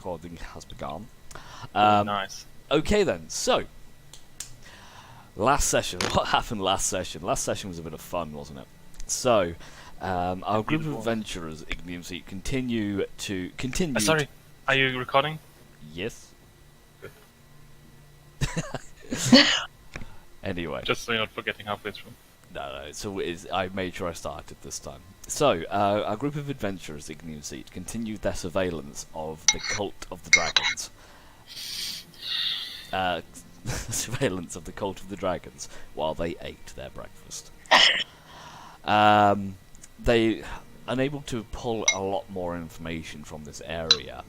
recording has begun. Nice. Okay then, so last session. What happened last session? Last session was a bit of fun, wasn't it? So, our group of adventurers, Ignium Cete, continue. Sorry, are you recording? Yes. Good. Anyway. Just so you're not forgetting halfway through. No, so I made sure I started this time. So, our group of adventurers, Ignium Cete, continued their surveillance of the cult of the dragons. Surveillance of the cult of the dragons while they ate their breakfast. They unable to pull a lot more information from this area,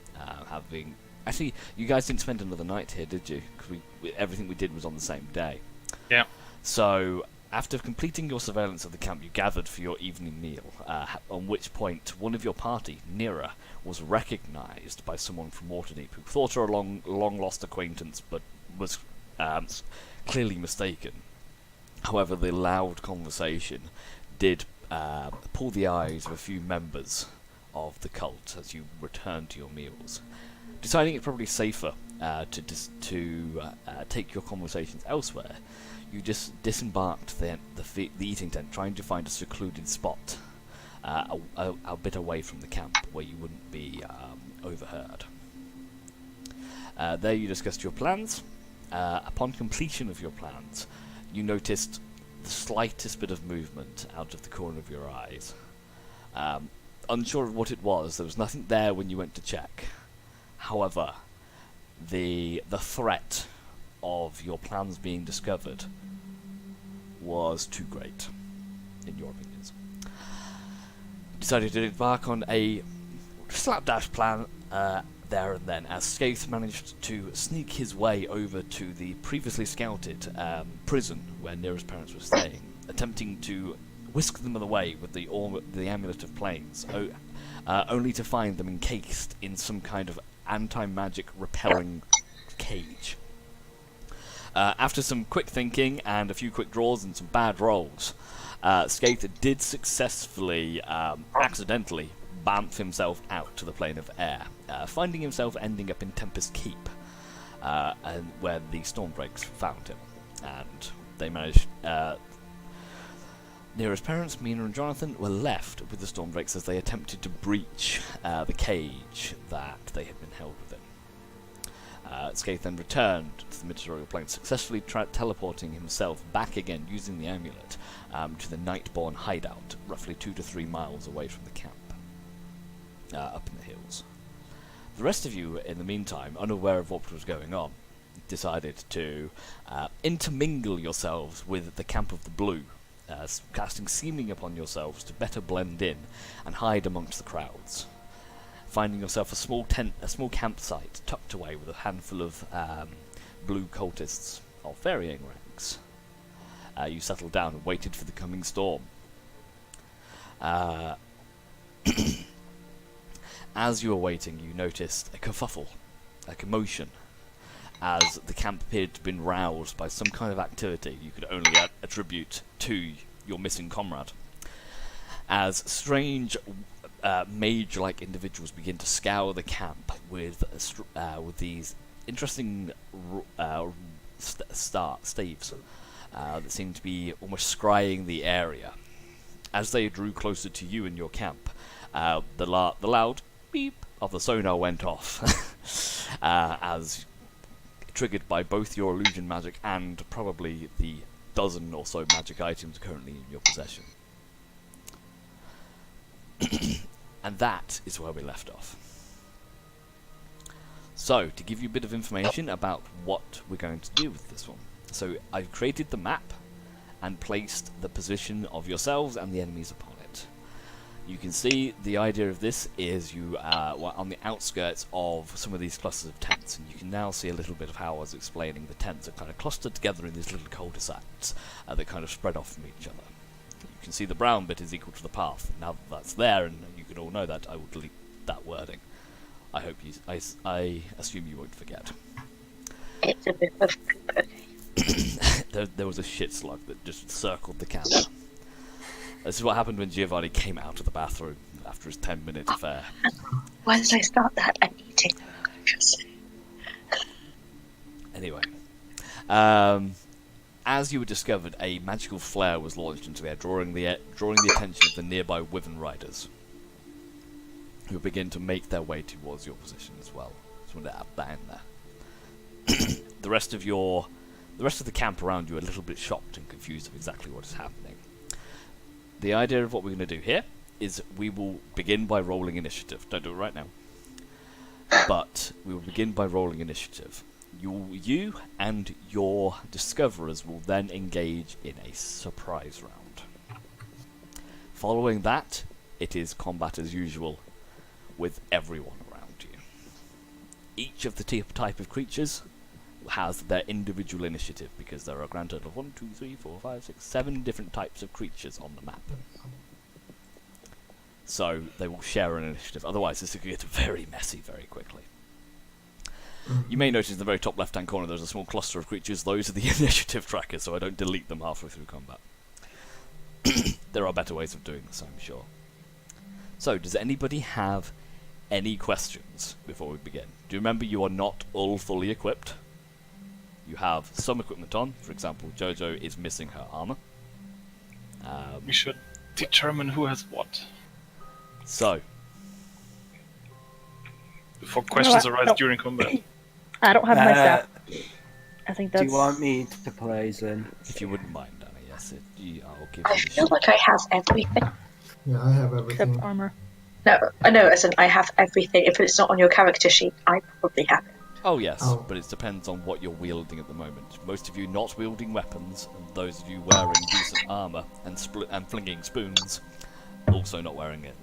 actually, you guys didn't spend another night here, did you? Because everything we did was on the same day. Yeah. So, after completing your surveillance of the camp, you gathered for your evening meal, on which point one of your party, Nira, was recognised by someone from Waterdeep who thought her a long-lost acquaintance, but was clearly mistaken. However, the loud conversation did pull the eyes of a few members of the cult as you returned to your meals. Deciding it's probably safer to take your conversations elsewhere, you just disembarked the eating tent, trying to find a secluded spot a bit away from the camp where you wouldn't be overheard. There you discussed your plans. Upon completion of your plans, you noticed the slightest bit of movement out of the corner of your eyes. Unsure of what it was, there was nothing there when you went to check. However, the threat of your plans being discovered was too great, in your opinions. You decided to embark on a slapdash plan there and then, as Skaith managed to sneak his way over to the previously scouted prison where Nira's parents were staying, attempting to whisk them away with the Amulet of Planes, only to find them encased in some kind of anti-magic repelling cage. After some quick thinking and a few quick draws and some bad rolls, Skaith did successfully, accidentally, bamf himself out to the plane of air, finding himself ending up in Tempest Keep, and where the Stormbreaks found him. And they managed... Nira's parents, Mina and Jonathan, were left with the Stormbreaks as they attempted to breach the cage that they had been held within. Skaith then returned to the Mythrorial Plane, successfully teleporting himself back again using the amulet to the Nightborn hideout, roughly 2 to 3 miles away from the camp, up in the hills. The rest of you, in the meantime, unaware of what was going on, decided to intermingle yourselves with the Camp of the Blue, casting seeming upon yourselves to better blend in and hide amongst the crowds. Finding yourself a small campsite tucked away with a handful of blue cultists of varying ranks. You settled down and waited for the coming storm. As you were waiting, you noticed a kerfuffle, a commotion, as the camp appeared to have been roused by some kind of activity you could only attribute to your missing comrade. As strange mage-like individuals begin to scour the camp with these interesting staves that seem to be almost scrying the area. As they drew closer to you and your camp, the loud beep of the sonar went off, as triggered by both your illusion magic and probably the dozen or so magic items currently in your possession. And that is where we left off. So, to give you a bit of information about what we're going to do with this one. So, I've created the map and placed the position of yourselves and the enemies upon it. You can see the idea of this is you are on the outskirts of some of these clusters of tents, and you can now see a little bit of how I was explaining the tents are kind of clustered together in these little cul-de-sacs that kind of spread off from each other. You can see the brown bit is equal to the path. Now that that's there, and you can all know that, I will delete that wording. I hope you. I assume you won't forget. It's a bit of okay. there was a shit slug that just circled the camp. This is what happened when Giovanni came out of the bathroom after his 10-minute affair. Why did I start that? I'm eating. Anyway, as you were discovered, a magical flare was launched into the air, drawing the attention of the nearby Wyvern riders, who begin to make their way towards your position as well. Just wanted to add that in there. The rest of the camp around you are a little bit shocked and confused of exactly what is happening. The idea of what we're going to do here is we will begin by rolling initiative. Don't do it right now. But we will begin by rolling initiative. You and your discoverers will then engage in a surprise round. Following that, it is combat as usual with everyone around you. Each of the type of creatures has their individual initiative, because there are a grand total of 1, 2, 3, 4, 5, 6, 7 different types of creatures on the map. So they will share an initiative, otherwise this could get very messy very quickly. You may notice in the very top left hand corner there's a small cluster of creatures. Those are the initiative trackers, so I don't delete them halfway through combat. There are better ways of doing this, I'm sure. So, does anybody have any questions before we begin? Do you remember you are not all fully equipped? You have some equipment on. For example, Jojo is missing her armor. We should determine who has what. So, before questions arise during combat. I don't have my staff. I think that's... Do you want me to play Zin? if you wouldn't mind, Danny, yes, I'll give I you feel like I have everything. Yeah, I have Except everything. armor. No, I know, as in I have everything. If it's not on your character sheet, I probably have it. Oh yes, Oh. but it depends on what you're wielding at the moment. Most of you not wielding weapons, and those of you wearing decent armor and flinging spoons, also not wearing it.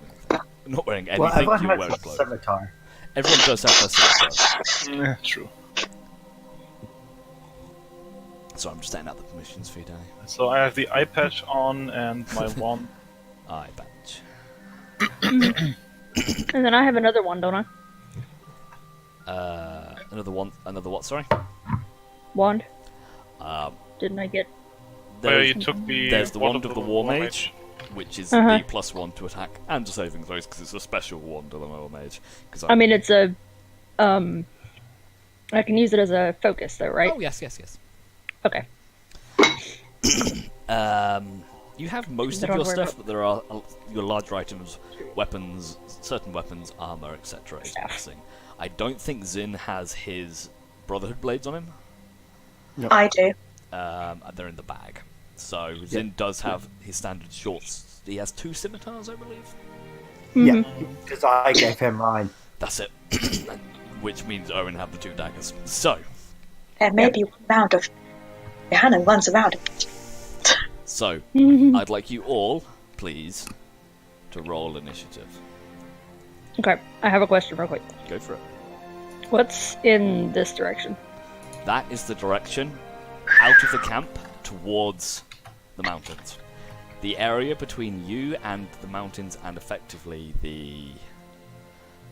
Not wearing anything. Well, everyone You're wearing has a clothes. scimitar. Everyone does have their scimitar. Yeah, true. So I'm just setting out the permissions for you, Danny. So I have the eye patch on and my wand. Eye patch. And then I have another one, don't I? Another one. Another what? Sorry. Wand. Um, Didn't I get... Where you took the there's the wand of the War Mage, which is the +1 to attack and to saving throws, because it's a special wand of the War Mage. I mean, it's a... I can use it as a focus, though, right? Oh yes, yes, yes. Okay. You have most of Don't your worry stuff, about- but there are your larger items, weapons, certain weapons, armor, etc. is Staff. missing. I don't think Zin has his Brotherhood blades on him. I do. They're in the bag. So Zin does have his standard shorts. He has 2 scimitars, I believe. Yeah, because I gave him mine. That's it. Which means Owen have the 2 daggers. So, There may be one round of Johanna runs around. so I'd like you all, please, to roll initiative. Okay, I have a question real quick. Go for it. What's in this direction? That is the direction out of the camp towards the mountains. The area between you and the mountains, and effectively the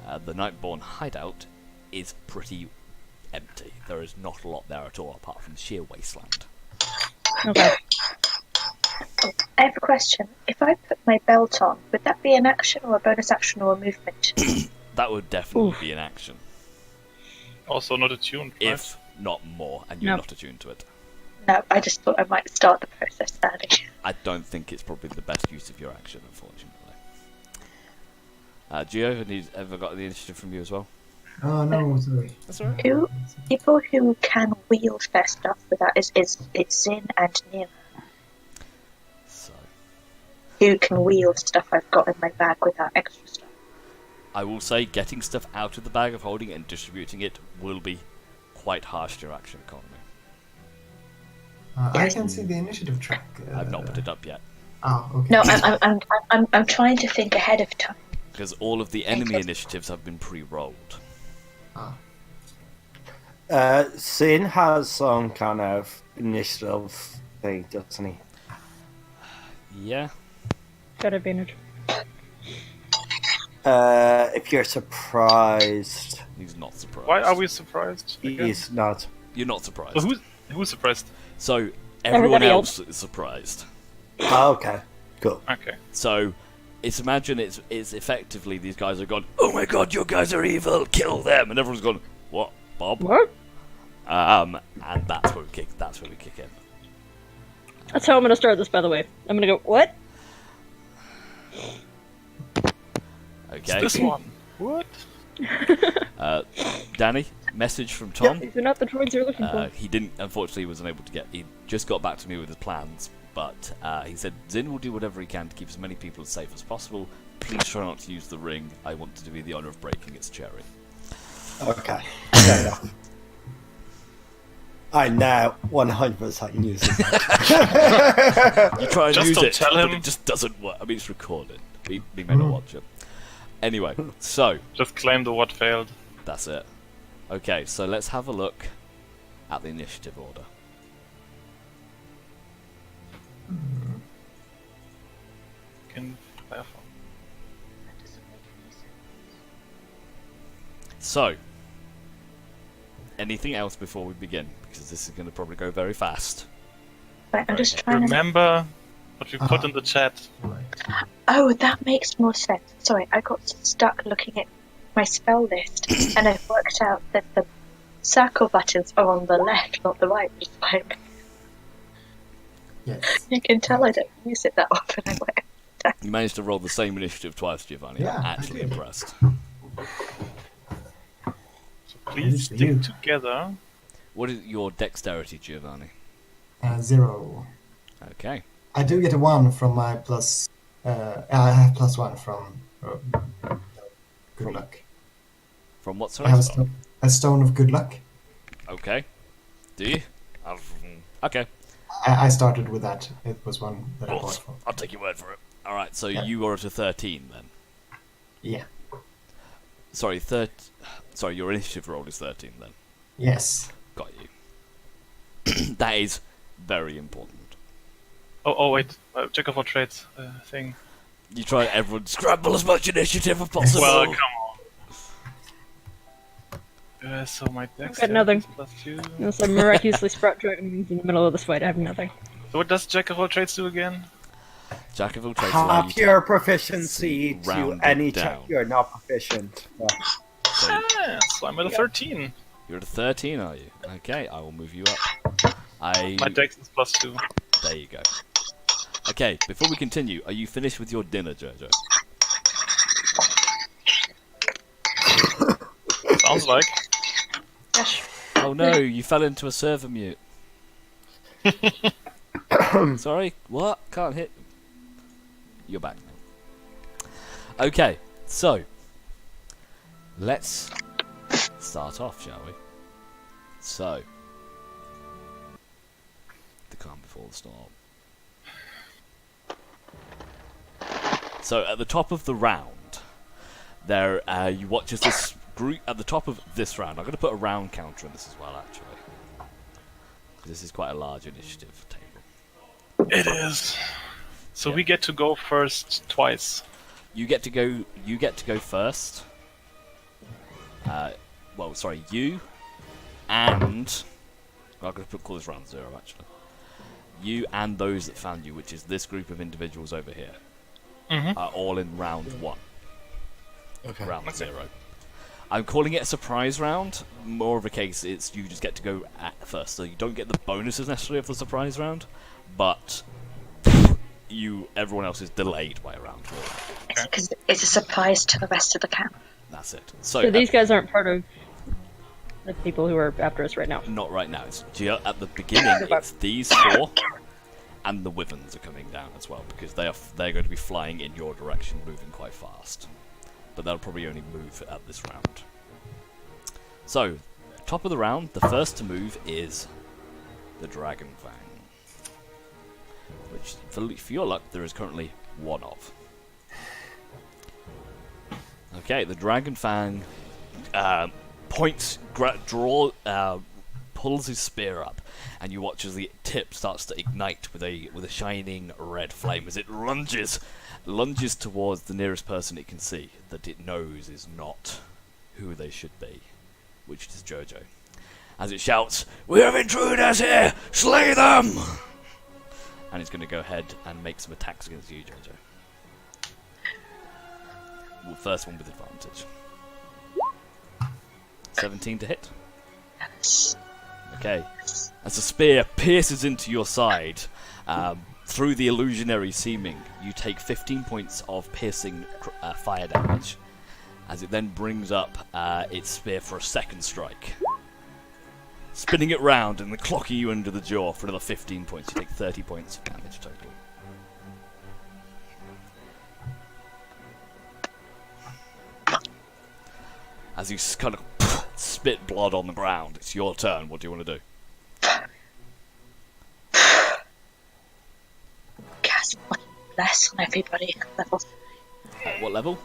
Nightborn hideout, is pretty empty. There is not a lot there at all, apart from sheer wasteland. Okay. I have a question. If I put my belt on, would that be an action or a bonus action or a movement? That would definitely Oof. be an action, Also not attuned, right? if not more, and you're No. not attuned to it. No, I just thought I might start the process early. I don't think it's probably the best use of your action, unfortunately. Gio, have you ever got the initiative from you as well? Oh no, sorry. That's alright. Who people who can wield their stuff without it's Zin and Nim So, who can wield stuff I've got in my bag without extra stuff. I will say getting stuff out of the bag of holding and distributing it will be quite harsh to your action economy. I can see the initiative track. I've not put it up yet, Oh, okay. No, I'm trying to think ahead of time. because all of the enemy initiatives have been pre-rolled. Zin has some kind of initiative thing, doesn't he? Yeah? Got advantage. If you're surprised, He's not surprised. Why are we surprised? again? he's not. You're not surprised. So who's surprised? So, everyone Everybody else is surprised. Oh, okay, cool. Okay. So, imagine it's effectively these guys have gone, oh my god, you guys are evil, kill them! And everyone's gone, what, Bob? What? And that's where we kick in. That's how I'm gonna start this, by the way. I'm gonna go, what? Okay. This one. What? Danny, message from Tom. These are not the droids you're looking for. He didn't, unfortunately, was unable to get. He just got back to me with his plans, but he said Zin will do whatever he can to keep as many people as safe as possible. Please try not to use the ring. I want to do the honour of breaking its cherry. Okay. Fair enough. I now 100% use it. You try and Just use don't it, tell but him. it just doesn't work. I mean, it's recorded. We may not watch it. Anyway, so Just claim the what failed. that's it. Okay, so let's have a look at the initiative order. Can clarify. That doesn't make any sense. So, anything else before we begin? Because this is going to probably go very fast. Right, I'm just trying to. Remember what we put in the chat. Right. Oh, that makes more sense. Sorry, I got stuck looking at my spell list, and I worked out that the circle buttons are on the left, not the right. Just like Yes. you can tell, I don't use it that often. I'm like, You managed to roll the same initiative twice, Giovanni. Yeah, I'm I actually did. impressed. So please Thanks to you. stick together. What is your dexterity, Giovanni? 0. Okay. I do get a 1 from my plus. I have +1 from good luck. From what, I sorry? have a stone of good luck. Okay. Do you? Okay. I started with that. It was one that I bought for. I'll take your word for it. Alright, so Yeah. you are at a 13 then. Yeah. Sorry, your initiative roll is 13 then. Yes. Got you. That is very important. Oh wait. Check of all trades thing. You try everyone scramble as much initiative as possible. Well, come on. So my dex got nothing. is +2. Unless I miraculously sprout dragons in the middle of this fight, I have nothing. So what does Jack of all trades do again? Jack of all trades allow you Half to your proficiency round to any it check down. you're not proficient. Yeah. So Ah, so I'm at a 13. you're at a 13, are you? Okay, I will move you up. My dex is +2. There you go. Okay, before we continue, are you finished with your dinner, Jojo? Sounds like. gosh, Oh no, you fell into a server mute. Sorry, what? Can't hit. You're back now. Okay, so let's start off, shall we? So, the calm before the storm. So at the top of the round, there you watch as this group at the top of this round. I'm going to put a round counter in this as well, actually. This is quite a large initiative table. It is. So Yeah. we get to go first twice. You get to go. You get to go first. Well, sorry, you and well, I'm going to call this round 0 actually. You and those that found you, which is this group of individuals over here, are all in round 1. Okay. Round 0. I'm calling it a surprise round. More of a case, it's you just get to go at first, so you don't get the bonuses necessarily of the surprise round, but everyone else is delayed by a round 4. because it's a surprise to the rest of the camp. That's it. So So these guys aren't part of the people who are after us right now. not right now. It's at the beginning. It's these 4, and the Wyverns are coming down as well because they're going to be flying in your direction, moving quite fast. But they'll probably only move at this round. So, top of the round, the first to move is the Dragon Fang, which, for your luck, there is currently 1 of. Okay, the Dragon Fang pulls his spear up, and you watch as the tip starts to ignite with a shining red flame as it lunges towards the nearest person it can see that it knows is not who they should be, which is Jojo. As it shouts, "We have intruders here! Slay them!" And it's going to go ahead and make some attacks against you, Jojo. Well, first one with advantage. 17 to hit. Yes. Okay. As the spear pierces into your side, through the illusionary seeming, you take 15 points of piercing fire damage, as it then brings up its spear for a second strike. Spinning it round and then clocking you under the jaw for another 15 points. You take 30 points of damage total. As you kind of spit blood on the ground, it's your turn. What do you want to do? Cast bless on everybody. Level At what level?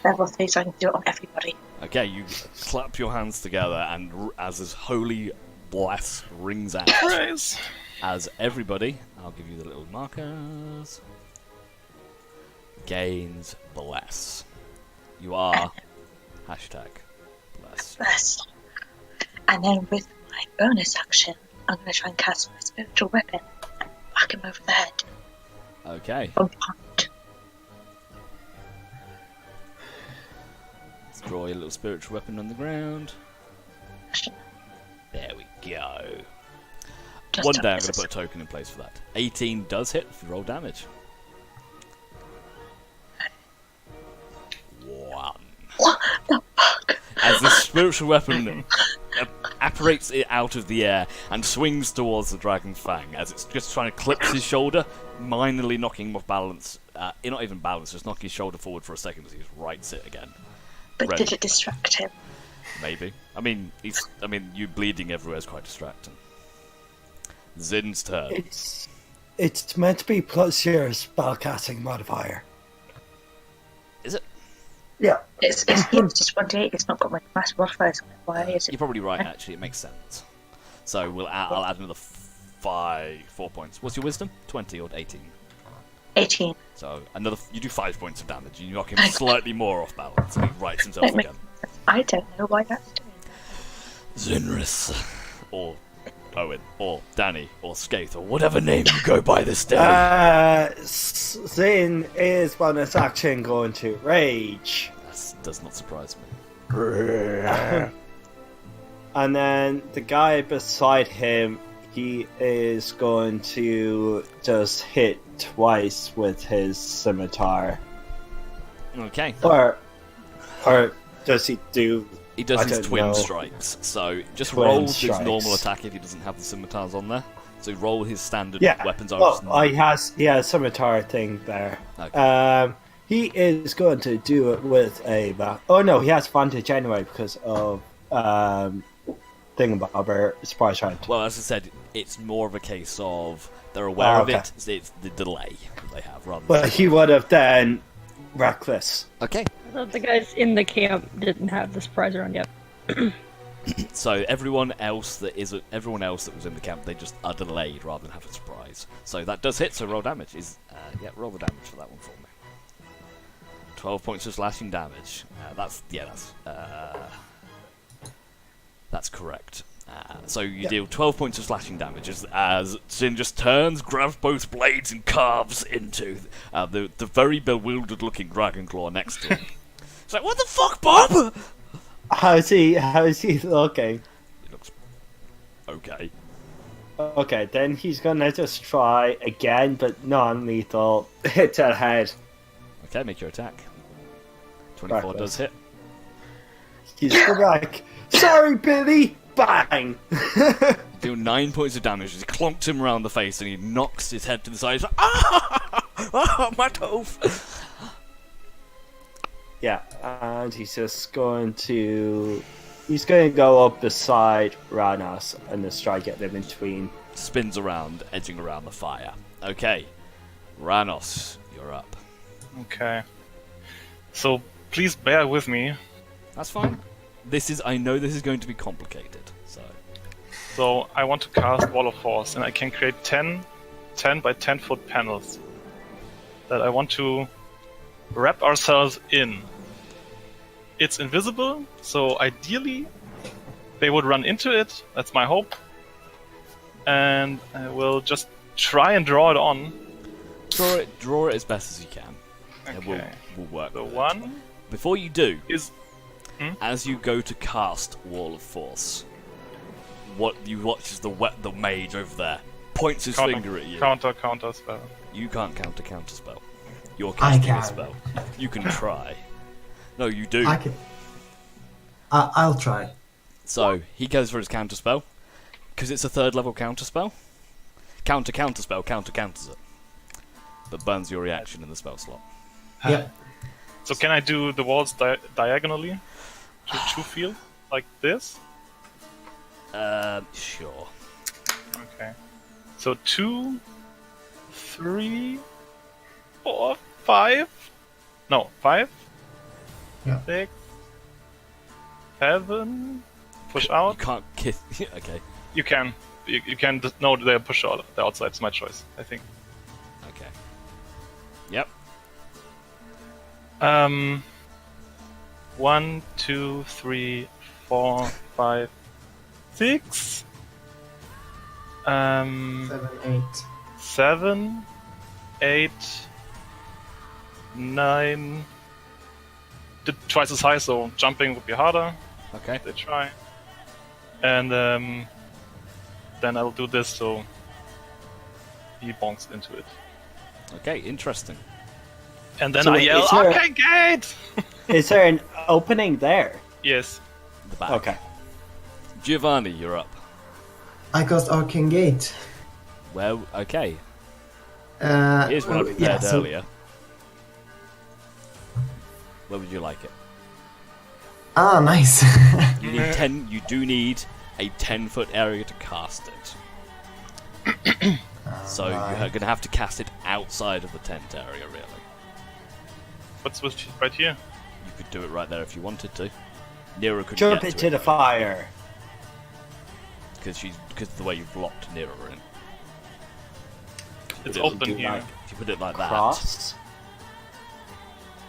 3, so I can do it on everybody. Okay, you clap your hands together, and as this holy bless rings out, Praise. as everybody, I'll give you the little markers, gains bless. You are hashtag bless. Bless. And then with my bonus action, I'm going to try and cast my spiritual weapon and whack him over the head. Okay, From behind. let's draw your little spiritual weapon on the ground. There we go. Just One to- day I'm going to put a token in place for that. 18 does hit if you roll damage. 1. What the fuck? As the spiritual weapon apparates it out of the air and swings towards the Dragon Fang, as it's just trying to clip his shoulder, minorly knocking him off balance. Not even balance, just knocking his shoulder forward for a second as he just rights it again. But Ready. did it distract him? Maybe. I mean, you bleeding everywhere is quite distracting. Zin's turn. It's meant to be plus your spellcasting modifier. Is it? Yeah. It's just 1d8, it's not got my mass modifiers on it. Why is it? You're probably right, actually. It makes sense. So I'll add another 4 points. What's your wisdom? 20 or 18? 18. So you do 5 points of damage. You knock him slightly more off balance, and he rights himself That makes again. sense. I don't know why that's doing Zinris, or Owen, or Danny, or Skaith, or whatever name you go by this day. Zin is bonus action going to rage. That does not surprise me. And then the guy beside him, he is going to just hit twice with his scimitar. Okay. Or does he do... He does I his don't twin know. strikes, so just Twin roll his strikes. normal attack if he doesn't have the scimitars on there. So roll his standard Yeah. weapons. He has scimitar thing there. Okay. He is going to do it with a... Oh no, he has advantage anyway because of Thingamabobber surprise round. Well, as I said, it's more of a case of they're aware of okay. it. It's the delay that they have rather than... But he would have done reckless. Okay. I thought the guys in the camp didn't have the surprise round yet. So everyone else that was in the camp, they just are delayed rather than have a surprise. So that does hit. So roll damage. Roll the damage for that one for me. 12 points of slashing damage. That's correct. So you deal 12 points of slashing damage as Sin just turns, grabs both blades and carves into the very bewildered-looking dragon claw next to him. It's like, what the fuck, Bob? How's he looking? He looks okay. Okay, then he's gonna just try again, but non-lethal. Hit to the head. Okay, make your attack. 24 Reckless. does hit. He's like, sorry, Billy! Bang! Deal 9 points of damage as he clonks him around the face and he knocks his head to the side. He's like, ah, my tooth! Yeah, and he's just going to... He's going to go up beside Ranos and just try to get them in between. Spins around, edging around the fire. Okay, Ranos, you're up. Okay. So please bear with me. That's fine. I know this is going to be complicated, so... So I want to cast Wall of Force, and I can create 10 by 10 foot panels that I want to wrap ourselves in. It's invisible, so ideally they would run into it. That's my hope. And I will just try and draw it on. Draw it as best as you can. And Okay. we'll work The with it. one Before you do, is... as you go to cast Wall of Force, what you watch as the mage over there points his finger at you. Counter spell. You can't counter spell. You're I casting a can. spell. You can try. No, you do. I can. I'll try. So he goes for his counter spell because it's a 3rd level counter spell. Counter spell counters it, but burns your reaction in the spell slot. Yep. So can I do the walls diagonally to feel like this? Sure. Okay. So 2, 3, 4, 5. No, 5. Yeah. 6, 7. Push You out. can't kiss. Okay. You can. You can. No, they push out. The outside. It's my choice. I think. Okay. Yep. 1, 2, 3, 4, 5, 6. 7, 8. 7, 8, 9. Did twice as high, so jumping would be harder. Okay. They try. And then I'll do this so he bonks into it. Okay. Interesting. And then So I wait, yell, is there- "Arcane Gate!" Is there an opening there? Yes. The back. Okay. Giovanni, you're up. I cast Arcane Gate. Well, okay. Here's Here's what I prepared earlier. Where would you like it? Ah, nice. You need 10. You do need a 10-foot area to cast it. So you're going to have to cast it outside of the tent area, really. What's right here? You could do it right there if you wanted to. Nero could Jump get into to it the fire. because of the way you've locked Nero in. It's it- open do here. like If you put it like that, Cross.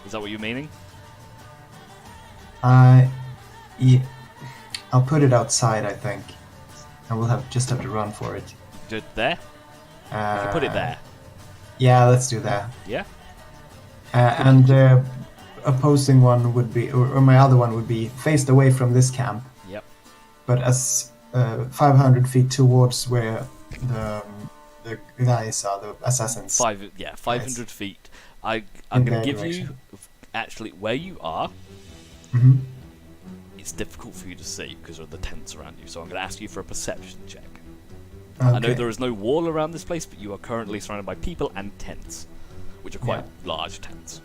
is that what you're meaning? Yeah, I'll put it outside, I think. And we'll just have to run for it. Do it there. You can put it there. Yeah, let's do that. Yeah. And the opposing one would be, or my other one would be faced away from this camp, Yep. but as 500 feet towards where the guys are, the assassins. 500 feet. I'm In going to their give you direction. actually where you are. Mhm. It's difficult for you to see because of the tents around you. So I'm going to ask you for a perception check. I know Okay. there is no wall around this place, but you are currently surrounded by people and tents, which are quite large tents.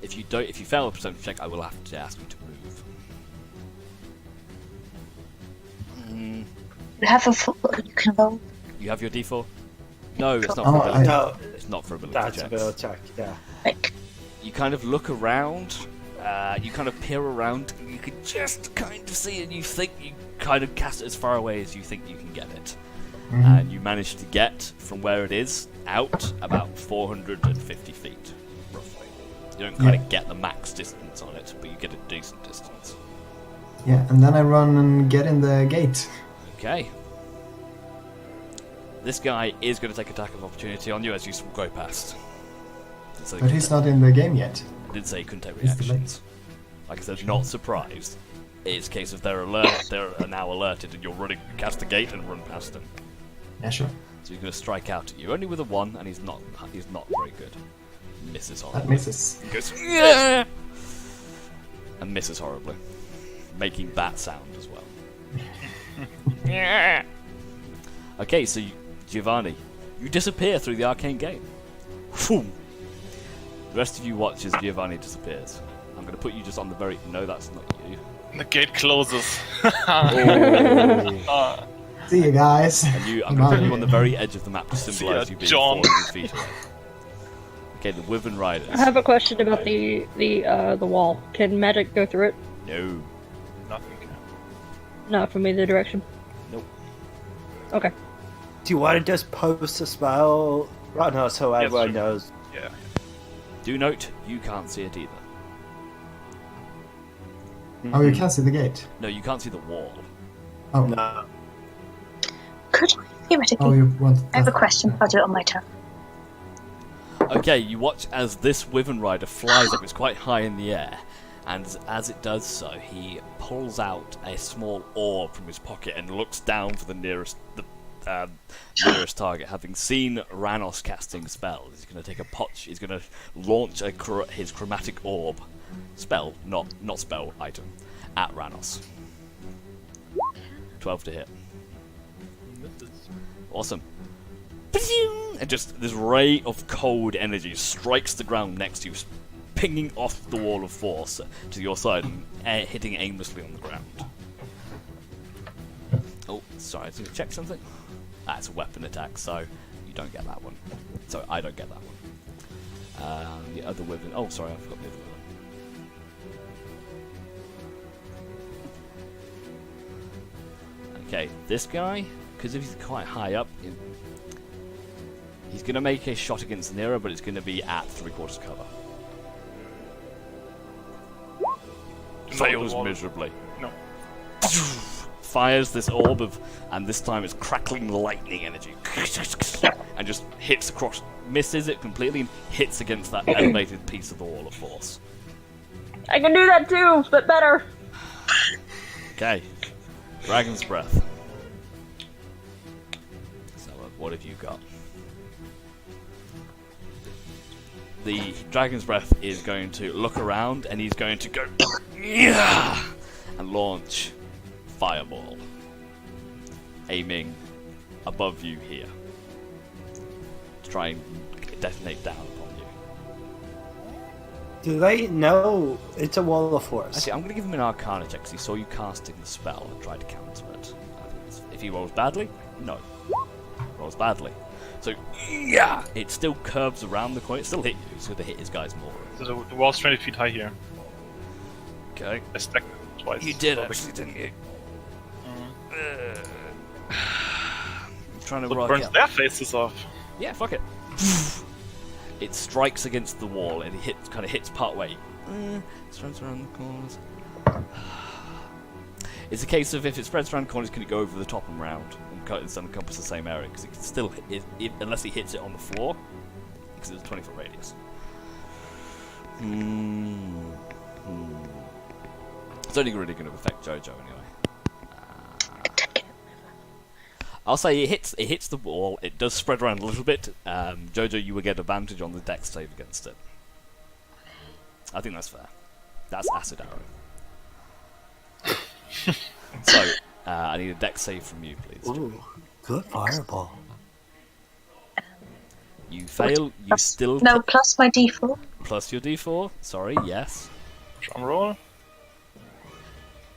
If you fail a perception check, I will have to ask you to move. You have a football you can roll. You have your D4? No, it's not Oh, for ability. No, It's not for ability that's a checks. bill check. Yeah. Like, You kind of look around, you kind of peer around, and you can just kind of see, and you think you kind of cast it as far away as you think you can get it. And you manage to get from where it is out about 450 feet, roughly. You don't kind of get the max distance on it, but you get a decent distance. Yeah, and then I run and get in the gate. Okay. This guy is going to take attack of opportunity on you as you go past. So But he's not in the game yet. I did say he couldn't take He's delayed. reactions. Like I said, not surprised. It's a case of they're now alerted, and you're running past the gate and run past them. Yeah, sure. So he's going to strike out at you, only with a 1, and he's not very good. Misses That horribly. misses. He goes, "Yeah!" and misses horribly, making that sound as well. Yeah. Okay, so Giovanni, you disappear through the arcane gate. Boom. The rest of you watch as Giovanni disappears. I'm going to put you just on the very... No, that's not you. The gate closes. See you guys. And I'm going to put you on the very edge of the map to symbolize ya, you being John. 400 feet away. Okay, the Wyvern Riders. I have a question about the wall. Can magic go through it? No. Nothing can. Not from either direction. Nope. Okay. Do you want to just post a spell? Right now, so everyone sure. knows. Yeah. Do note, you can't see it either. Oh, you can't see the gate. No, you can't see the wall. Oh, No. could I theoretically? oh, you want? I have a question. I'll do it on my turn. Okay, you watch as this Wyvern Rider flies up. It's quite high in the air, And as it does so, he pulls out a small orb from his pocket and looks down for the nearest target. Having seen Ranos casting spells, he's going to take a potch. He's going to launch his chromatic orb spell, not spell item, at Ranos. 12 to hit. Awesome. And just this ray of cold energy strikes the ground next to you, pinging off the wall of force to your side and hitting aimlessly on the ground. Oh, sorry, I need to check something. It's a weapon attack, so you don't get that one. So I don't get that one. The other weapon. Oh, sorry, I forgot the other weapon. Okay, this guy, because if he's quite high up, he's going to make a shot against Nero, but it's going to be at 3/4 cover. Fails miserably. No. Fires this orb of, and this time it's crackling lightning energy, and just hits across, misses it completely, and hits against that elevated piece of the wall of force. I can do that too, but better. Okay, Dragon's Breath. So, what have you got? The Dragon's Breath is going to look around, and he's going to go and launch Fireball, aiming above you here to try and detonate down upon you. Do they know it's a wall of force? Actually, I'm going to give him an Arcana check because he saw you casting the spell and tried to counter it. If he rolls badly, no. Rolls badly. So, it still curves around the corner. It still hit you. It's going to hit his guys more. So the wall's 20 feet high here. Okay. I stacked it twice. You did actually, didn't you? Trying to So it rock burns out. their faces off. Yeah, fuck it. It strikes against the wall and it kind of hits part way. Spreads around the corners. It's a case of if it spreads around corners, can it go over the top and round and still encompass the same area? Because it can still, unless he hits it on the floor, because it's a 20-foot radius. It's only really going to affect Jojo anyway. I'll say it hits the wall. It does spread around a little bit. Jojo, you will get advantage on the dex save against it. I think that's fair. That's acid arrow. So, I need a dex save from you, please. Ooh, good fireball. You fail. You still No, plus my d4. plus your d4. Sorry, yes. Drum roll.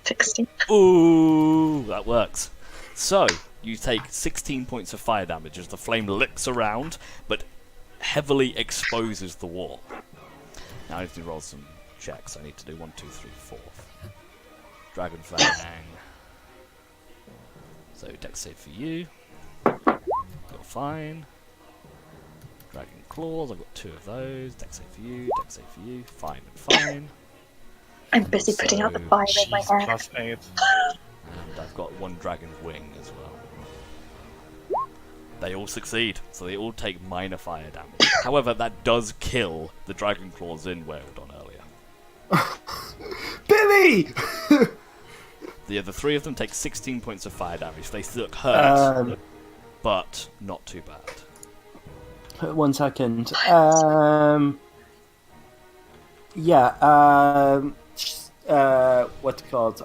16. Ooh, that works. So, you take 16 points of fire damage as the flame licks around, but heavily exposes the wall. Now I need to roll some checks. I need to do 1, 2, 3, 4. Dragon Fang. So, dex save for you. You're fine. Dragon Claws, I've got 2 of those. Dex save for you, dex save for you. Fine and fine. I'm busy putting out the fire in my hair. Plus 8. And I've got 1 Dragon's Wing as well. They all succeed, so they all take minor fire damage. However, that does kill the Dragon Claws in wailed on earlier. Billy! The other 3 of them take 16 points of fire damage. They still look hurt, but not too bad. 1 second. What's it called?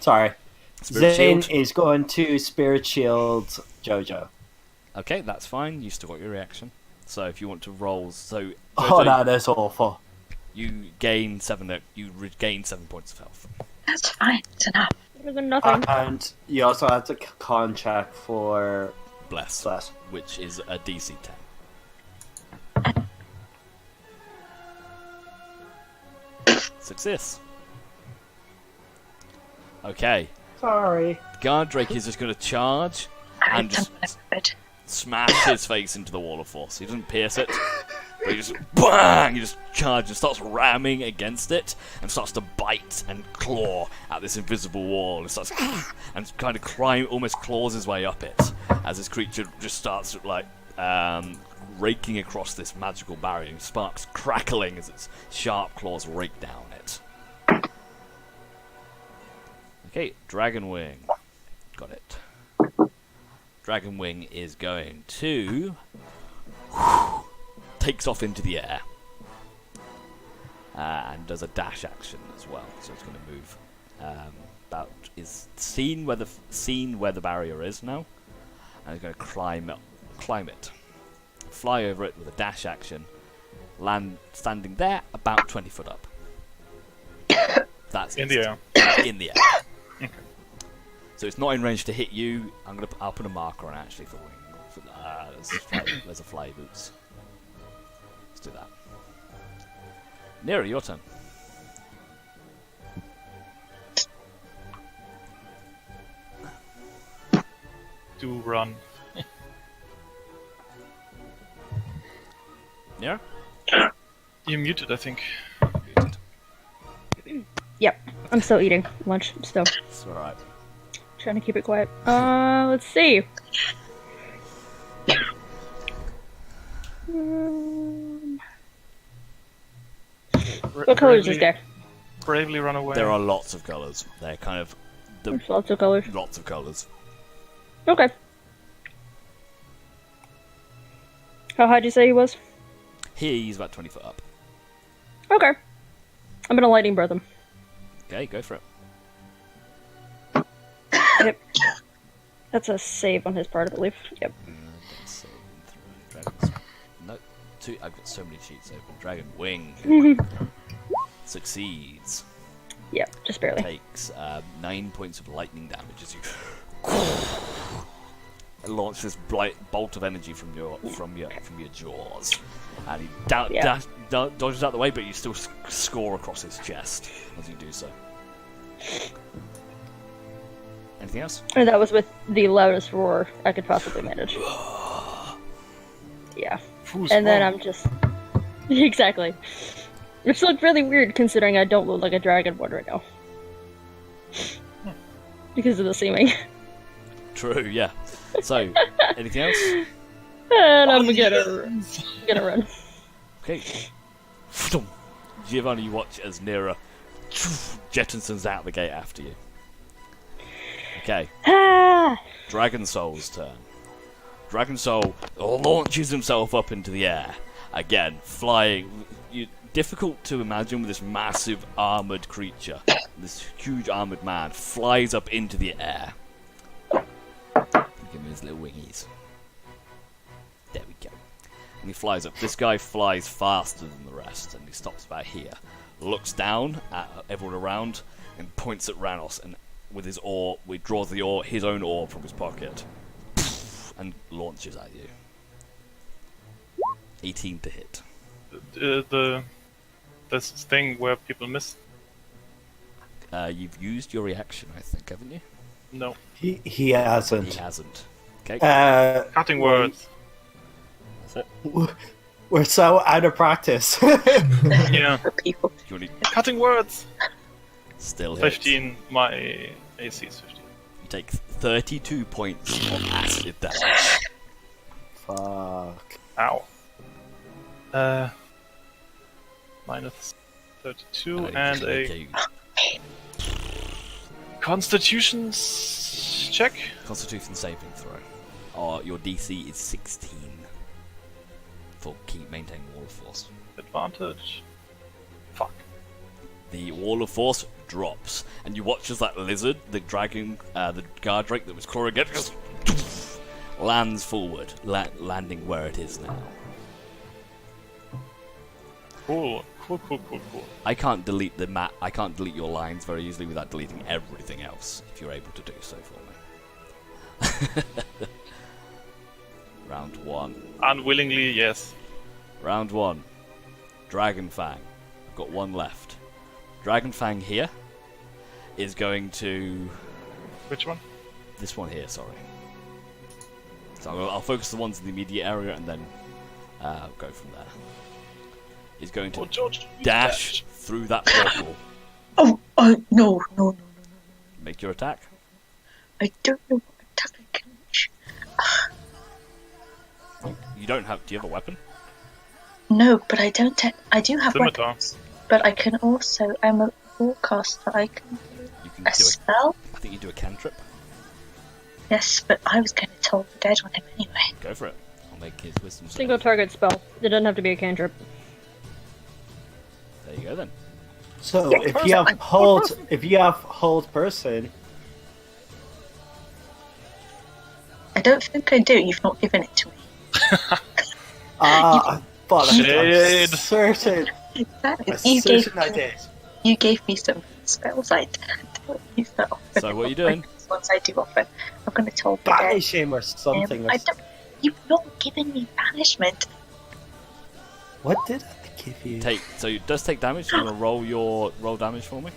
Sorry. Spirit Zane Shield. is going to Spirit Shield Jojo. Okay, that's fine. You still got your reaction. So if you want to roll, so Oh, Jojo, that is awful. you gain 7. You regain 7 points of health. That's fine. It's enough. Better than nothing. And you also have to con check for Bless, Bless. which is a DC 10. Success. Okay. Sorry. Guard Drake is just going to charge I and just remembered. smash his face into the wall of force. He doesn't pierce it, but he just bang! He just charges and starts ramming against it and starts to bite and claw at this invisible wall. And starts and kind of almost claws his way up it as this creature just starts like raking across this magical barrier, sparks crackling as its sharp claws rake down it. Okay, Dragon Wing. Got it. Dragon Wing is going to... takes off into the air. And does a dash action as well, so it's going to move about... is seen where the barrier is now, and it's going to climb it. Fly over it with a dash action, land standing there about 20 foot up. That's In the air. in the air. Okay. So it's not in range to hit you. I'll put a marker on actually for wing. There's a fly boots. Let's do that. Nira, your turn. Do run. Nira? You're muted, I think. Yep, I'm still eating lunch. Still It's alright. trying to keep it quiet. Let's see. What color is this guy? Bravely run away. There are lots of colours. They're kind of There's lots of colors. lots of colours. Okay. How high did you say he was? Here he's about 20 foot up. Okay. I'm gonna lightning breath him. Okay, go for it. Yep. That's a save on his part, I believe. Yep. Let's see, dragons. No, I've got so many cheats open. Dragon Wing succeeds. Yep, just barely. Takes 9 points of lightning damage as you launch this bolt of energy from your jaws, and he dodges out the way, but you still score across his chest as you do so. Anything else? And that was with the loudest roar I could possibly manage. Yeah. And then I'm just... Exactly. Which looked really weird considering I don't look like a dragonborn right now. Because of the seeming. True, yeah. So, anything else? And I'm gonna run. Okay. Giovanni, you watch as Nira jettisons out the gate after you. Okay. Ah! Dragon Soul's turn. Dragon Soul launches himself up into the air. Again, flying. Difficult to imagine with this massive armoured creature. This huge armoured man flies up into the air. Give him his little wingies. There we go. And he flies up. This guy flies faster than the rest, and he stops about here. Looks down at everyone around and points at Ranos, and with his orb, draws his own orb from his pocket and launches at you. 18 to hit. This thing where people miss. You've used your reaction, I think, haven't you? No. He hasn't. He hasn't. Okay. Cutting words. That's it. We're so out of practice. Yeah. For people. You only Cutting words. still hit. 15. My AC is 15. You take 32 points of acid damage. Fuck. Ow. Minus 32 and a Constitution check. Constitution saving throw. Your DC is 16 for maintaining Wall of Force. Advantage. Fuck. The Wall of Force drops, and you watch as that lizard, the dragon, the guard drake that was clawing it, just lands forward, landing where it is now. Cool. I can't delete the map. I can't delete your lines very easily without deleting everything else. If you're able to do so for me. Round 1. Unwillingly, yes. Round 1. Dragon Fang. I've got one left. Dragon Fang here is going to... Which one? This one here, sorry. So I'll focus the ones in the immediate area and then go from there. He's going to dash through that portal. No. Make your attack. I don't know what attack I can reach. don't have. Do you have a weapon? No, but I don't. I do have Scimitar. weapons, but I can also. I'm a warcaster. I can do You can a do spell. I think you do a cantrip. Yes, but I was going to toll the dead on him anyway. Go for it. I'll make his wisdom save. Single target spell. It doesn't have to be a cantrip. There you go then. So Yeah, if you have hold person, I don't think I do. You've not given it to me. but Shade. I'm certain. Exactly. I'm You gave certain I did. You gave me some spells. I don't use that often. So what are you doing? Ones I do often. I'm going to toll the dead. Banish him or something. or I don't. You've not given me banishment. What did I give you? So it does take damage. So you want to roll damage for me?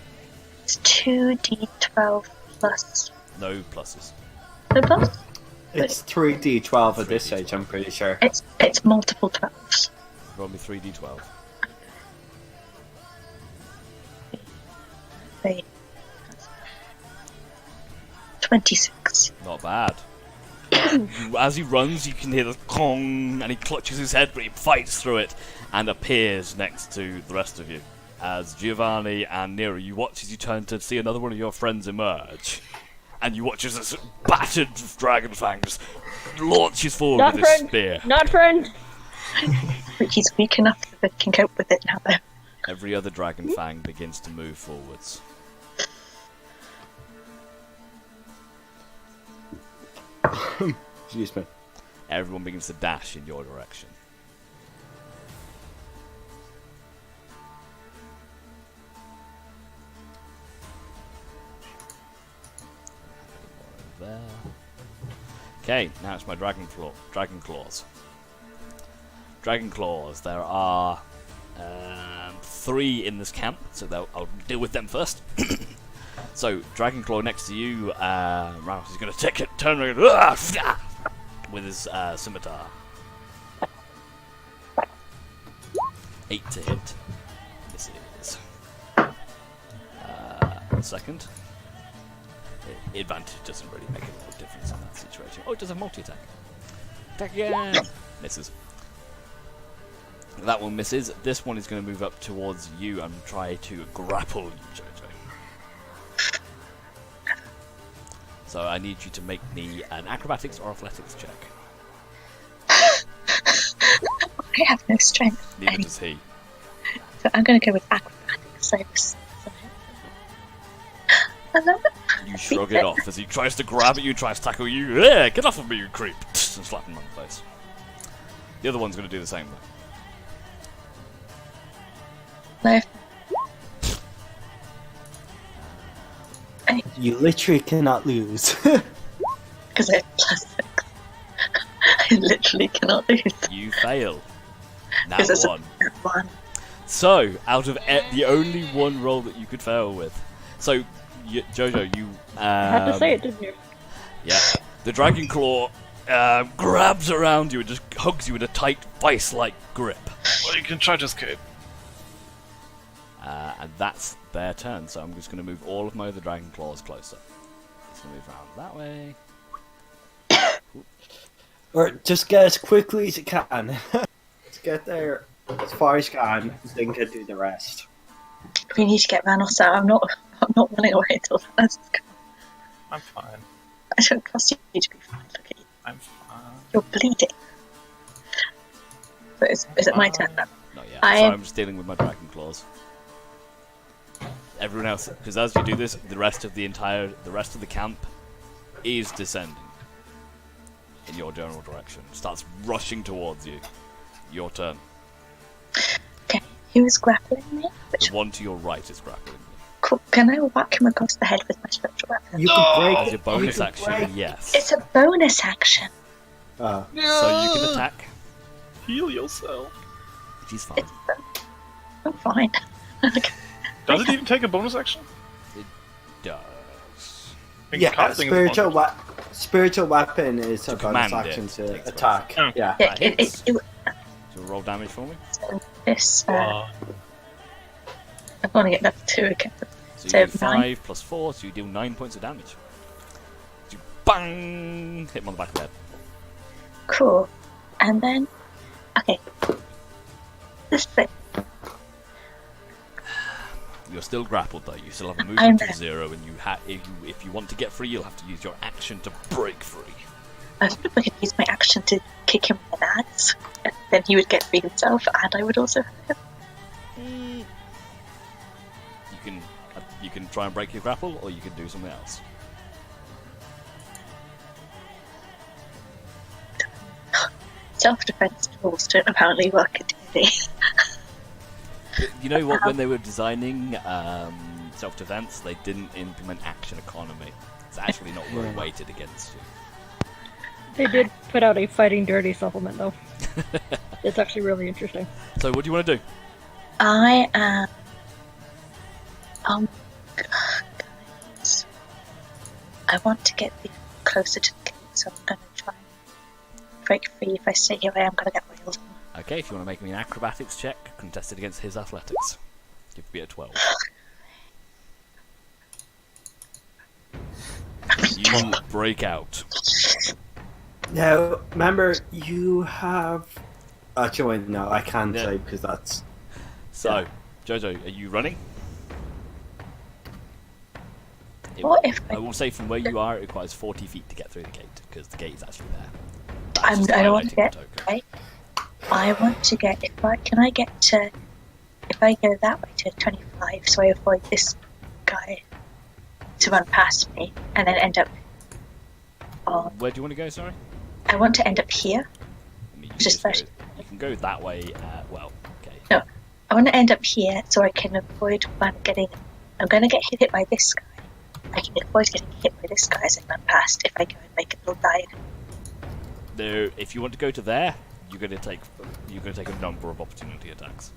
It's 2d12 plus No pluses. the plus. It's 3d12 at this stage, I'm pretty sure. It's multiple 12s. Roll me 3d12. Wait. 26. Not bad. As he runs, you can hear the cong, and he clutches his head, but he fights through it and appears next to the rest of you. As Giovanni and Nero, you watch as you turn to see another one of your friends emerge, and you watch as this battered dragon fangs launches forward Not with his friend. spear. Not friend. Which is weak enough that it can cope with it now, though. Every other dragon fang begins to move forwards. Excuse me. Everyone begins to dash in your direction. There. Okay, now it's my dragon claws. Dragon claws. There are 3 in this camp, so I'll deal with them first. So, dragon claw next to you. Rouse is going to take it, turn around, with his scimitar. 8 to hit. Misses. Second. Advantage doesn't really make a lot of difference in that situation. Oh, it does have multi-attack. Attack again! Misses. That one misses. This one is going to move up towards you and try to grapple you, Jojo. So I need you to make me an acrobatics or athletics check. I have no strength. Neither does he. So I'm going to go with acrobatics. You shrug it off as he tries to grab at you, tries to tackle you. Yeah, get off of me, you creep! And slap him on the face. The other one's going to do the same though. No. You literally cannot lose. Because I have +6. I literally cannot lose. You fail. Now Because it's one. a 1. So, out of the only one roll that you could fail with. So, Jojo, you... I had to say it, didn't you? Yeah. The dragon claw grabs around you and just hugs you in a tight, vice-like grip. Well, you can try to escape. And that's their turn, so I'm just going to move all of my other dragon claws closer. Just going to move around that way. Or just get as quickly as you can. Just get there as far as you can, then can do the rest. We need to get Vanos out. I'm not running away until Vanos is gone. I'm fine. I don't trust you to be fine. Look at you. I'm fine. You're bleeding. So is it my turn now? Not yet. I Sorry, am- I'm just dealing with my dragon claws. Everyone else, because as you do this, the rest of the camp is descending in your general direction. Starts rushing towards you. Your turn. Okay. Who's grappling me? The one to your right is grappling you. Cool. Can I whack him across the head with my spectral weapon? You can break As it. your bonus you can action, break- yes. It's a bonus action. So you can attack, Heal yourself. which is fine. It's I'm fine. Does it even take a bonus action? It does. I think Yeah, casting is spiritual weapon is a bonus command action it to takes attack. bonus. Yeah. Yeah, That it, hits. it, So roll damage for me. this. Wow. I want to get that 2 again. So you So do 5 plus 4, so you deal 9 points of damage. So you bang! Hit him on the back of the head. Cool. And then Okay. This thing. You're still grappled though. You still have a I'm movement of 0, and if you want to get free, you'll have to use your action to break free. I thought if I could use my action to kick him in the nuts, and then he would get free himself, and I would also hurt him. You can try and break your grapple, or you can do something else. Self-defense rules don't apparently work in D&D. You know what? When they were designing self-defense, they didn't implement action economy. It's actually not really weighted against you. They did put out a Fighting Dirty supplement, though. It's actually really interesting. So, what do you want to do? I am. Guys. I want to get closer to the gate, so I'm going to try and break free. If I stay here, I am going to get railed on. Okay, if you want to make me an acrobatics check, contested against his athletics. Give me a 12. You break out. Now, remember, you have. Actually, no, I can't Yeah. say because that's. So, Jojo, are you running? What if I will say from where you are, it requires 40 feet to get through the gate, because the gate is actually there. I don't want to highlighting get. the token. Okay. I want to get. Can I get to? If I go that way to 25, so I avoid this guy to run past me, and then end up. Where do you want to go, sorry? I want to end up here. I mean, Just you can go that way, well, okay. No, I want to end up here so I can avoid getting. I'm going to get hit by this guy. I can avoid getting hit by this guy as I run past if I go and make a little dive. No, if you want to go to there, you're going to take a number of opportunity attacks.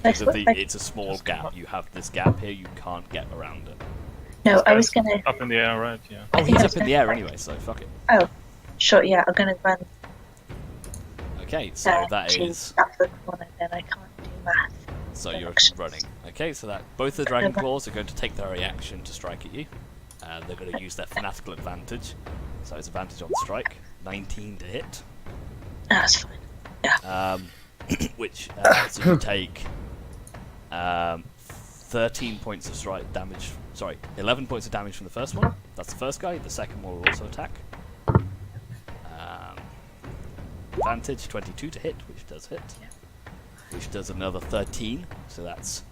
Because it's a small gap. You have this gap here. You can't get around it. No, I was going to. Up in the air, right? Yeah. Oh, I think he's I up was in the gonna- air anyway, so fuck it. Oh, sure, yeah, I'm going to run. Okay, so that to is. that the corner, then I can't do math. So you're actions. running. Okay, so that both the dragon claws are going to take their reaction to strike at you. They're going to use their fanatical advantage. So it's advantage on strike. 19 to hit. That's fine. Which so you take 13 points of strike damage. Sorry, 11 points of damage from the first one. That's the first guy. The second one will also attack. Advantage 22 to hit, which does hit. Which does another 13, so that's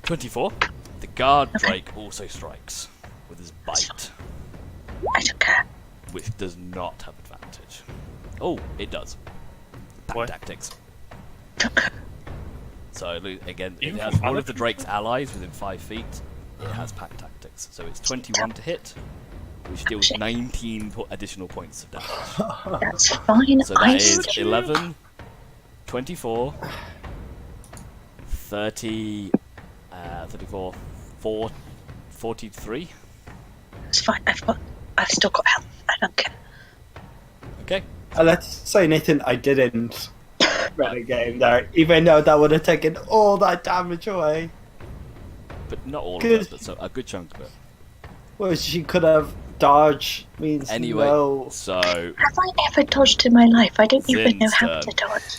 24. The guard drake also strikes with his bite, I don't care. which does not have advantage. Oh, it does. Pack What? tactics. Don't care. So again, it Even has from one other of the drake's allies within 5 feet. It has pack tactics, so it's 21 to hit, which deals 19 additional points of damage. That's fine. So that I is still- 11, 24, 30, 34, 43. It's fine. I've still got health. I don't care. Okay. Let's say, Nathan, I didn't run a game there, even though that would have taken all that damage away. But not all Good. of it, but so a good chunk of it. Well, she could have dodged means Anyway, no. so Have I ever dodged in my life? I don't even know Zin's how turn. to dodge.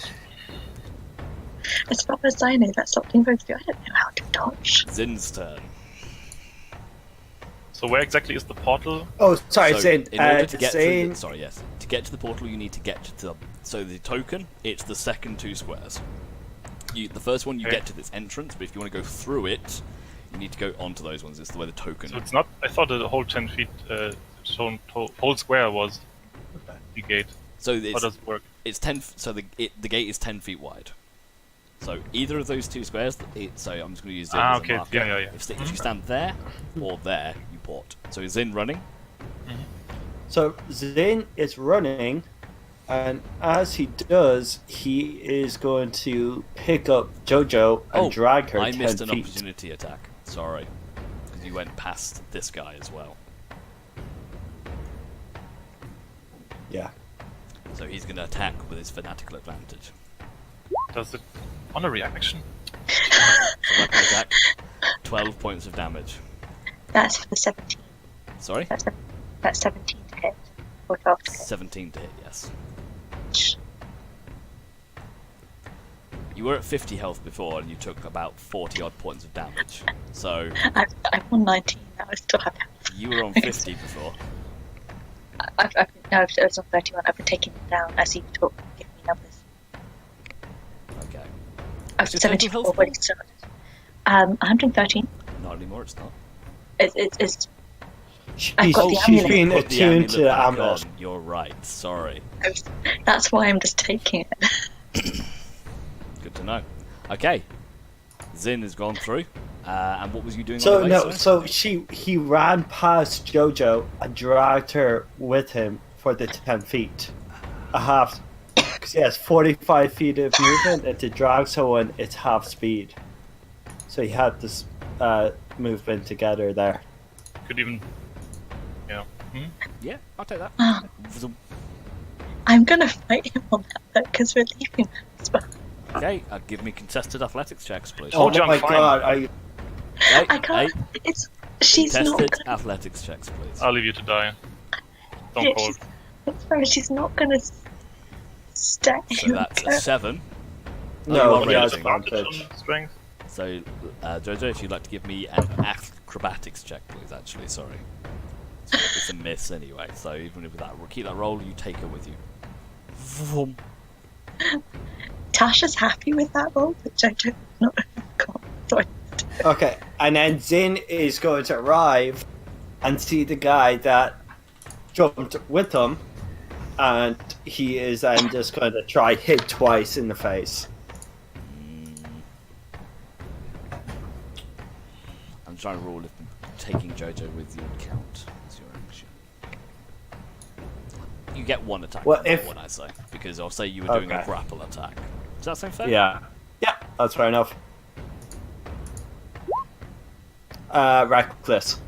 As far as I know, that's something very few. I don't know how to dodge. Zin's turn. So where exactly is the portal? Oh, sorry, So Zane. in order to get Zane, through the, sorry, yes, to get to the portal, you need to get to the. So the token, it's the second 2 squares. The first one you Okay. get to this entrance, but if you want to go through it, you need to go onto those ones. It's the way the token. So it's not. I thought the whole 10 feet, whole square was the gate. So How it's does it work? it's 10. So the gate is 10 feet wide. So either of those 2 squares. So I'm just going to use Zin as okay. a marker. Yeah. If you stand there or there, you port. So is Zin running? So Zane is running, and as he does, he is going to pick up Jojo and drag her I 10 missed an feet. opportunity attack. Sorry, because you went past this guy as well. Yeah. So he's going to attack with his fanatical advantage. Does it on a reaction? So weapon attack, 12 points of damage. That's for the 17. Sorry? That's 17 to hit. Or 12 to hit. 17 to hit, yes. damage. You were at 50 health before, and you took about 40 odd points of damage. So I'm on 19 now. I still have health. you were on 50 before. No, I was on 31. I've been taking them down as you talk. Give me numbers. Okay. I've What's your total 74 health already started. 113. Not anymore. It's not. It's I've She's, got the she's amulet. been Put the attuned to the back amulet. on. You're right. Sorry. That's why I'm just taking it. Good to know. Okay. Zin has gone through. And what was you doing So on the no, base? so he ran past Jojo and dragged her with him for the 10 feet. A half, because he has 45 feet of movement, and to drag someone, it's half speed. So he had this movement together there. Could even. Yeah. Yeah, I'll take that. Vroom. I'm gonna fight him on that because we're leaving as well. Okay, give me contested athletics checks, please. Told you I'm my fine. god! Hey, I can't. hey, It's she's not. contested Gonna, athletics checks, please. I'll leave you to die. Don't yeah, cold. it's fine. She's not gonna stay. So that's a 7. No, you are he has raising. advantage. On strength. So, Jojo, if you'd like to give me an acrobatics check, please. Actually, sorry. It's a miss anyway, so even with that, keep that roll, you take her with you. Vroom. Tasha's happy with that roll, which I don't know. Sorry. Okay, and then Zin is going to arrive and see the guy that jumped with him, and he is then just going to try hit twice in the face. I'm trying to rule if taking Jojo with you would count as your action. You get one attack Well, on that if- one, I say, because I'll say you were doing a Okay. grapple attack. Does that sound fair? Yeah, that's fair enough. Reckless.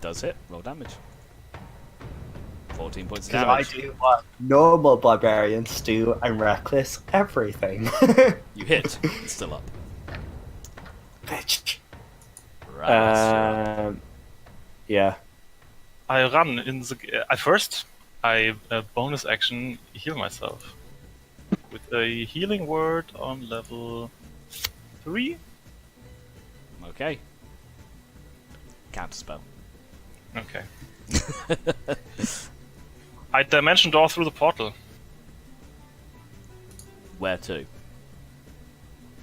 Does hit. Roll damage. 14 points of Because I damage. do what normal barbarians do, and reckless everything. You hit. It's still up. Bitch. Right. that's your- Yeah. I run in the. At first, I bonus action heal myself with a healing word on level 3. Okay. Counterspell. Okay. I dimension door through the portal. Where to?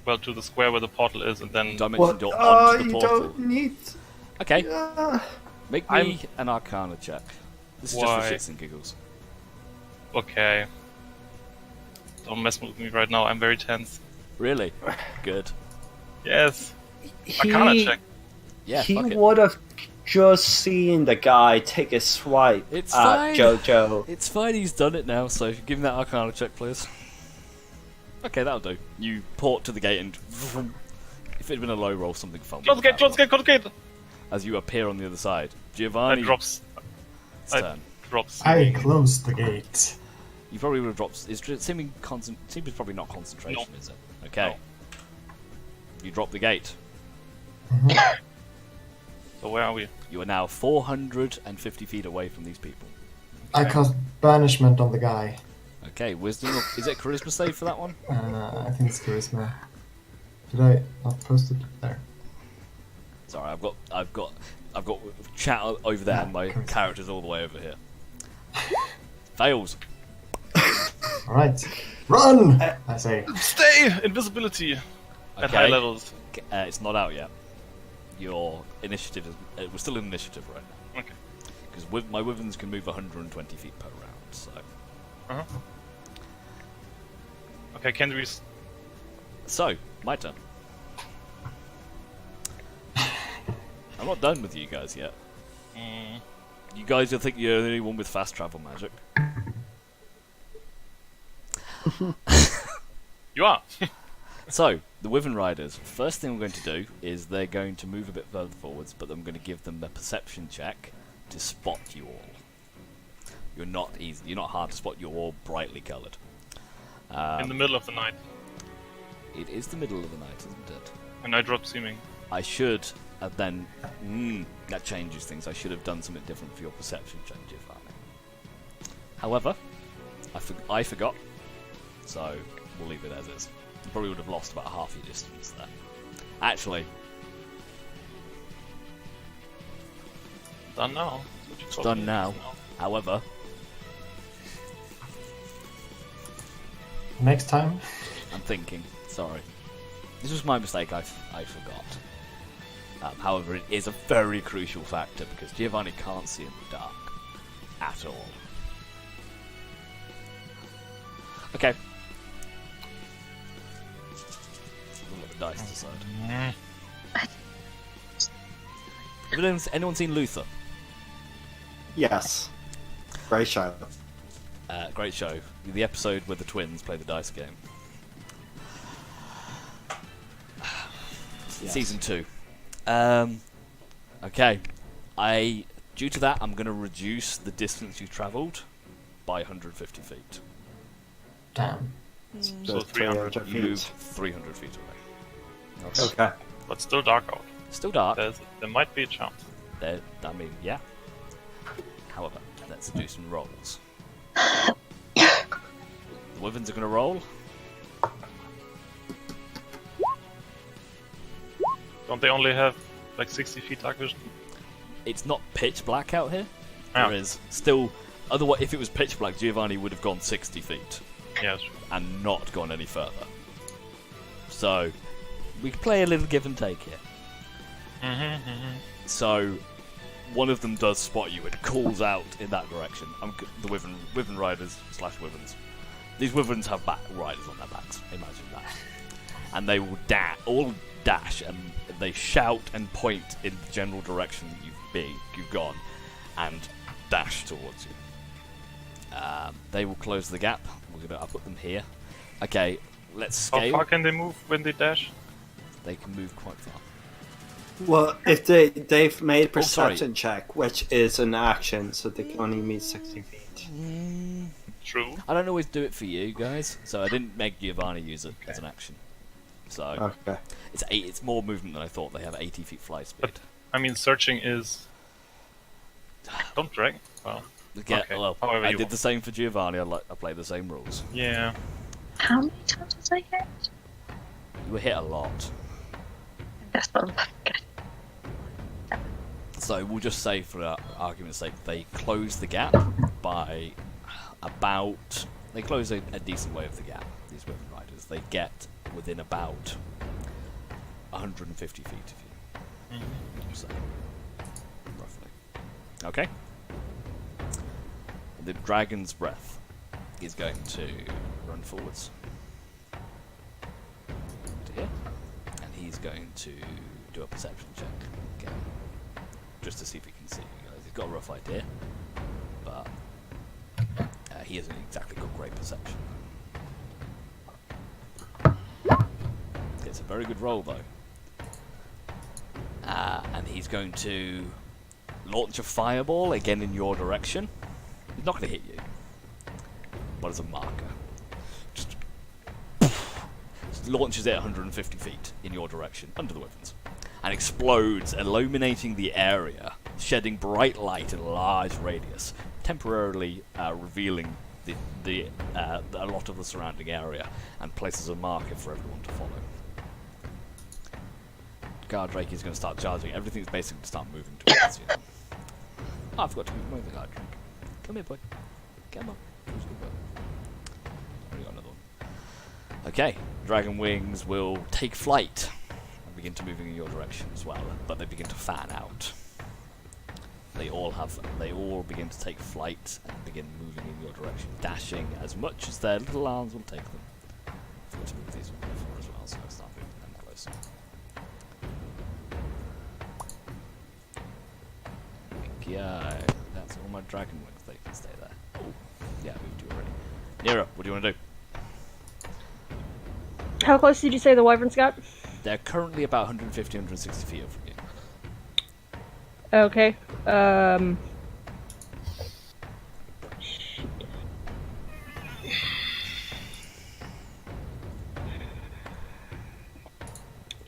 Well, to the square where the portal is, and then Dimension door Oh, onto the you portal. don't need. Okay. Uh, Make me an Arcana check. This is Why? just for shits and giggles. okay. Don't mess with me right now. I'm very tense. Really? Good. Yes. Arcana check. Yeah, he fuck it. would have just seen the guy take a swipe It's at fine. Jojo. It's fine, he's done it now, so give me that Arcana check, please. Okay, that'll do. You port to the gate and... If it had been a low roll, something fun. Close the gate. Close the gate. Close the gate. As you appear on the other side. I Giovanni, drops. it's I turn. drops. I closed the gate. You probably would have dropped... It's seeming probably not concentration, is it? Okay. No. You drop the gate. So where are we? You are now 450 feet away from these people. I cast banishment on the guy. Okay, wisdom. Is it charisma save for that one? I think it's charisma. Did I not post it there? Sorry, I've got chat over there, and my Charisma. character's all the way over here. Fails. All right, run! I say. Stay! Invisibility at high Okay. levels. It's not out yet. Your initiative is. We're still in initiative right now. Okay. Because my wyverns can move 120 feet per round. So Uh-huh. Okay, can we... so my turn. I'm not done with you guys yet. You guys think you're the only one with fast travel magic. You are! So, the Wyvern Riders, first thing I'm going to do is they're going to move a bit further forwards, but I'm going to give them a perception check to spot you all. You're not hard to spot, you're all brightly coloured. in the middle of the night. It is the middle of the night, isn't it? And I drop seeming. I should have then... that changes things. I should have done something different for your perception check, Giovanni. However, I forgot, so we'll leave it as is. You probably would have lost about half your distance there. Actually, Done now. it's done now. However, Next time. I'm thinking. Sorry, this was my mistake. I forgot. However, it is a very crucial factor because Giovanni can't see in the dark at all. Okay. We'll let the dice decide. Have anyone seen Luther? Yes. Great show. Great show. The episode where the twins play the dice game. Yes. Season 2. Okay. Due to that, I'm going to reduce the distance you travelled by 150 feet. Damn. So 300 You move 300 feet away. Okay. But still dark out. Still dark. There might be a chance. I mean, yeah. However, let's do some rolls. The Wyverns are going to roll. Don't they only have like 60 feet dark vision? It's not pitch black out here. Yeah. There is still. Otherwise, if it was pitch black, Giovanni would have gone 60 feet Yeah, that's true. and not gone any further. So, we can play a little give and take here. So, one of them does spot you and calls out in that direction. The Wyvern riders / Wyverns. These Wyverns have riders on their backs. Imagine that. And they will all dash and they shout and point in the general direction that you've gone, and dash towards you. They will close the gap. I'll put them here. Okay, let's How scale. far can they move when they dash? They can move quite far. Well, if they've made Oh, sorry. perception check, which is an action, so they can only meet 60 feet. True. I don't always do it for you guys, so I didn't make Giovanni use it as an action. So Okay. it's more movement than I thought. They have 80 feet fly speed. I mean, searching is. Don't drag. Well, okay. Well, However I you did want. the same for Giovanni. I played the same rules. Yeah. How many times was I hit? You were hit a lot. That's what I'm good. So we'll just say, for argument's sake, they close the gap by about. They close a decent way of the gap. These Wyvern riders. They get within about 150 feet of you. So, roughly. Okay. The dragon's breath is going to run forwards to here, and he's going to do a perception check again, just to see if he can see you guys. He's got a rough idea, but he hasn't exactly got great perception. It's a very good roll though, and he's going to launch a fireball again in your direction. He's not going to hit you, but as a marker. Just launches it 150 feet in your direction, under the Wyverns, and explodes, illuminating the area, shedding bright light in a large radius, temporarily revealing a lot of the surrounding area, and places a marker for everyone to follow. Guardrake is going to start charging. Everything's basically going to start moving towards you. Oh, I forgot to move the Guardrake. Come here, boy. Come on. Who's good boy? Already got another one. Okay, Dragon Wings will take flight and begin to moving in your direction as well, but they begin to fan out. They all begin to take flight and begin moving in your direction, dashing as much as their little arms will take them. I forgot to move these one before as well, so I'll start moving them closer. Yeah, that's all my Dragon Wings. They can stay there. Oh, yeah, I moved you already. Nero, what do you want to do? How close did you say the wyverns got? They're currently about 150, 160 feet from you. Okay.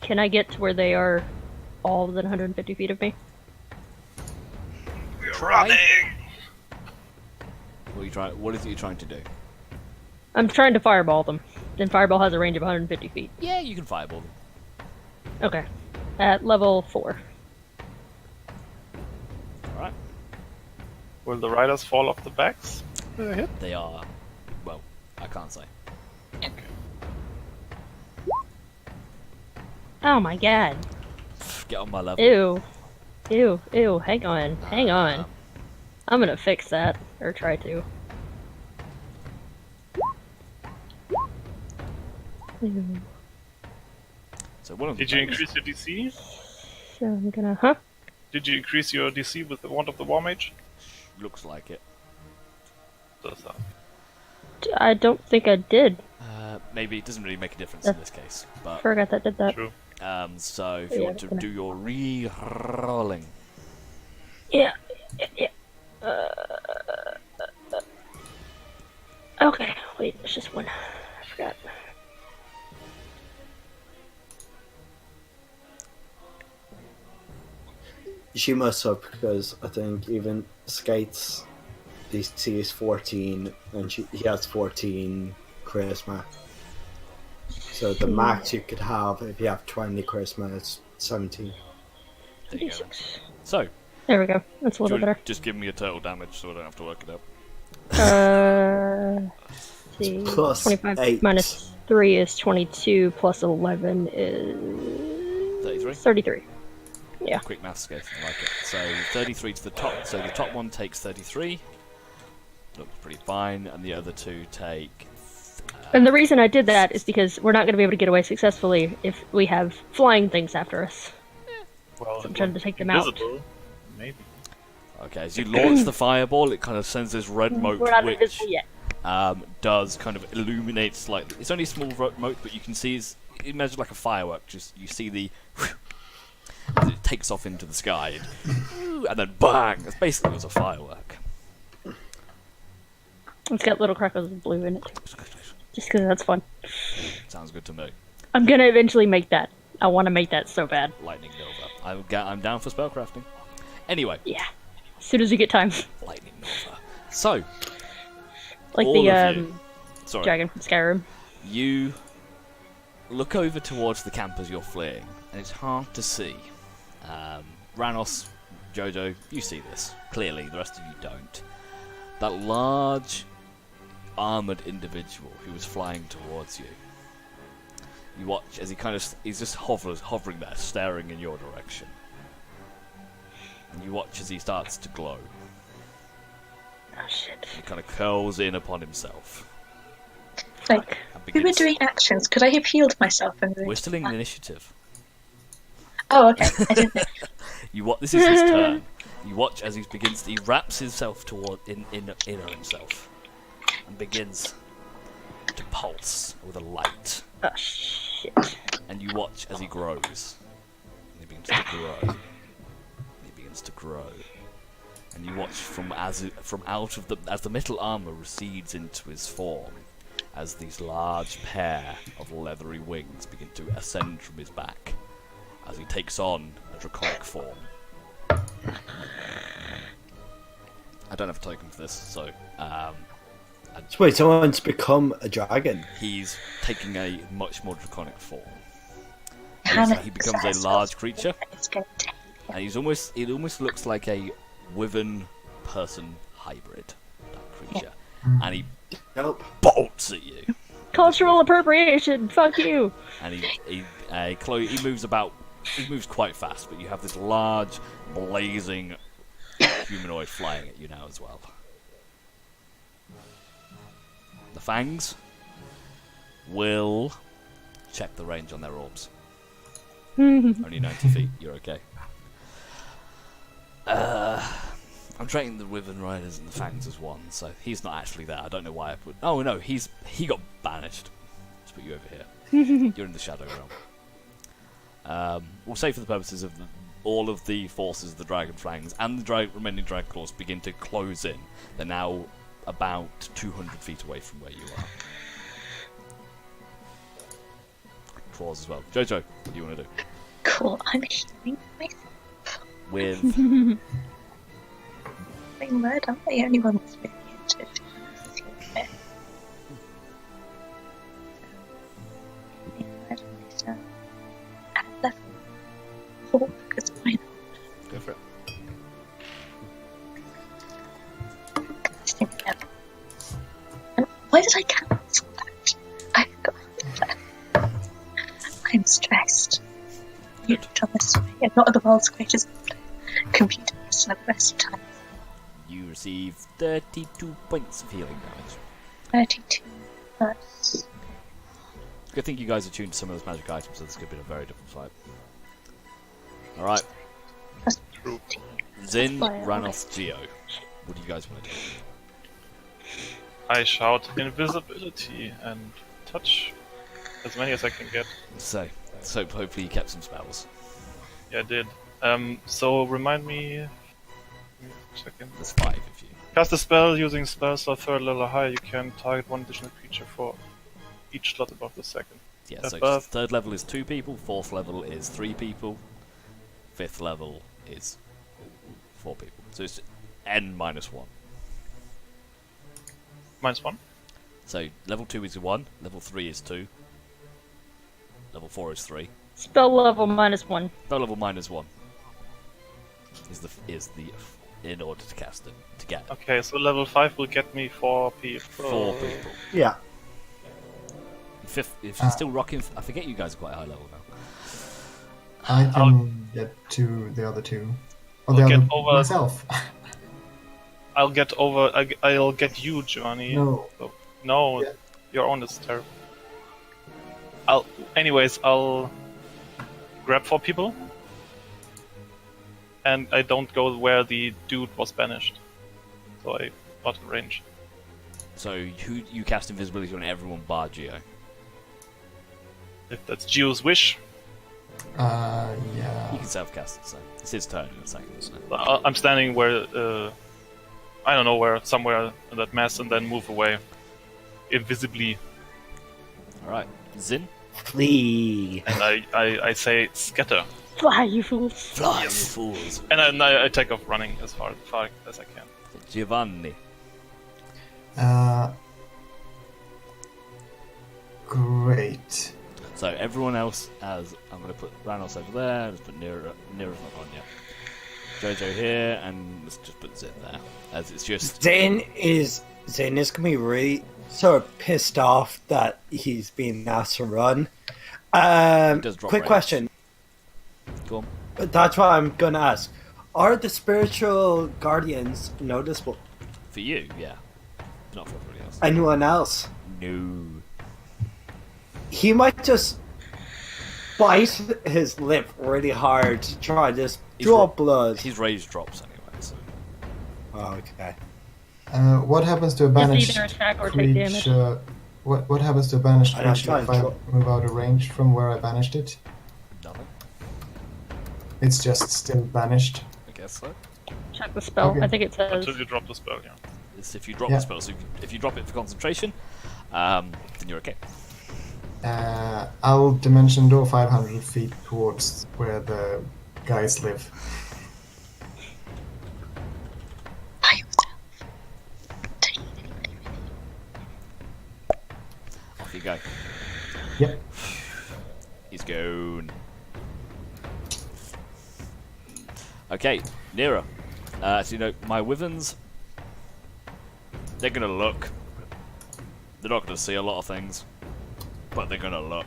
Can I get to where they are all within 150 feet of me? We're running! What is it you're trying to do? I'm trying to fireball them. And fireball has a range of 150 feet. Yeah, you can fireball them. Okay. At level 4. Alright. Will the riders fall off the backs with a hit? They are... well, I can't say. Oh my god. Get on my level. Ew. Ew, ew, hang on. I'm gonna fix that. Or try to. Ew. So one of Did the you things- increase your DC? So I'm gonna, huh? Did you increase your DC with the Wand of the War Mage? Looks like it. Does that? I don't think I did. Maybe it doesn't really make a difference in this case. But Forgot that did that. True. so if you Yeah, want to gonna- do your re-rolling, Yeah. Okay, wait, there's just one. I forgot. She must have, because I think even Skate's DC is 14, and he has 14 charisma. So the max you could have if you have 20 charisma is 17. there you go. 36. So, There we go. That's a do little you better. just give me a total damage so I don't have to work it out. Let's see. Plus 25 8. minus 3 is 22, plus 11 is 33? 33. Yeah. Quick maths, go. I like it. So 33 to the top. So the top one takes 33. Looks pretty fine, and the other two take. And the reason I did that is because we're not going to be able to get away successfully if we have flying things after us. Well, I'm trying to take them out. invisible, maybe. Okay, as you launch the fireball, it kind of sends this red mote, We're not which invisible yet. does kind of illuminate slightly. It's only a small mote, but you can see imagine like a firework. Just you see the as it takes off into the sky, and then bang! It's basically was a firework. It's got little crackles of blue in it. Just because that's fun. Sounds good to me. I'm going to eventually make that. I want to make that so bad. Lightning Nova. I'm down for spellcrafting. Anyway, Yeah. As soon as you get time. Lightning Nova. So, Like all the of you. Sorry. dragon from Skyrim. You look over towards the camp as you're fleeing, and it's hard to see. Ranos, Jojo, you see this. Clearly, the rest of you don't. That large, armoured individual who was flying towards you. You watch as he's just hovering there, staring in your direction. And you watch as he starts to glow. Oh shit. He kind of curls in upon himself. Like, And we were begins. doing actions. Could I have healed myself and We're still in initiative. Oh, okay. I didn't know. This is his turn. You watch as he wraps himself in himself, and begins to pulse with a light. Oh shit. And you watch as he grows. And he begins to grow. And he begins to grow. And you watch as the metal armor recedes into his form, as these large pair of leathery wings begin to ascend from his back, as he takes on a draconic form. I don't have a token for this, so Wait, someone's become a dragon. he's taking a much more draconic form. Hannah He becomes says a large creature, it's going to take. and it almost looks like a wyvern person hybrid type creature, and he Nope. bolts at you, Cultural appropriation! Fuck you! and he moves about. He moves quite fast, but you have this large, blazing humanoid flying at you now as well. The fangs will check the range on their orbs. Only 90 feet, you're okay. I'm training the Wyvern Riders and the Fangs as one, so he's not actually there. I don't know why I put... Oh no, he got banished. Let's put you over here. You're in the Shadow Realm. We'll say for the purposes of all of the forces of the Dragon Fangs and the remaining Dragon Claws begin to close in. They're now about 200 feet away from where you are. Claws as well. Jojo, what do you want to do? Cool. I'm healing myself. With... Word, I'm the only one that's really into it. thing ever. And why did I cancel that? I forgot that. I'm stressed. You looked on this way, and not the world's greatest computer person at the best of times. You receive 32 points of healing damage. 32 plus. Good thing you guys are tuned to some of those magic items, so this could be a very different fight. Alright, plus 14. Zin, Fire. Ranos, Geo. What do you guys want to do? I shout invisibility and touch as many as I can get. So hopefully you kept some spells. Yeah, I did. So remind me. Check in. There's 5 if you. Cast a spell using spell slot third level or higher. You can target one additional creature for each slot above the second. Yeah, so Above. third level is 2 people, fourth level is 3 people, fifth level is 4 people. So it's n minus 1. -1. So level 2 is 1, level 3 is 2, level 4 is 3. Spell level -1. Spell level minus 1 is the in order to cast it to get Okay, so level 5 will get me 4 people. 4 people. Yeah. Fifth, if you're still rocking, I forget you guys are quite high level now. I can get to the other two. Or I'll the get other over- myself. I'll get over. I'll get you, Giovanni. No. No, Yeah. your own is terrible. I'll grab 4 people, and I don't go where the dude was banished, so I got in range. So you cast invisibility on everyone bar Geo. If that's Gio's wish, Yeah. You can self-cast it, so it's his turn in a second, isn't it? I'm standing where I don't know where, somewhere in that mess, and then move away invisibly, Alright, Zin? Flee. and I say scatter, Fly, you fools! Fly, you fools! and then I take off running as far as I can. Giovanni. Great. So everyone else has... I'm going to put Ranos over there, let's put Nira's not on yet. Jojo here, and let's just put Zin there. As it's just... Zane is gonna be really sort of pissed off that he's being asked to run. does drop Quick range. question. Go on. That's what I'm gonna ask. Are the spiritual guardians noticeable? For you, yeah. Not for everybody else. Anyone else? No. He might just bite his lip really hard to try to just He's draw ra- blood. His rage drops anyway, so... Oh, okay. What happens to a banished either attack or take damage. creature? What happens to a banished I'm creature trying if I to- move out of range from where I banished it? Nothing. It's just still banished. I guess so. Check the spell. Okay. I think it says. Until you drop the spell, yeah. It's if you drop Yeah. the spell, so if you drop it for concentration, then you're okay. I'll dimension door 500 feet towards where the guys live. By yourself. Take anybody with you. Off you go. Yep. He's gone. Okay, Nira. So you know, my wyverns, they're gonna look. They're not gonna see a lot of things, but they're gonna look.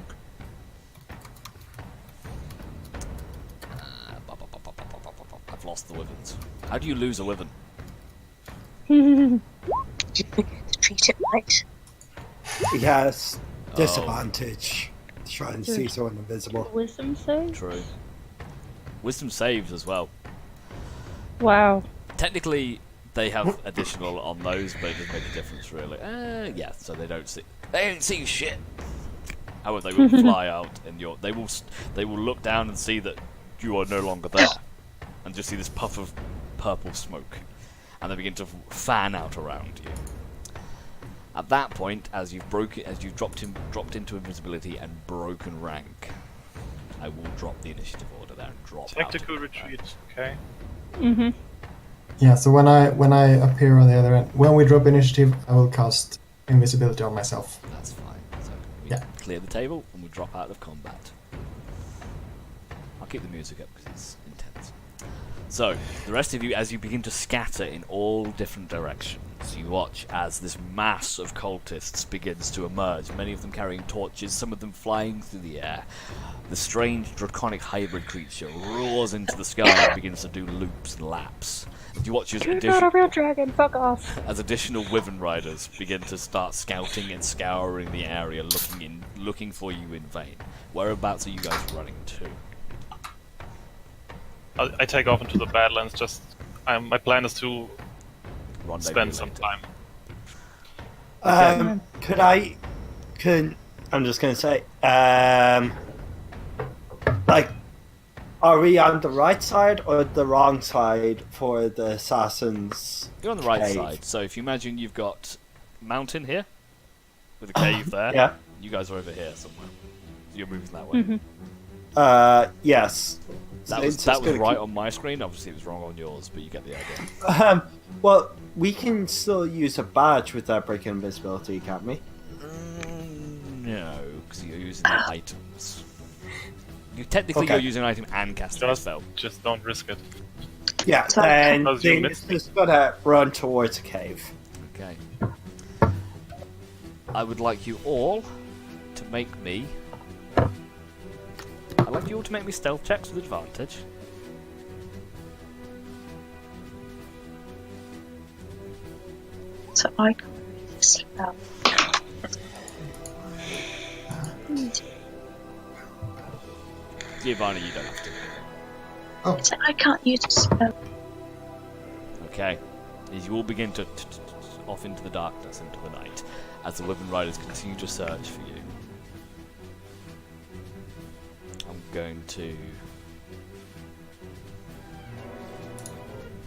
I've lost the wyverns. How do you lose a wyvern? Did you forget to treat it right? Yes. Disadvantage. Try and see someone invisible. Wisdom save? True. Wisdom saves as well. Wow. Technically, they have additional on those, but it doesn't make a difference really. Yeah, so they don't see shit. However, they will fly out, and they will look down and see that you are no longer there, and just see this puff of purple smoke, and they begin to fan out around you. At that point, as you've dropped into invisibility and broken rank, I will drop the initiative order there and drop Tactical out. retreat, okay. Mm-hmm. Yeah. So when I appear on the other end, when we drop initiative, I will cast invisibility on myself. That's fine. So we Yeah. clear the table and we drop out of combat. I'll keep the music up because it's intense. So, the rest of you, as you begin to scatter in all different directions, you watch as this mass of cultists begins to emerge, many of them carrying torches, some of them flying through the air. The strange draconic hybrid creature roars into the sky and begins to do loops and laps. And you watch as, You're not a real dragon, fuck off. as additional Wyvern riders begin to start scouting and scouring the area, looking for you in vain. Whereabouts are you guys running to? I take off into the Badlands. My plan is to Rendezvous spend some later. time. I'm just gonna say, like, are we on the right side or the wrong side for the assassins? You're on the right cave? side, so if you imagine you've got a mountain here, with a cave there, Yeah. you guys are over here somewhere. You're moving that way. Yes. That It's was just gonna right keep- on my screen, obviously it was wrong on yours, but you get the idea. Well, we can still use a badge without breaking invisibility, can't we? No, because you're using the items. You technically Okay. you're using an item and casting a spell. Just don't risk it. Yeah, So- and Because you then missed it's just gotta run towards a cave. Okay. I would like you all to make me... I'd like you all to make me stealth checks with advantage. So I can't read the spell. Giovanni, you don't have to. So I can't use a spell. Okay. As you all begin to off into the darkness, into the night, as the Wyvern Riders continue to search for you. I'm going to...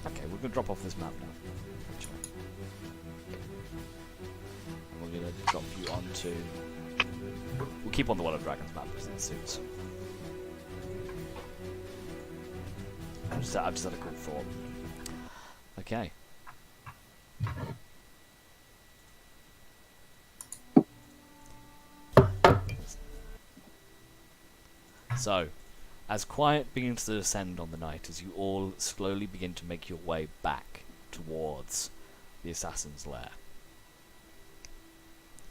Okay, we're going to drop off this map now. Actually. And we're going to drop you onto... We'll keep on the Well of Dragons map because it suits. I've just had a quick thought. Okay. So, as quiet begins to descend on the night, as you all slowly begin to make your way back towards the assassin's lair,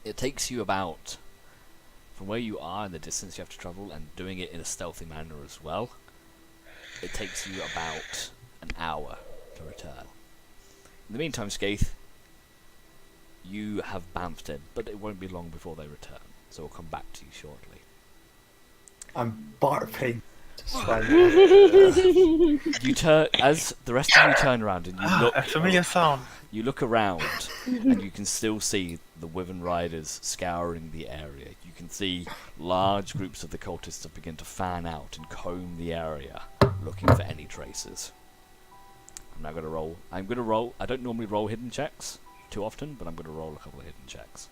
it takes you about, from where you are and the distance you have to travel, and doing it in a stealthy manner as well, it takes you about an hour to return. In the meantime, Skaith, you have bamfed in, but it won't be long before they return, so we'll come back to you shortly. I'm barfing. You turn, as the rest of you turn around and you look, A familiar sound. you look around, and you can still see the Wyvern Riders scouring the area. You can see large groups of the cultists have begun to fan out and comb the area, looking for any traces. I'm now going to roll. I'm going to roll. I don't normally roll hidden checks too often, but I'm going to roll a couple of hidden checks.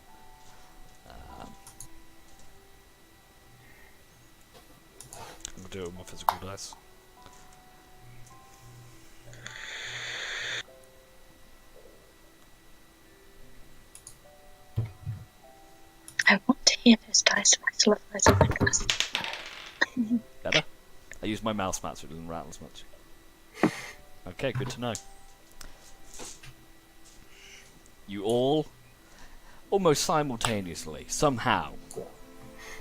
I'm going to do it with my physical dice. I want to hear those dice rattle otherwise I'm like this. Better? I use my mouse mat so it doesn't rattle as much. Okay, good to know. You all, almost simultaneously, somehow,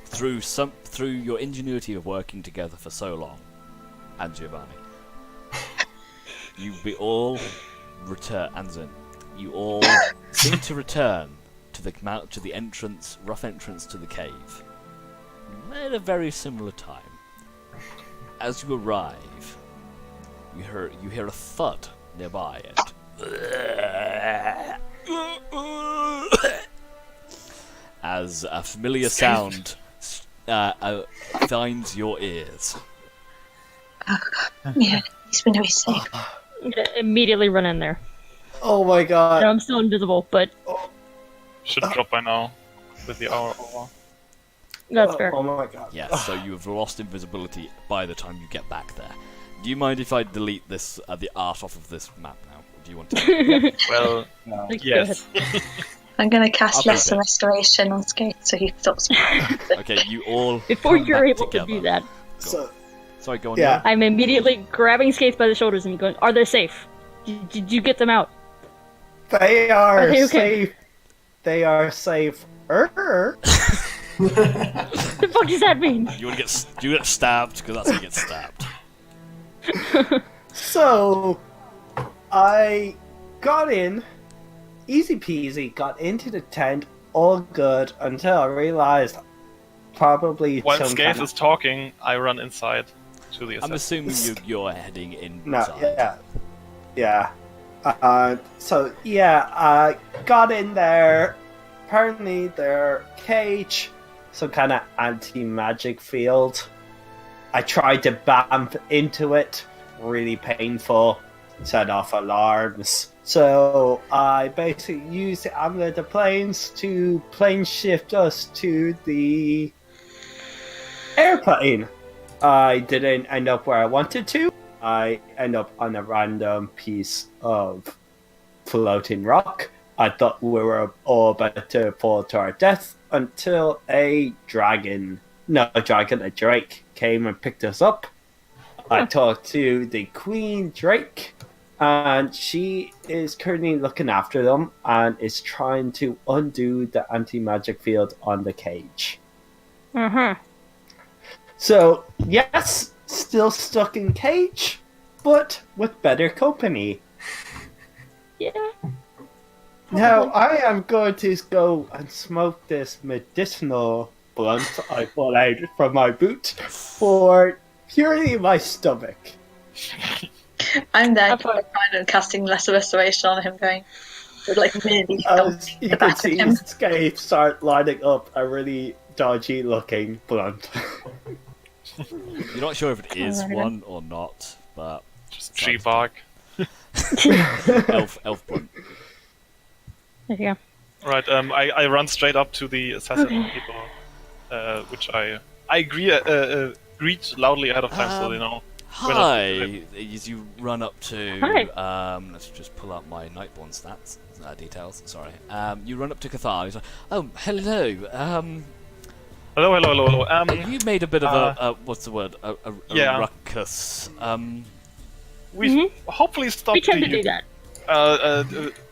through your ingenuity of working together for so long, and Giovanni, you all return. Anzin, you all seem to return to the entrance, rough entrance to the cave, at a very similar time. As you arrive, you hear a thud nearby, and as a familiar sound finds your ears. Yeah, he's been always safe. I'm gonna immediately run in there. Oh my god. No, I'm still invisible, but Should drop by now with the hour over. that's fair. Oh my god. Yes, so you have lost invisibility by the time you get back there. Do you mind if I delete this the art off of this map now? Or do you want to? Well, Like, go yes. I'm going to cast Okay, Lesser then. Restoration on Skate so he stops. Okay, you all Before come you're back able together. to do that. So, Sorry, go on. Yeah. Nora. I'm immediately grabbing Skates by the shoulders and going, "Are they safe? Did you get them out?" They are Are they okay? safe. They are safe. What the fuck does that mean? You get stabbed because that's how you get stabbed. So, I got in, easy peasy, got into the tent, all good, until I realized probably While some Skaith kind is talking, I run inside to the I'm assassin. assuming you're heading inside. No, yeah. I got in there. Apparently, their cage, some kind of anti-magic field. I tried to bump into it, really painful, set off alarms. So I basically used the Amulet of Planes to plane shift us to the airplane. I didn't end up where I wanted to. I end up on a random piece of floating rock. I thought we were all about to fall to our death until a drake came and picked us up. I talked to the Queen Drake, and she is currently looking after them and is trying to undo the anti-magic field on the cage. So, yes, still stuck in cage, but with better company. Yeah. Now, I am going to go and smoke this medicinal blunt I pull out from my boot for purely my stomach. I'm there Have fun. kind of casting lesser restoration on him, going, would like really As thumping you the can back of see, him. Scape start lining up a really dodgy looking blunt. You're not sure if it is Alright, one or not, but Just tree bark. elf blunt. There you go. Right, I run straight up to the assassin people, which I greet loudly ahead of time so they know. Hi! As you run up to, Hi. let's just pull up my Nightborn stats, details, sorry. You run up to Cathar, he's like, oh, hello, Hello. you made a bit of a what's the word, a yeah. ruckus, We've hopefully stopped We tend to the do that.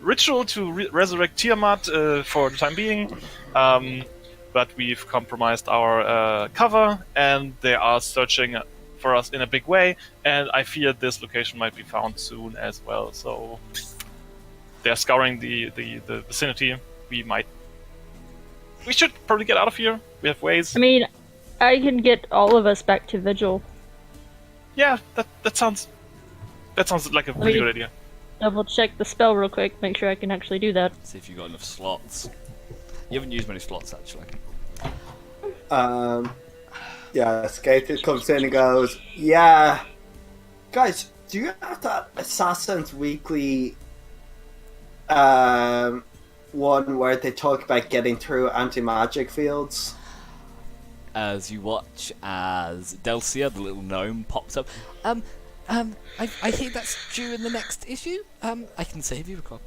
ritual to resurrect Tiamat for the time being, but we've compromised our cover, and they are searching for us in a big way, and I fear this location might be found soon as well, so they're scouring the vicinity. We should probably get out of here. We have ways. I mean, I can get all of us back to Vigil. Yeah, that sounds like a really good idea. Double check the spell real quick, make sure I can actually do that. see if you've got enough slots. You haven't used many slots, actually. Yeah, Skater comes in and goes, yeah, guys, do you have that Assassin's Weekly one where they talk about getting through anti-magic fields? As you watch as Delcia, the little gnome, pops up. I hear that's due in the next issue. I can save you a copy.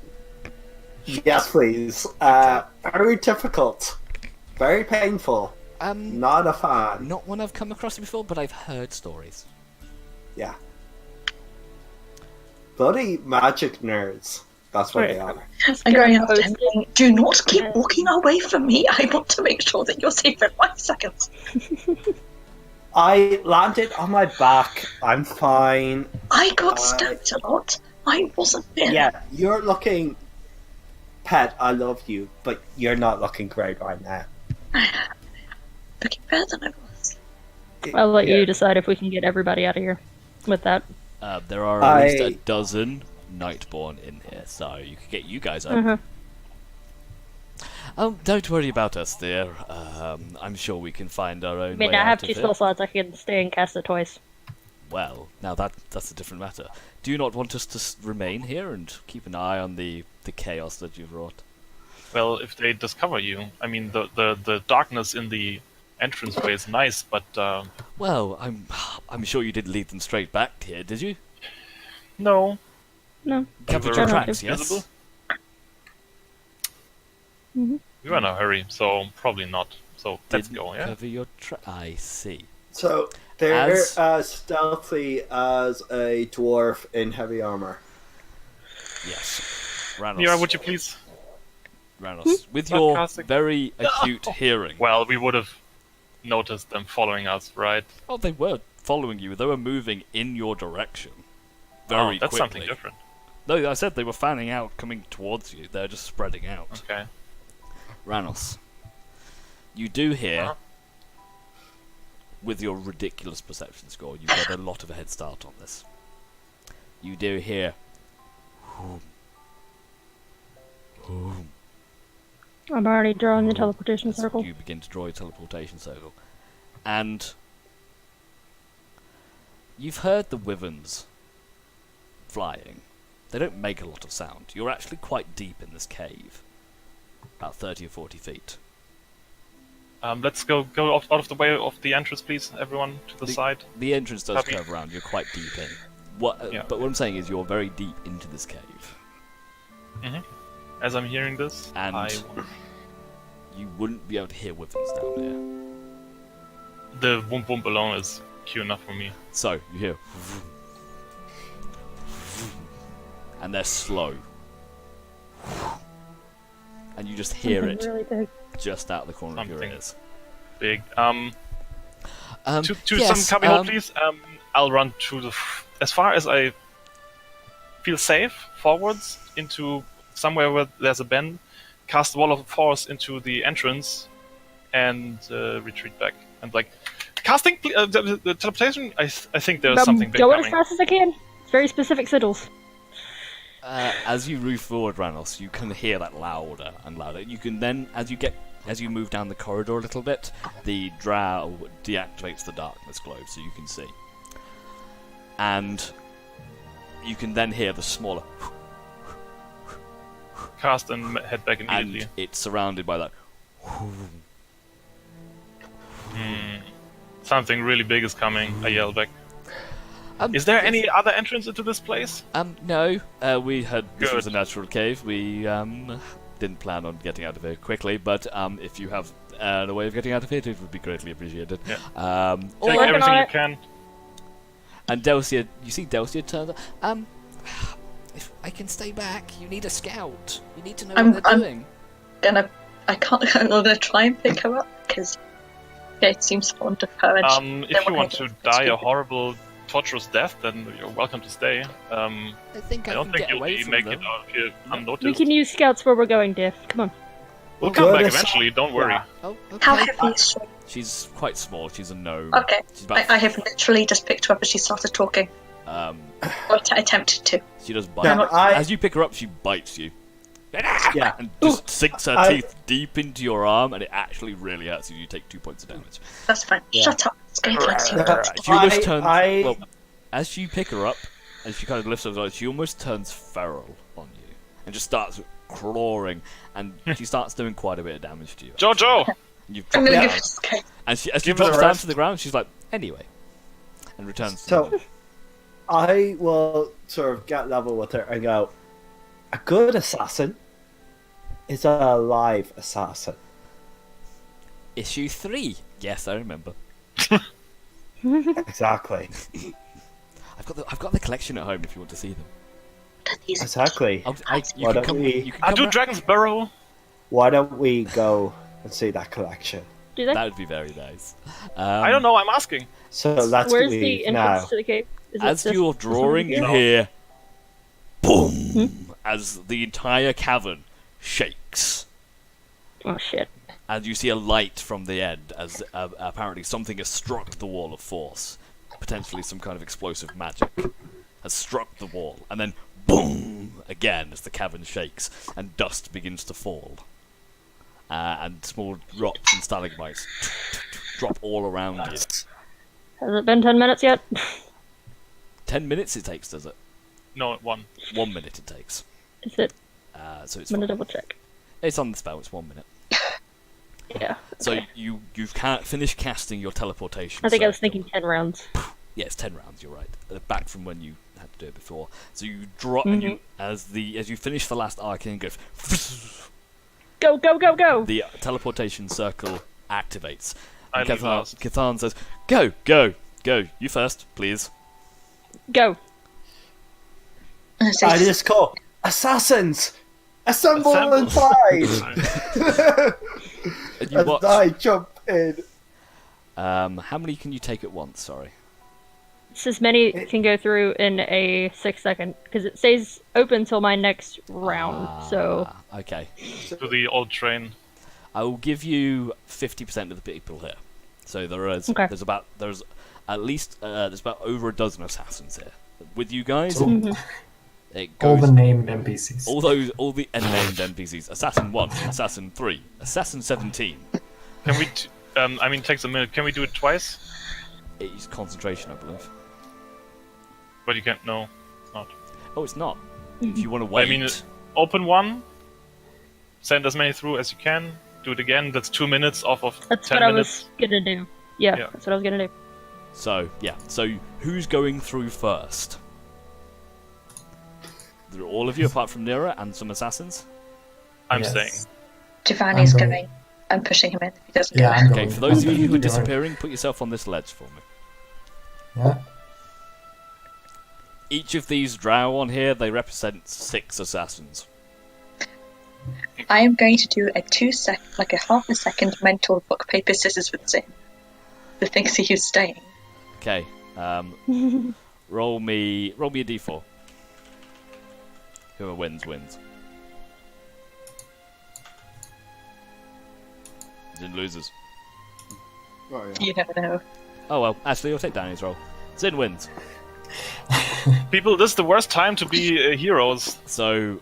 Yes, please. Very difficult. Very painful. Not a fan. Not one I've come across before, but I've heard stories. Yeah. Bloody magic nerds. That's what they are. I'm going up to him going, do not keep walking away from me. I want to make sure that you're safe for 5 seconds. I landed on my back. I'm fine. I got stabbed a lot. I wasn't there. Yeah, you're looking... Pet, I love you, but you're not looking great right now. Looking better than I was. I'll let Yeah. you decide if we can get everybody out of here with that. There are at least a dozen Nightborn in here, so you could get you guys up. Don't worry about us, dear. I'm sure we can find our own I mean, way I have out 2 of spell it. slots, I can stay and cast it twice. Well, now that's a different matter. Do you not want us to remain here and keep an eye on the chaos that you've wrought? Well, if they discover you, I mean, the darkness in the entranceway is nice, but Well, I'm sure you didn't lead them straight back here, did you? no. No. Covered were your tracks, invisible. yes. We were in a hurry, so probably not. So let's Didn't go. Yeah. cover your I see. So, They're As- as stealthy as a dwarf in heavy armor. Yes. Ranos. Mira, would you please? Ranos, with Not your casting. very acute hearing. Well, we would have noticed them following us, right? Oh, they were following you. They were moving in your direction. Very that's quickly. something different. No, I said they were fanning out, coming towards you. They're just spreading out. Okay. Ranos, you do hear, Uh-huh. with your ridiculous perception score, you've got a lot of a head start on this. You do hear, "Whoom. Whoom," I'm already drawing the teleportation as circle. you begin to draw your teleportation circle. And you've heard the wyverns flying. They don't make a lot of sound. You're actually quite deep in this cave. About 30 or 40 feet. Let's go out of the way of the entrance, please. Everyone to the side. The entrance does Copy. curve around. You're quite deep in. Yeah. But what I'm saying is you're very deep into this cave. As I'm hearing this, And I you wouldn't be able to hear wyverns down here. the boom boom alone is cue enough for me. So, you hear... And they're slow. And you just hear Something it really big. just out the corner of your Something. ears. Big. To yes, some cubbyhole, please. I'll run to as far as I feel safe forwards into somewhere where there's a bend. Cast Wall of Force into the entrance and retreat back. And like casting the teleportation. I think there's something big Going as coming. fast as I can. It's very specific sigils. As you move forward, Ranos, you can hear that louder and louder. You can then, as you move down the corridor a little bit, the drow deactivates the darkness globe so you can see. And you can then hear the smaller, Cast and head back immediately. and it's surrounded by that. Something really big is coming. I yell back. Is there any other entrance into this place? No. We had this was a Good. natural cave. We didn't plan on getting out of here quickly, but if you have a way of getting out of it, it would be greatly appreciated. Yeah. Or Take working everything on you it. can. And Delcia, you see Delcia turns. If I can stay back, you need a scout. You need to know what they're doing. I can't. I'm gonna try and pick her up because it seems fond of her. And If you want to die a horrible, torturous death, then you're welcome to stay. I think I I don't can think get you'll away be from make it them. out of here We unnoticed. can use scouts where we're going, Diff. Come on. We'll come back Good. eventually. Don't worry. Yeah. Oh, how okay. heavy is she? She's quite small. She's a gnome. Okay, She's about. I have literally just picked her up as she started talking, or attempted to. She does bite. Yeah, As you pick her up, she bites you. Yeah. And just sinks her I- teeth deep into your arm, and it actually really hurts you. You take 2 points of damage. That's fine. Yeah. Shut up. It's going to let you. She almost I- turns. I- Well, as you pick her up, and she kind of lifts her eyes, she almost turns feral on you, and just starts clawing, and she starts doing quite a bit of damage to you. Jojo! And you've I'm dropped gonna her give down, this okay. and as she Give her drops a down rest. to the ground, she's like, anyway, and returns. To So, I will sort of get level with her and go, a good assassin is a live assassin. Issue 3. Yes, I remember. Exactly. I've got the collection at home if you want to see them. These Exactly. You Why can don't come. we- You can I come do round- Dragon's Burrow. Why don't we go and see that collection? Do they? That would be very nice. I don't know. I'm asking. So let's Where's the leave entrance now. to the cave? Is it As this- you're this one drawing, here? you hear boom as the entire cavern shakes, Oh shit. and you see a light from the end as apparently something has struck the wall of force, potentially some kind of explosive magic has struck the wall, and then boom again as the cavern shakes and dust begins to fall, and small drops and stalagmites drop all around you. Has it been 10 minutes yet? 10 minutes it takes, does it? No, one. 1 minute it takes. Is it? So it's I'm gonna fine. double check. It's on the spell. It's 1 minute. Yeah. So okay. you can't finish casting your teleportation. I think I was circle. thinking 10 rounds. Yeah, it's 10 rounds. You're right. Back from when you had to do it before. So you drop and you as you finish the last arcane goes. Go, go, go, go! The teleportation circle activates. I And leave last. Cathan says, "Go, go!" Go. You first, please. Go. I say, I just call assassins. Assemble and fight. And you And watch. I jump in. How many can you take at once? Sorry. It's as many can go through in a 6-second because it stays open till my next round. So Okay. To the old train. I will give you 50% of the people here. So there's Okay. there's at least there's about over a dozen assassins here. With you guys, So, it all goes the named NPCs. all the unnamed NPCs. Assassin 1, Assassin 3, Assassin 17. Can we? I mean, it takes a minute. Can we do it twice? It's concentration, I believe. But you can't. No, it's not. Oh, it's not. If you want to wait, I mean, open one, send as many through as you can. Do it again. That's 2 minutes off of that's 10 what I minutes. was gonna do. Yeah, Yeah. that's what I was gonna do. so yeah. So who's going through first? They're all of you, apart from Nira and some assassins. I'm Yes. saying. Giovanni's I'm going- going. I'm pushing him in if he doesn't Yeah, go. I'm Okay, going. for those of I'm you who are going. disappearing, put yourself on this ledge for me. Yeah. Each of these drow on here, they represent 6 assassins. I am going to do a like a half a second mental rock paper scissors with Zin. The thinks he is staying. Okay, roll me a d4. Whoever wins, wins. Zin loses. Oh, yeah. You never know. Oh well, actually, you'll take Danny's roll. Zin wins. People, this is the worst time to be heroes. So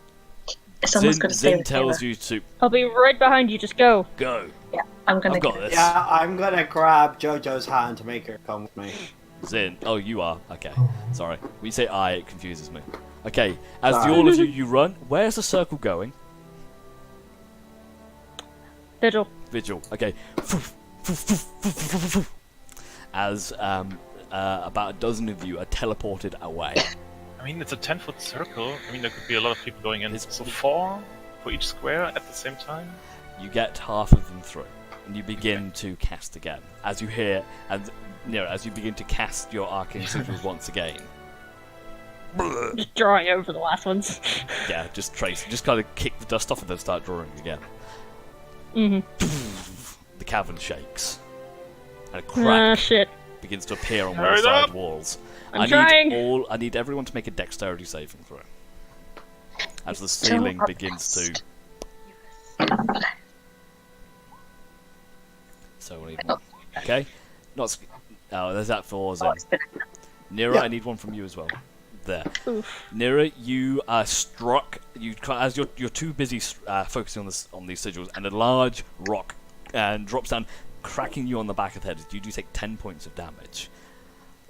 Someone's got to stay Zin with tells me. you to I'll be right behind you. Just go. go. Yeah, I'm gonna I've got go. this. Yeah, I'm gonna grab JoJo's hand to make her come with me. Zin. Oh, you are. Okay. Sorry. When you say I, it confuses me. Okay. As the all of you run, where's the circle going? Vigil. Vigil. Okay. As about a dozen of you are teleported away. I mean, it's a 10-foot circle. I mean, there could be a lot of people going in. It's- So 4 for each square at the same time. You get half of them through, and you begin to cast again. As you hear, and as you begin to cast your arcane sigils once again. Just drawing over the last ones. Yeah, just kind of kick the dust off and then start drawing again. The cavern shakes, and a crack Shit. begins to appear on one Hurry of the side up! walls. I'm trying. I need everyone to make a dexterity saving throw. As the ceiling begins to. So we need one. Okay, not. Oh, there's that for Zen. Oh, it's been Nira, Yeah. I need one from you as well. There. Oof. Nira, you are struck. As you're too busy focusing on these sigils, and a large rock drops down, cracking you on the back of the head. You do take 10 points of damage,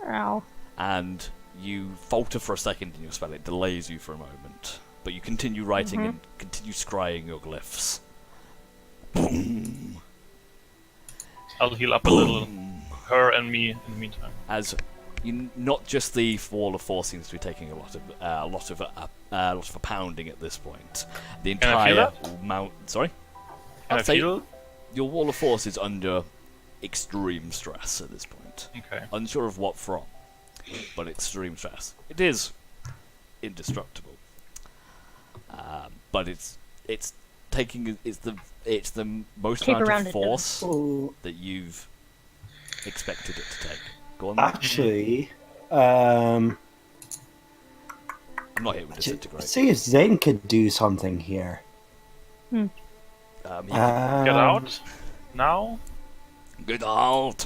Ow. and you falter for a second in your spell. It delays you for a moment, but you continue writing and continue scrying your glyphs. Boom. I'll heal up a little. Her and me in the meantime. As not just the wall of force seems to be taking a lot of a pounding at this point. The Can I feel entire mount. Sorry, Can I I'd say feel? your wall of force is under extreme stress at this point. Okay. Unsure of what from, but extreme stress. It is indestructible, but it's taking it's the most Keep amount around of it, force Oh, that you've expected it to take. Go on. actually, I'm not here with disintegrate. see if Zane could do something here. He Get out now. Get out!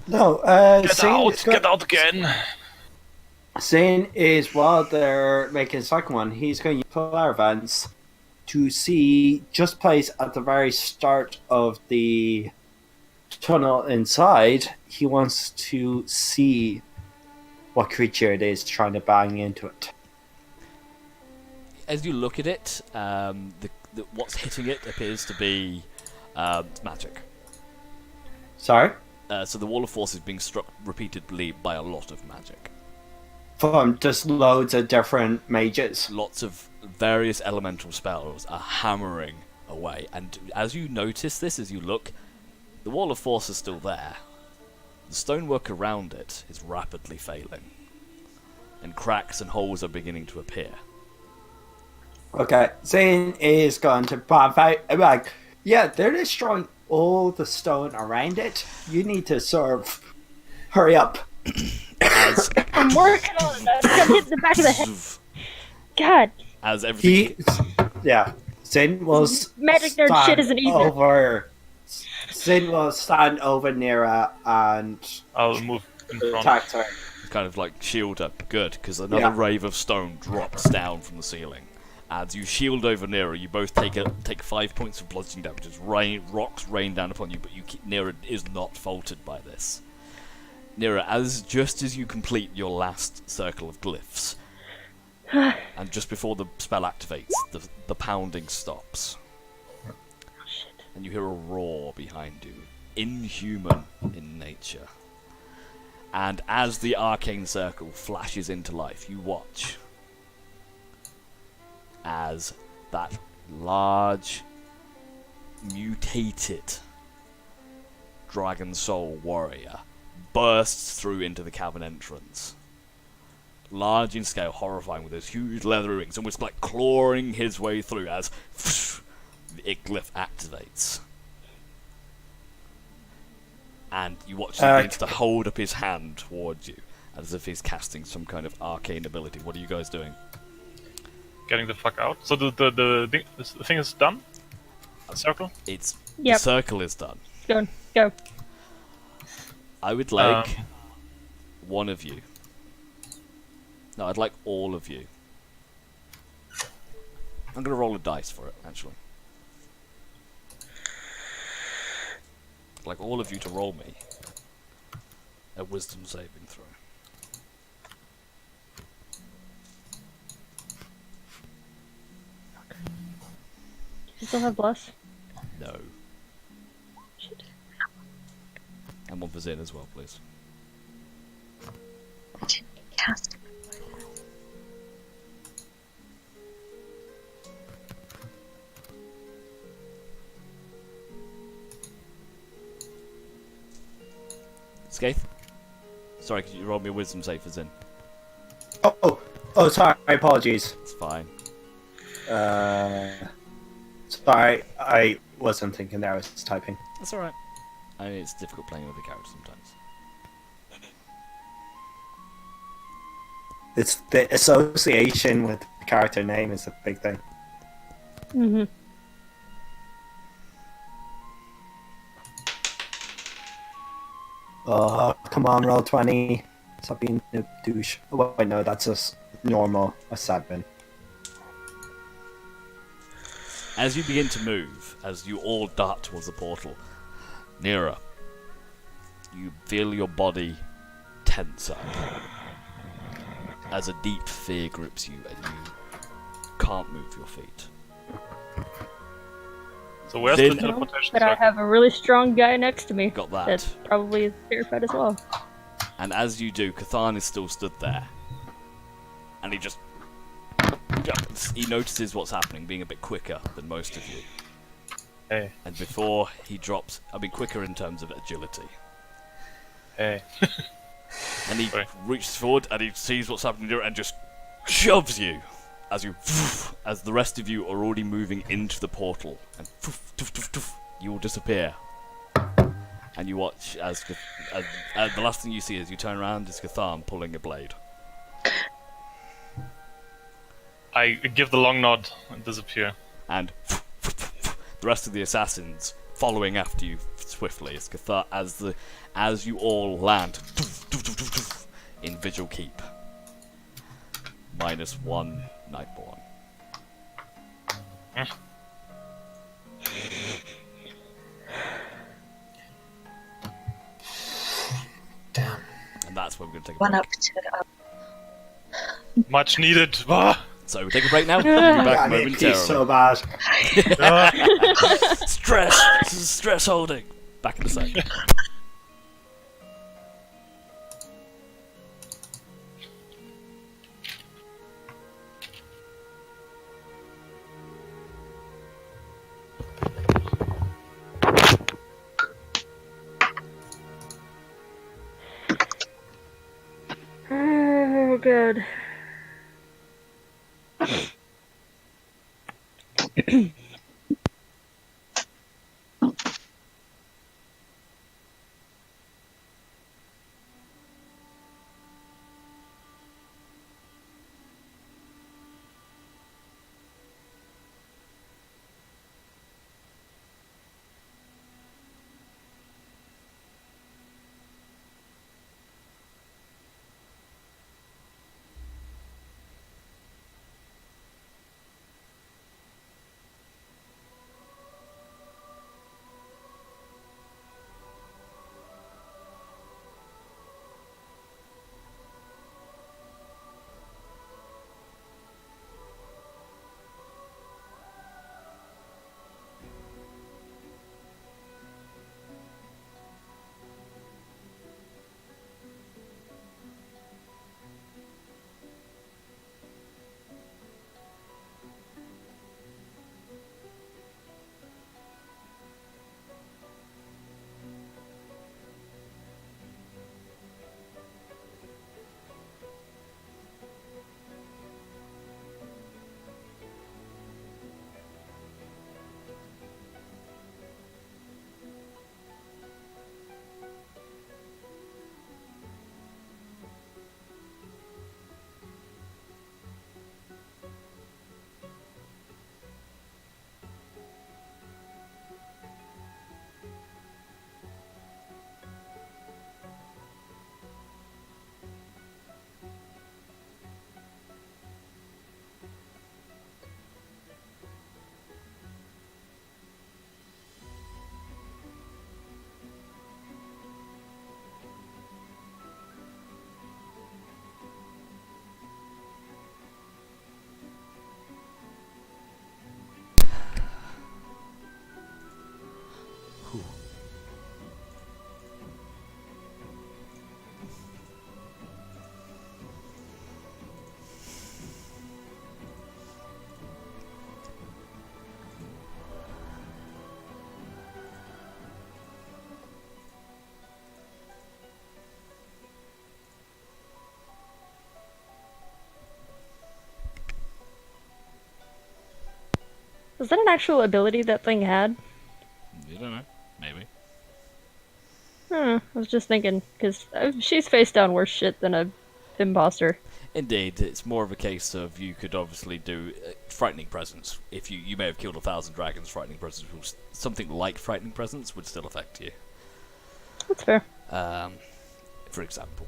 No, Get Zane out! is Get out again! Zane is, while they're making the second one, he's going to use polar events to see, just placed at the very start of the tunnel inside, he wants to see what creature it is trying to bang into it. As you look at it, what's hitting it appears to be magic. Sorry? So the wall of force is being struck repeatedly by a lot of magic. From just loads of different mages. Lots of various elemental spells are hammering away, and as you notice this, as you look, the wall of force is still there. The stonework around it is rapidly failing, and cracks and holes are beginning to appear. Okay, Zane is going to pop out. Like, yeah, they're destroying all the stone around it. You need to sort of hurry up. As I'm working on it. I got hit in the back of the head. God. as everything Zane was Magic nerd shit isn't easy. Zane will stand over Nira and I'll move in front. attack her. kind of like shield up, good, because another rave of stone drops down from the ceiling. As you shield over Nira, you both take 5 points of bludgeoning damage as rocks rain down upon you, but Nira is not faltered by this. Nira, just as you complete your last circle of glyphs, and just before the spell activates, the pounding stops. And you hear a roar behind you, inhuman in nature. And as the arcane circle flashes into life, you watch as that large, mutated dragon soul warrior bursts through into the cavern entrance. Large in scale, horrifying, with those huge leather wings, almost like clawing his way through as the glyph activates. And you watch him begins to hold up his hand towards you, as if he's casting some kind of arcane ability. What are you guys doing? Getting the fuck out. So the thing is done? A circle? The circle is done. Go. I would like one of you. No, I'd like all of you. I'm going to roll a dice for it, actually. I'd like all of you to roll me a wisdom saving throw. Do you still have bless? No. Shit. And one for Zin as well, please. I didn't cast it. Skaith? Sorry, could you roll me a wisdom save for Zin? Oh, sorry, apologies. It's fine. Sorry, I wasn't thinking that, I was typing. That's alright. I mean, it's difficult playing with the character sometimes. It's the association with the character name is a big thing. Mm-hmm. Oh, come on, roll 20. Stop being a douche. Oh, wait, no, that's just normal. A 7. As you begin to move, as you all dart towards the portal, Nira, you feel your body tense up as a deep fear grips you and you can't move your feet. So where's Then- the teleportation But I circle? have a really strong guy next to me. Got that. That's probably terrified as well. And as you do, Cathan is still stood there. And he just... He notices what's happening, being a bit quicker than most of you. Hey, And before he drops... I mean, quicker in terms of agility. hey. And he Sorry. reaches forward and he sees what's happening there and just shoves you as the rest of you are already moving into the portal, and you will disappear. And you watch as the last thing you see as you turn around is Cathan pulling a blade. I give the long nod and disappear. And the rest of the assassins following after you swiftly as Cathan, as you all land in Vigil Keep. -1 Nightborn. Damn. And that's where we're going to take a One break. up to the up. Much needed. Ah! So we take a break now. We'll be back I need peace momentarily. so bad. Stress! This is stress holding. Back in a sec. good. Was that an actual ability that thing had? You don't know. Maybe. I was just thinking, because she's face down worse shit than a imposter. Indeed, it's more of a case of you could obviously do frightening presence. If you may have killed 1,000 dragons, frightening presence, something like frightening presence would still affect you. That's fair. For example.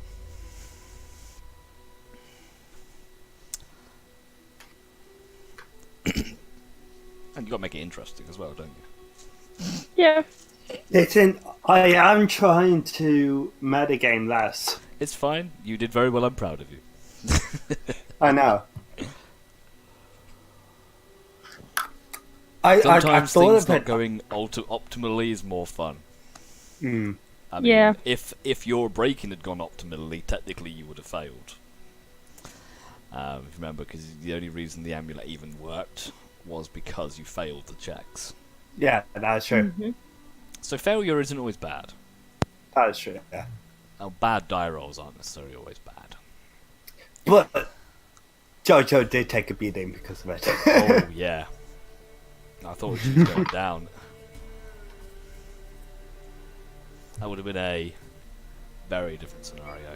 And you got to make it interesting as well, don't you? Yeah. Listen, I am trying to metagame less. It's fine. You did very well. I'm proud of you. I know. I Sometimes thought things of not it. going optimally is more fun. Mm. I mean, Yeah. if your breaking had gone optimally, technically you would have failed. Remember, because the only reason the amulet even worked was because you failed the checks. Yeah, that's true. Mm-hmm. So failure isn't always bad. That is true. Yeah. Bad die rolls aren't necessarily always bad. But Jojo did take a beating because of it. Oh yeah. I thought she was going down. That would have been a very different scenario.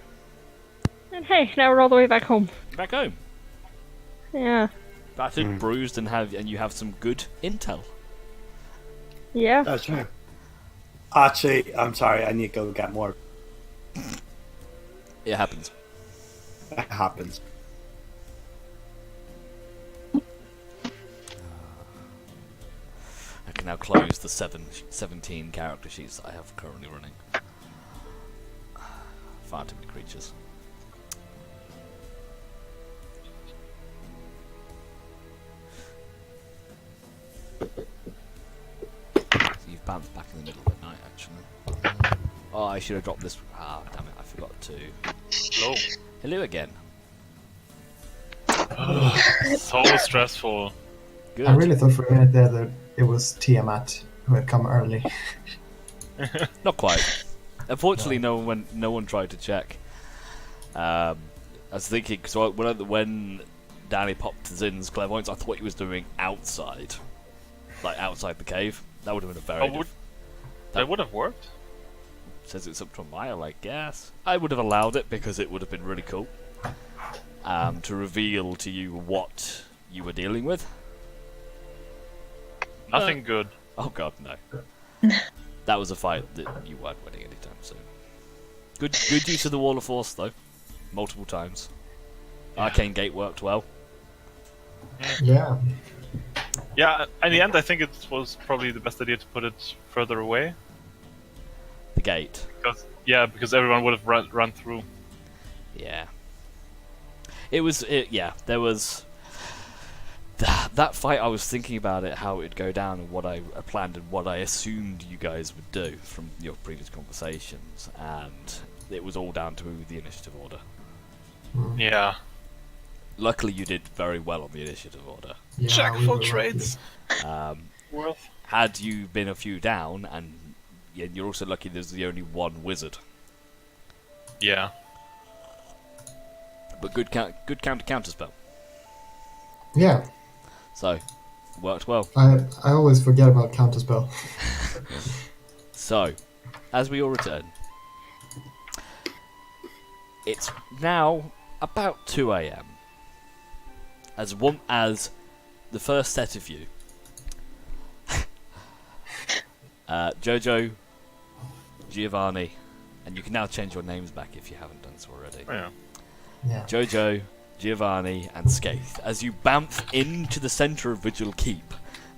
And hey, now we're all the way back home. Back home, Yeah. battered, bruised, and you have some good intel. Yeah. That's true. Actually, I'm sorry. I need to go get more. It happens. That happens. I can now close the 17 character sheets that I have currently running. Far too many creatures. So you've bounced back in the middle of the night, actually. Oh, I should have dropped this. Ah, damn it, I forgot to. Hello. Hello again. So stressful. Good. I really thought for a minute there that it was Tiamat who had come early. Not quite. Unfortunately, no one tried to check. I was thinking, so when Danny popped Zin's clairvoyance, I thought he was doing outside. Like outside the cave. That would have been a very... That would have worked. Says it's up to a mile, I guess. I would have allowed it because it would have been really cool. To reveal to you what you were dealing with. Nothing good. Oh god, no. That was a fight that you weren't winning anytime soon. Good use of the Wall of Force, though. Multiple times. Yeah. Arcane Gate worked well. Yeah. Yeah, in the end, I think it was probably the best idea to put it further away. The gate. Because everyone would have run through. Yeah. There was... That fight, I was thinking about it, how it would go down, and what I planned, and what I assumed you guys would do from your previous conversations, and it was all down to the initiative order. Yeah. Luckily, you did very well on the initiative order. Yeah, Jack we for were trades. Um, had you been a few down, and you're also lucky there's the only one wizard. Yeah. But good counterspell. Yeah, So, worked well. I always forget about counterspell. So, as we all return, it's now about 2 a.m. As the first set of you, Jojo, Giovanni, and you can now change your names back if you haven't done so already. Oh, yeah. Yeah. Jojo, Giovanni, and Skaith, as you bounce into the centre of Vigil Keep,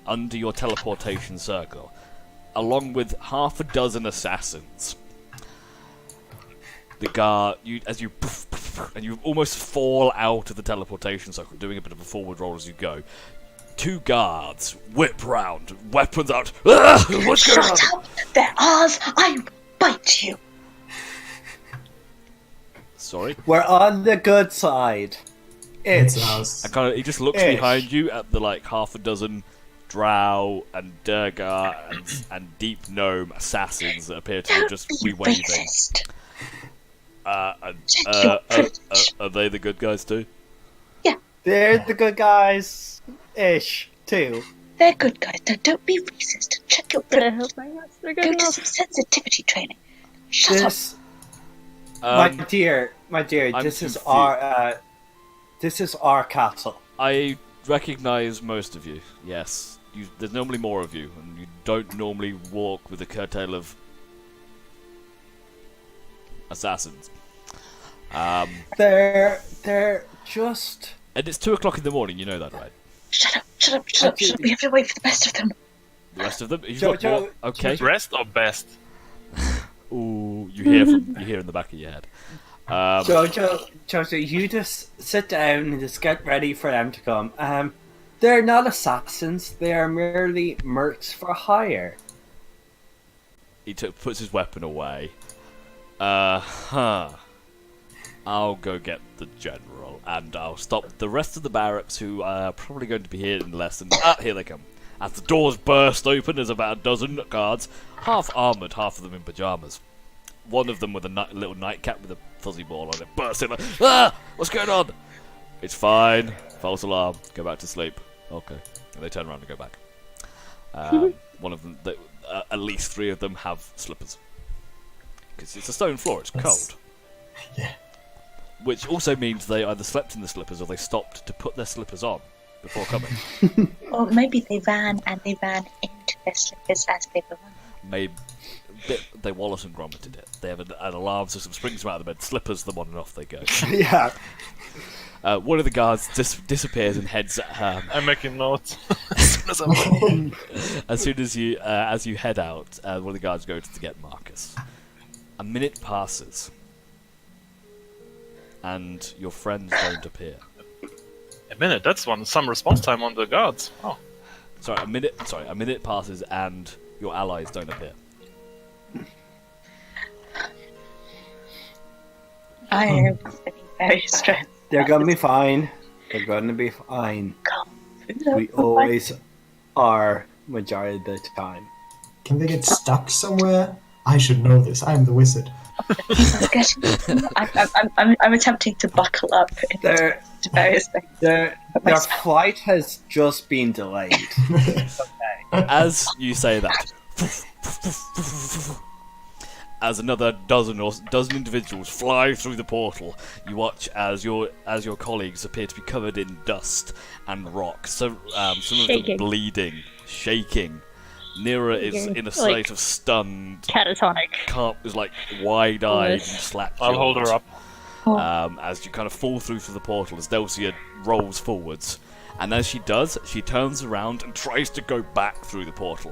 under your teleportation circle, along with half a dozen assassins. The guard, and you almost fall out of the teleportation circle, doing a bit of a forward roll as you go. 2 guards whip round, weapons out. Ah, what's going on? Shut up! They're ours! I will bite you! Sorry? We're on the good side. It's us. He just looks Ish. behind you at the half a dozen drow and Durgar and deep gnome assassins that appear to be Don't just be waving. racist. Check your privilege. Are they the good guys too? They're the good guys, ish, too. They're good guys. Now don't be racist. Check your They're privilege. good Go to enough. some sensitivity training. Shut up. This, my dear, I'm this is our castle. I recognise most of you. Yes, there's normally more of you, and you don't normally walk with a curtail of assassins. They're just. And it's 2 o'clock in the morning. You know that, right? Shut up. Shut up. Shut up. Shut up. We have to wait for the best of them. The rest of them. You've got Jojo- more. Okay. Rest or best? Ooh, you hear in the back of your head. Jojo, you just sit down and just get ready for them to come. They're not assassins. They are merely mercs for hire. He puts his weapon away. I'll go get the general, and I'll stop the rest of the barracks who are probably going to be here in less than... here they come. As the doors burst open, there's about a dozen guards, half armoured, half of them in pyjamas. One of them with a little nightcap with a fuzzy ball on it bursts in like, ah! What's going on? It's fine. False alarm. Go back to sleep. Okay. And they turn around and go back. One of them... at least 3 of them have slippers. Because it's a stone floor, it's cold. Yeah. Which also means they either slept in the slippers or they stopped to put their slippers on before coming. Or maybe they ran into their slippers as they were running. Maybe they Wallace and Grommeted it. They have an alarm system, springs them out of the bed, slippers them on and off they go. Yeah. One of the guards disappears and heads I'm making notes. As soon as I'm home. as soon as you head out. One of the guards goes to get Marcus. A minute passes, and your friends don't appear. A minute, that's some response time on the guards. Oh. A minute passes, and your allies don't appear. I am feeling very stressed. They're gonna be fine. They're gonna be fine. We always are majority of the time. Can they get stuck somewhere? I should know this. I'm the wizard. I'm attempting to buckle up Their into various things. their flight has just been delayed. As you say that, as another dozen individuals fly through the portal, you watch as your colleagues appear to be covered in dust and rock. So some of them Shaking. bleeding, shaking. Nira is in a Like- state of stunned. Catatonic. Carp is like wide-eyed and Yes. slapped. I'll hold her up. As you kind of fall through the portal, as Delcia rolls forwards, and as she does, she turns around and tries to go back through the portal.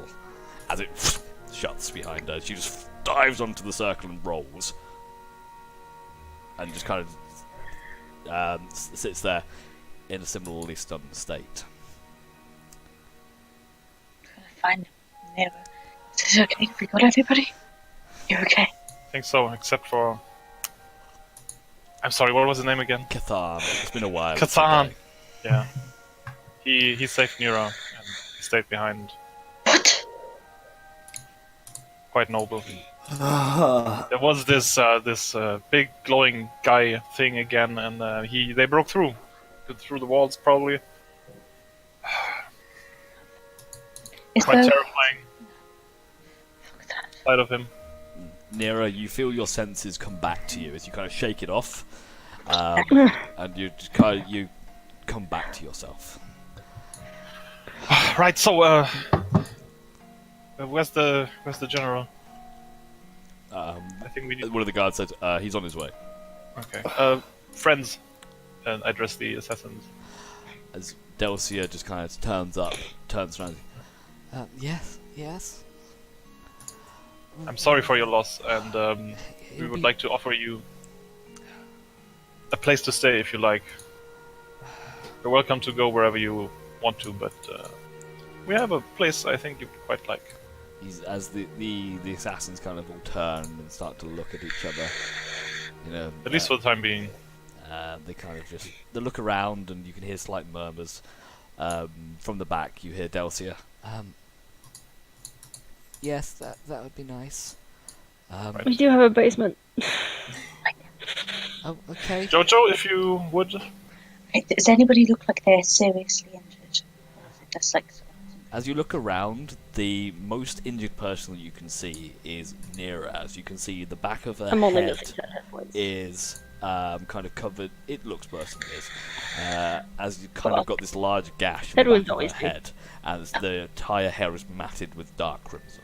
As it shuts behind her, she just dives onto the circle and rolls, and just kind of sits there in a similarly stunned state. Fine. Never. Is it okay if we got everybody? You're okay. I think so, except for. I'm sorry, what was his name again? Kathan, it's been a while. Kathan! Yeah. He saved Nira and he stayed behind. What? Quite noble. There was this big glowing guy thing again, and they broke through the walls probably. Is Quite there... terrifying. Side of him. Nira, you feel your senses come back to you as you kind of shake it off, and you come back to yourself. Right. So, where's the general? I think we need. One of the guards said he's on his way. Okay. Friends, and address the assassins. As Delcia just kind of turns around. Yes. I'm sorry for your loss, and we would like to offer you a place to stay if you like. You're welcome to go wherever you want to, but we have a place I think you would quite like. As the assassins kind of all turn and start to look at each other, you know. At least for the time being. They kind of they look around, and you can hear slight murmurs from the back. You hear Delcia. Yes, that would be nice. We do have a basement. Oh, okay. Jojo, if you would. Does anybody look like they're seriously injured? Or is it just like... As you look around, the most injured person that you can see is Nira. As you can see, the back of her I'm only head missing 10 hit points. is kind of covered. It looks worse than it is. As you kind of got this large gash in Head the wounds back of always her do. head, as the entire hair is matted with dark crimson.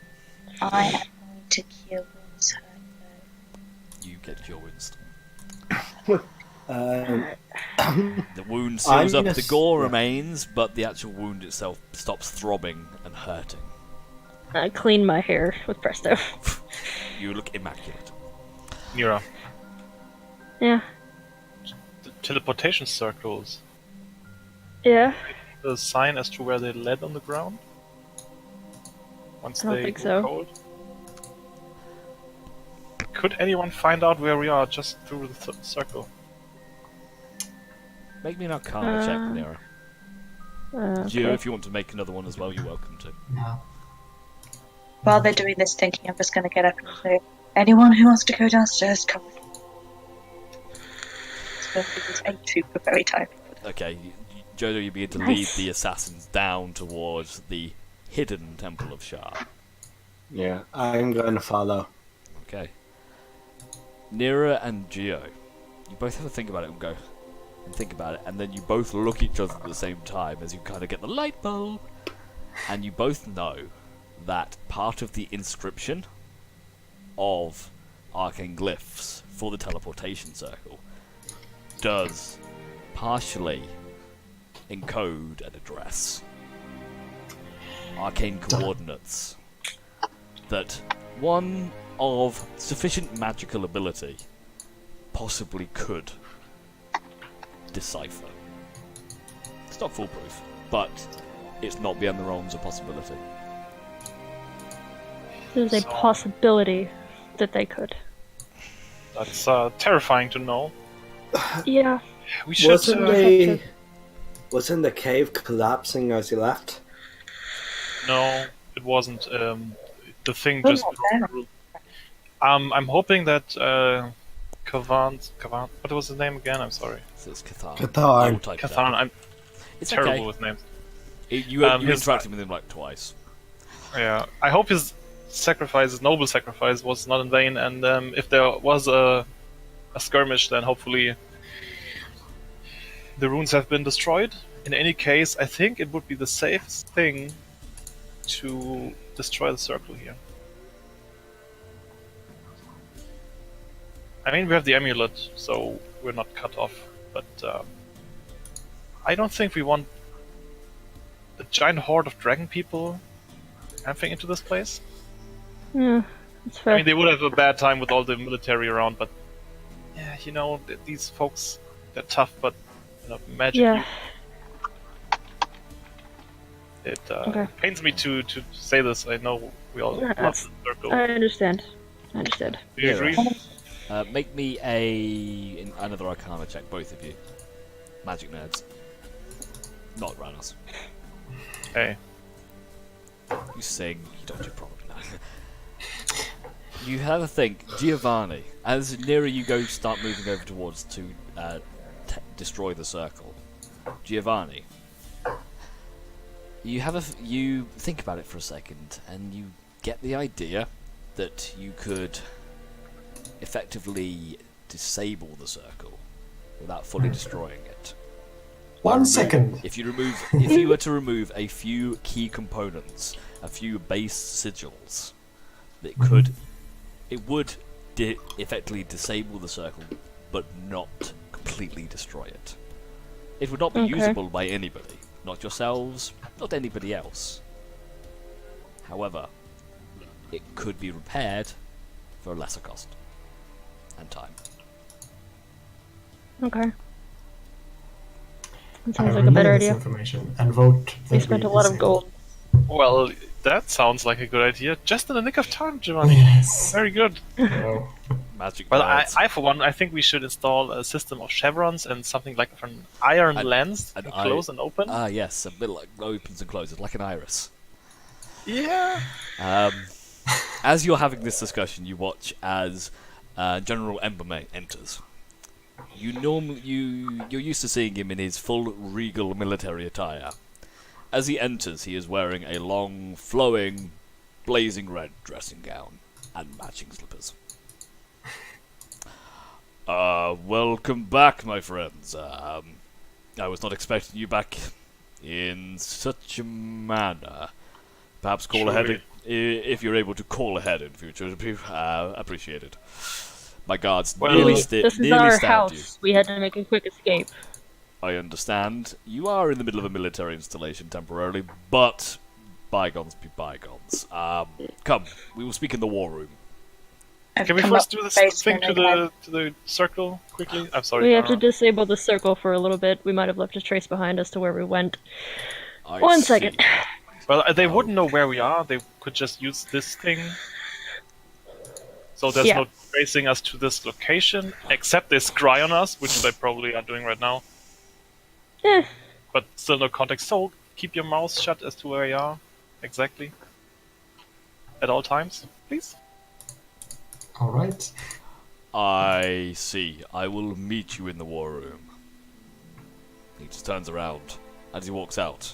I am going to cure wounds her. You get cure wounds. Um, The wound seals up, gonna the gore remains, but the actual wound itself stops throbbing and hurting. I clean my hair with Presto. You look immaculate. Nira. Yeah. The teleportation circles. Yeah. The sign as to where they led on the ground? Once I don't they think go so. cold? Could anyone find out where we are just through the circle? Make me an Arcana check, Nira. Gio, Okay. if you want to make another one as well, you're welcome to. Yeah. While they're doing this thinking, I'm just going to get up and say, anyone who wants to go downstairs, come with me. So it was a super very tired. Okay, Jodo, you begin to Nice. lead the assassins down towards the hidden Temple of Shah. yeah, I'm going to follow. Okay. Nira and Gio, you both have to think about it and go, and think about it, and then you both look at each other at the same time as you kind of get the light bulb, and you both know that part of the inscription of arcane glyphs for the teleportation circle does partially encode an address, arcane coordinates, that one of sufficient magical ability possibly could decipher. It's not foolproof, but it's not beyond the realms of possibility. There's a So- possibility that they could. That's terrifying to know. Yeah. We should. Wasn't the cave collapsing as you left? No, it wasn't. The thing Oh, just. not there. I'm hoping that Kavan, what was his name again? I'm sorry. So it's Cathan. Cathan. I will type it Kathan, out. I'm It's terrible okay. with names. You his- interacted with him like twice. Yeah, I hope his noble sacrifice, was not in vain, and if there was a skirmish, then hopefully the runes have been destroyed. In any case, I think it would be the safest thing to destroy the circle here. I mean, we have the amulet, so we're not cut off, but I don't think we want a giant horde of dragon people camping into this place. Yeah, that's I fair. mean, they would have a bad time with all the military around, but yeah, you know, these folks, they're tough, but you know, magic. Yeah. It Okay. pains me to say this. I know we all Yeah, love the circle. I understand. I understand. Do you Yeah. agree? Make me another Arcana check, both of you. Magic nerds. Not Ranos. Hey, You sing, you don't, you probably know. You have a think, Giovanni, as nearer you go start moving over towards to destroy the circle. Giovanni, you think about it for a second, and you get the idea that you could effectively disable the circle without fully destroying it. 1 second. If you were to remove a few key components, a few base sigils, it would effectively disable the circle, but not completely destroy it. It would not be Okay. usable by anybody, not yourselves, not anybody else. However, it could be repaired for a lesser cost and time. Okay. That I sounds like a better relay this idea. information and vote We that spent a lot of disable. gold. well, that sounds like a good idea. Just in the nick of time, Giovanni. Yes. Very good. No. Magic Well, nerds. I for one, I think we should install a system of chevrons and something like an iron An- lens an to close and open. Ah, yes, a bit like opens and closes, like an iris. Yeah. As you're having this discussion, you watch as General Embermay enters. You're used to seeing him in his full regal military attire. As he enters, he is wearing a long, flowing, blazing red dressing gown and matching slippers. Welcome back, my friends. I was not expecting you back in such a manner. Perhaps call ahead if you're able to call ahead in future. It'd be appreciated. My guards Well, nearly, This is nearly our stabbed you. house. We had to make a quick escape. I understand. You are in the middle of a military installation temporarily, but bygones be bygones. Come, we will speak in the war room. I've Can we come first up do this basement thing again. to the circle quickly? I'm sorry. We have to Tara. disable the circle for a little bit. We might have left a trace behind us to where we went. I One see. second. Well, they wouldn't know where we are. They could just use this thing. So there's Yeah. no tracing us to this location, except they scry on us, which they probably are doing right now. Eh, But still no context. So keep your mouth shut as to where you are exactly at all times, please. All right. I see. I will meet you in the war room. He just turns around as he walks out.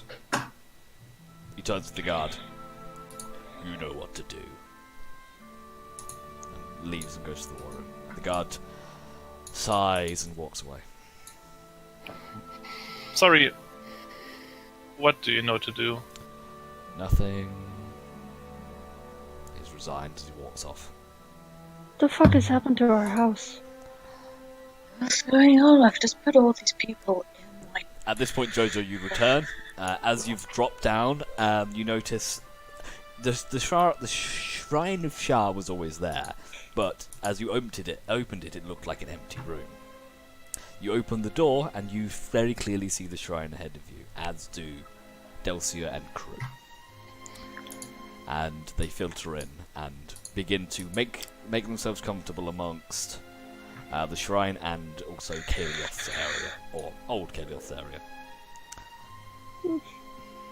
He turns to the guard. You know what to do. And leaves and goes to the war room. The guard sighs and walks away. Sorry. What do you know to do? Nothing. He's resigned as he walks off. the fuck has happened to our house? What's going on? I've just put all these people in my. At this point, Jojo, you return. As you've dropped down, you notice the shrine of Shah was always there, but as you opened it looked like an empty room. You open the door, and you very clearly see the shrine ahead of you, as do Delcia and crew. And they filter in and begin to make themselves comfortable amongst the shrine and also Kalioth's area, or old Kalioth's area.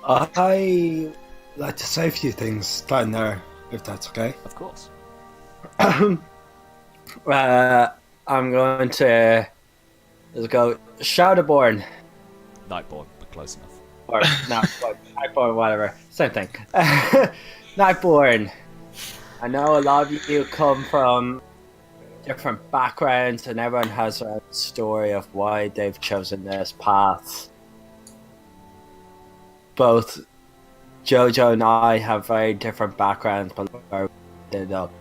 I like to say a few things down there, if that's okay. Of course. I'm going to let's go Shadowborn. Nightborn, but close enough. Or Nightborn, whatever. Same thing. Nightborn. I know a lot of you come from different backgrounds, and everyone has a story of why they've chosen this path. Both Jojo and I have very different backgrounds, but where we ended up.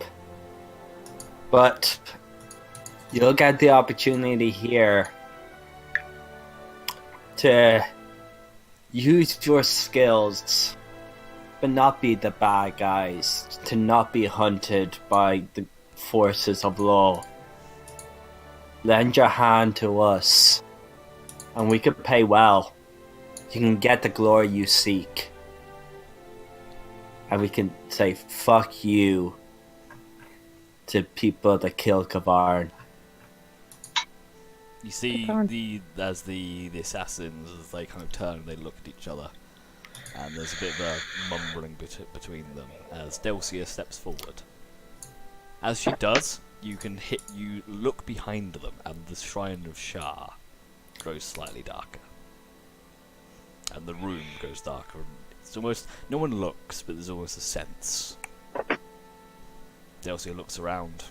But you'll get the opportunity here to use your skills, but not be the bad guys, to not be hunted by the forces of law. Lend your hand to us, and we can pay well. You can get the glory you seek. And we can say, fuck you, to people that killed Kavarn. You see the assassins, as they kind of turn and they look at each other, and there's a bit of a mumbling between them as Delcia steps forward. As she does, you look behind them, and the Shrine of Shah grows slightly darker, and the room goes darker. It's almost no one looks, but there's almost a sense. Delcia looks around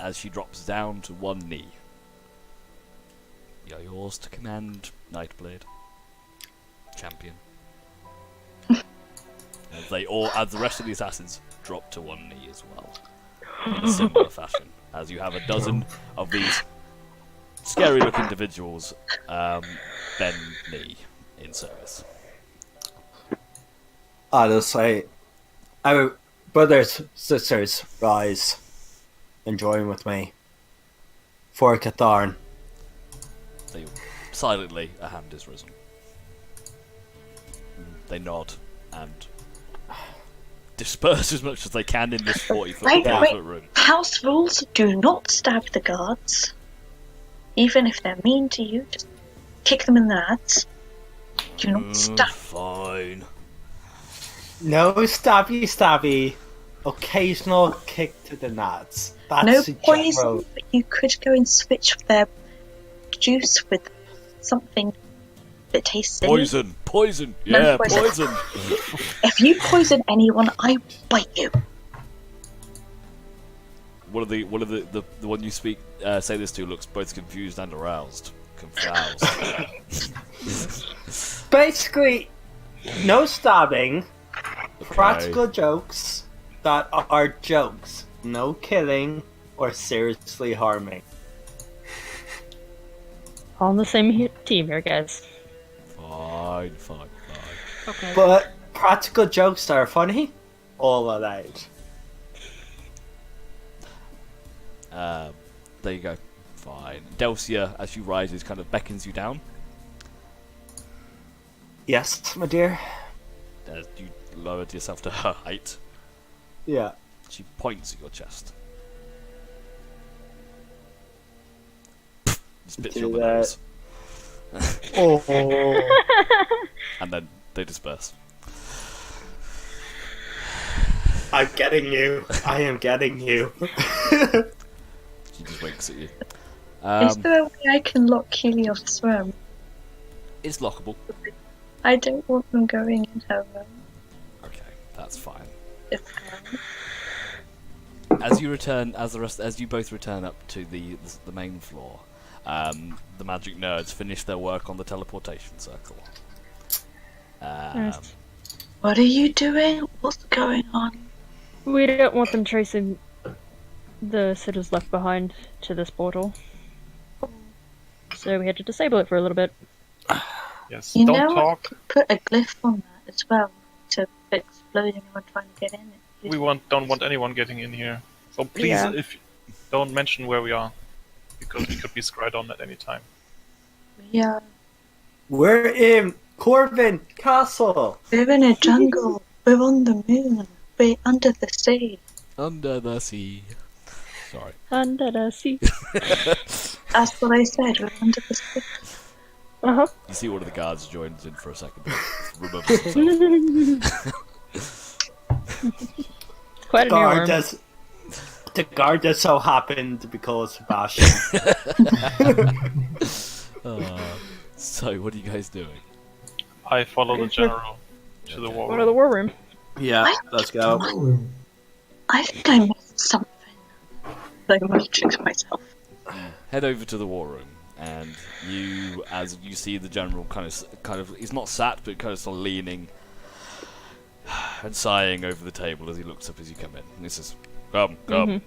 as she drops down to one knee. You're yours to command, Nightblade. Champion. As the rest of the assassins drop to one knee as well. In a similar fashion. As you have a dozen of these scary looking individuals bend knee in service. Honestly, brothers, sisters, rise and join with me for Catharn. Silently, a hand is risen. They nod and disperse as much as they can in this 40-foot room. House rules: do not stab the guards. Even if they're mean to you, just kick them in the nuts. Do not stab. Fine. No stabby. Occasional kick to the nuts. That's No the poison, general. but you could go and switch their juice with something that tastes silly. Poison, No yeah, poison. poison. If you poison anyone, I bite you. One of the one you say this to looks both confused and aroused. Confused. Basically, no stabbing, Okay. practical jokes that are jokes. No killing or seriously harming. On the same team here, guys. Fine. Okay. But practical jokes that are funny, all allowed. There you go. Fine. Delcia, as she rises, kind of beckons you down. Yes, my dear. As you lowered yourself to her height. Yeah. She points at your chest. Spits you on the Do that. nose. Oh, And then they disperse. I'm getting you. I am getting you. She just winks at you. Is there a way I can lock Helios' room? It's lockable. I don't want them going in her room. Okay, that's fine. If As you both return up to the main floor, the magic nerds finish their work on the teleportation circle. Nice. What are you doing? What's going on? We don't want them tracing the sitters left behind to this portal. So we had to disable it for a little bit. Yes, You don't know, talk. put a glyph on that as well to explode anyone trying to get in. We don't want anyone getting in here. So please, Yeah. if don't mention where we are, because we could be scryed on at any time. Yeah, We're in Corvin Castle. we're in a jungle. We're on the moon. We're under the sea. Under the sea. Sorry. Under the sea. That's what I said. We're under the sea. Uh-huh. You see one of the guards joins in for a second. Remembers himself. Quite a new Guard arm. does The guard just so happened to be called Sebastian. So, what are you guys doing? I follow the general to the war Go to the war room. Yeah, let's go. Oh, I think I missed something. I'm wondering to myself. Head over to the war room, and as you see the general kind of, he's not sat, but kind of sort of leaning and sighing over the table as he looks up as you come in. And he says, "Come,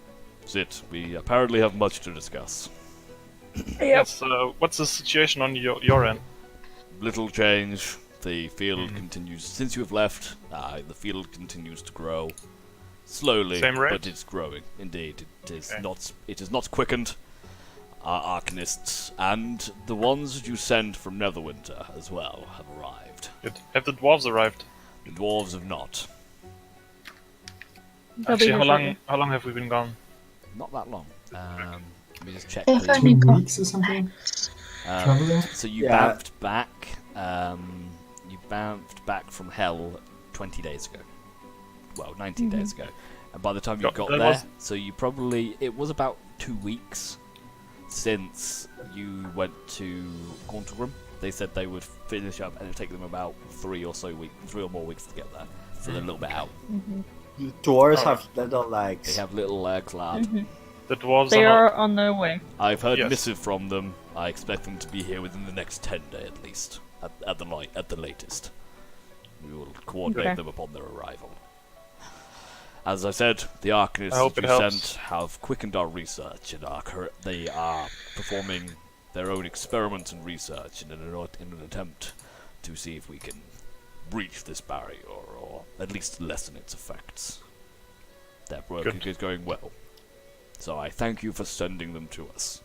sit. We apparently have much to discuss." Yes, what's the situation on your end? Little change. The field continues. Since you have left, the field continues to grow slowly, Same rate? but it's growing. Indeed, it is Okay. not. It is not quickened. Our arcanists and the ones that you send from Netherwinter as well have arrived. Good. Have the dwarves arrived? The dwarves have not. They'll be Actually, here how shortly. long have we been gone? Not that long. Let me just check. They've the- only 2 got weeks or something? Traveling? So you Yeah. bounced back. You bounced back from hell 20 days ago. Well, 19 days ago. And by the time you Got- got that there, was- so you probably it was about 2 weeks since you went to Quantum. They said they would finish up, and it would take them about 3 or more weeks to get there. So they're a little bit out. Dwarves Oh. have little They legs. have little legs, lad. The dwarves They are are on their way. I've heard Yes. missive from them. I expect them to be here within the next 10 days at least, at the latest. We will coordinate Okay. them upon their arrival. As I said, the I arcanists hope that it we helps. sent have quickened our research and they are performing their own experiments and research in an attempt to see if we can breach this barrier or at least lessen its effects. Their work Good. is going well. So I thank you for sending them to us.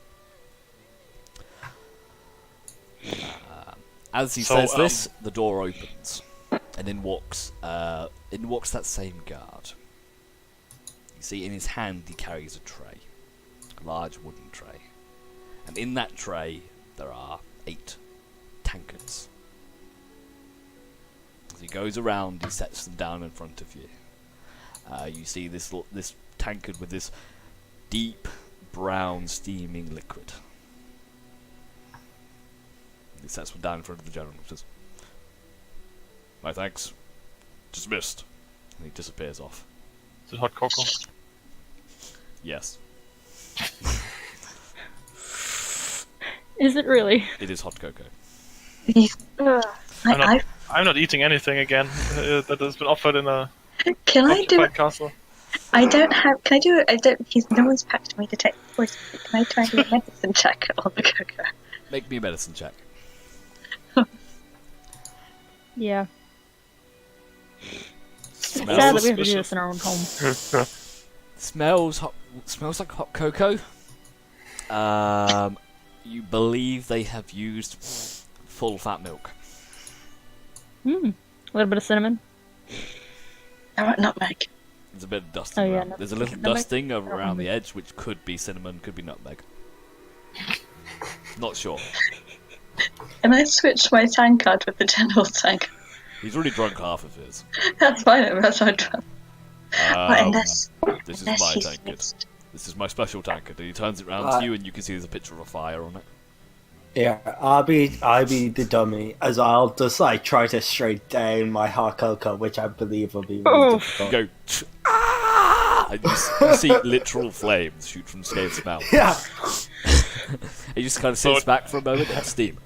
As he So, says this, the door opens, and in walks that same guard. You see, in his hand he carries a tray, a large wooden tray, and in that tray there are 8 tankards. As he goes around, he sets them down in front of you. You see this tankard with this deep brown steaming liquid. He sets one down in front of the general and says, "My thanks. Dismissed." And he disappears off. Is it hot cocoa? Yes, Is it really? it is hot cocoa. I'm not eating anything again that has been offered in a Can I do? occupied castle. I don't have. Can I do it? I don't. No one's packed me to take poison. Can I try and do a medicine check on the cocoa? Make me a medicine check. Yeah. Smells, Sad that we have to do suspicious. this in our own home. smells like hot cocoa. You believe they have used full fat milk. A little bit of cinnamon. All right, nutmeg. There's a bit of dusting Oh, yeah, around. There's a little nutmeg? dusting around the Nutmeg. edge, which could be cinnamon, could be nutmeg. Not sure. And I switched my tankard with the general tank. He's already drunk half of his. That's fine. That's what I done. Unless This is unless my he's tankard. missed. This is my special tankard. And he turns it round to you, and you can see there's a picture of a fire on it. Yeah, I'll be the dummy, as I'll just like try to straight down my hot cocoa, which I believe will be really Oh. difficult. You go, "Ah!" And you see literal flames shoot from Skave's mouth. Yeah, He just kind of sits back for a moment and steam.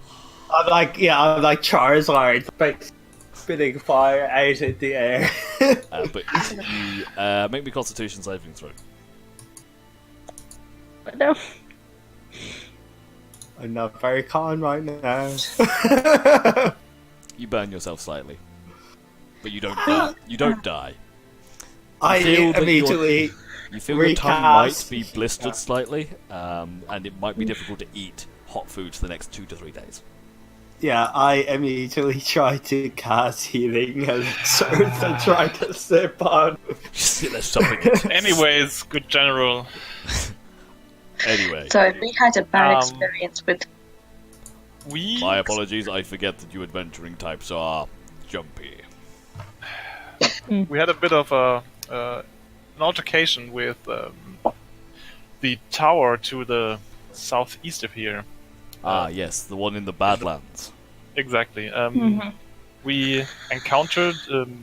I'm like Charizard, like spitting fire out in the air. But you make me Constitution saving throw. But no. I'm not very calm right now. You burn yourself slightly, but you don't die. You don't die. I feel that immediately. You feel your tongue might Recast. be blistered slightly, and it might be difficult to eat hot food for the next 2 to 3 days. Yeah, I immediately try to cast healing and sort of try to sip on. Just sit there sucking it. Anyways, good general. Anyway, So we had a bad Um, experience with. We my apologies. I forget that you adventuring types are jumpy. we had a bit of an altercation with the tower to the southeast of here. Yes, the one in the Badlands. Exactly. Mhm. We encountered.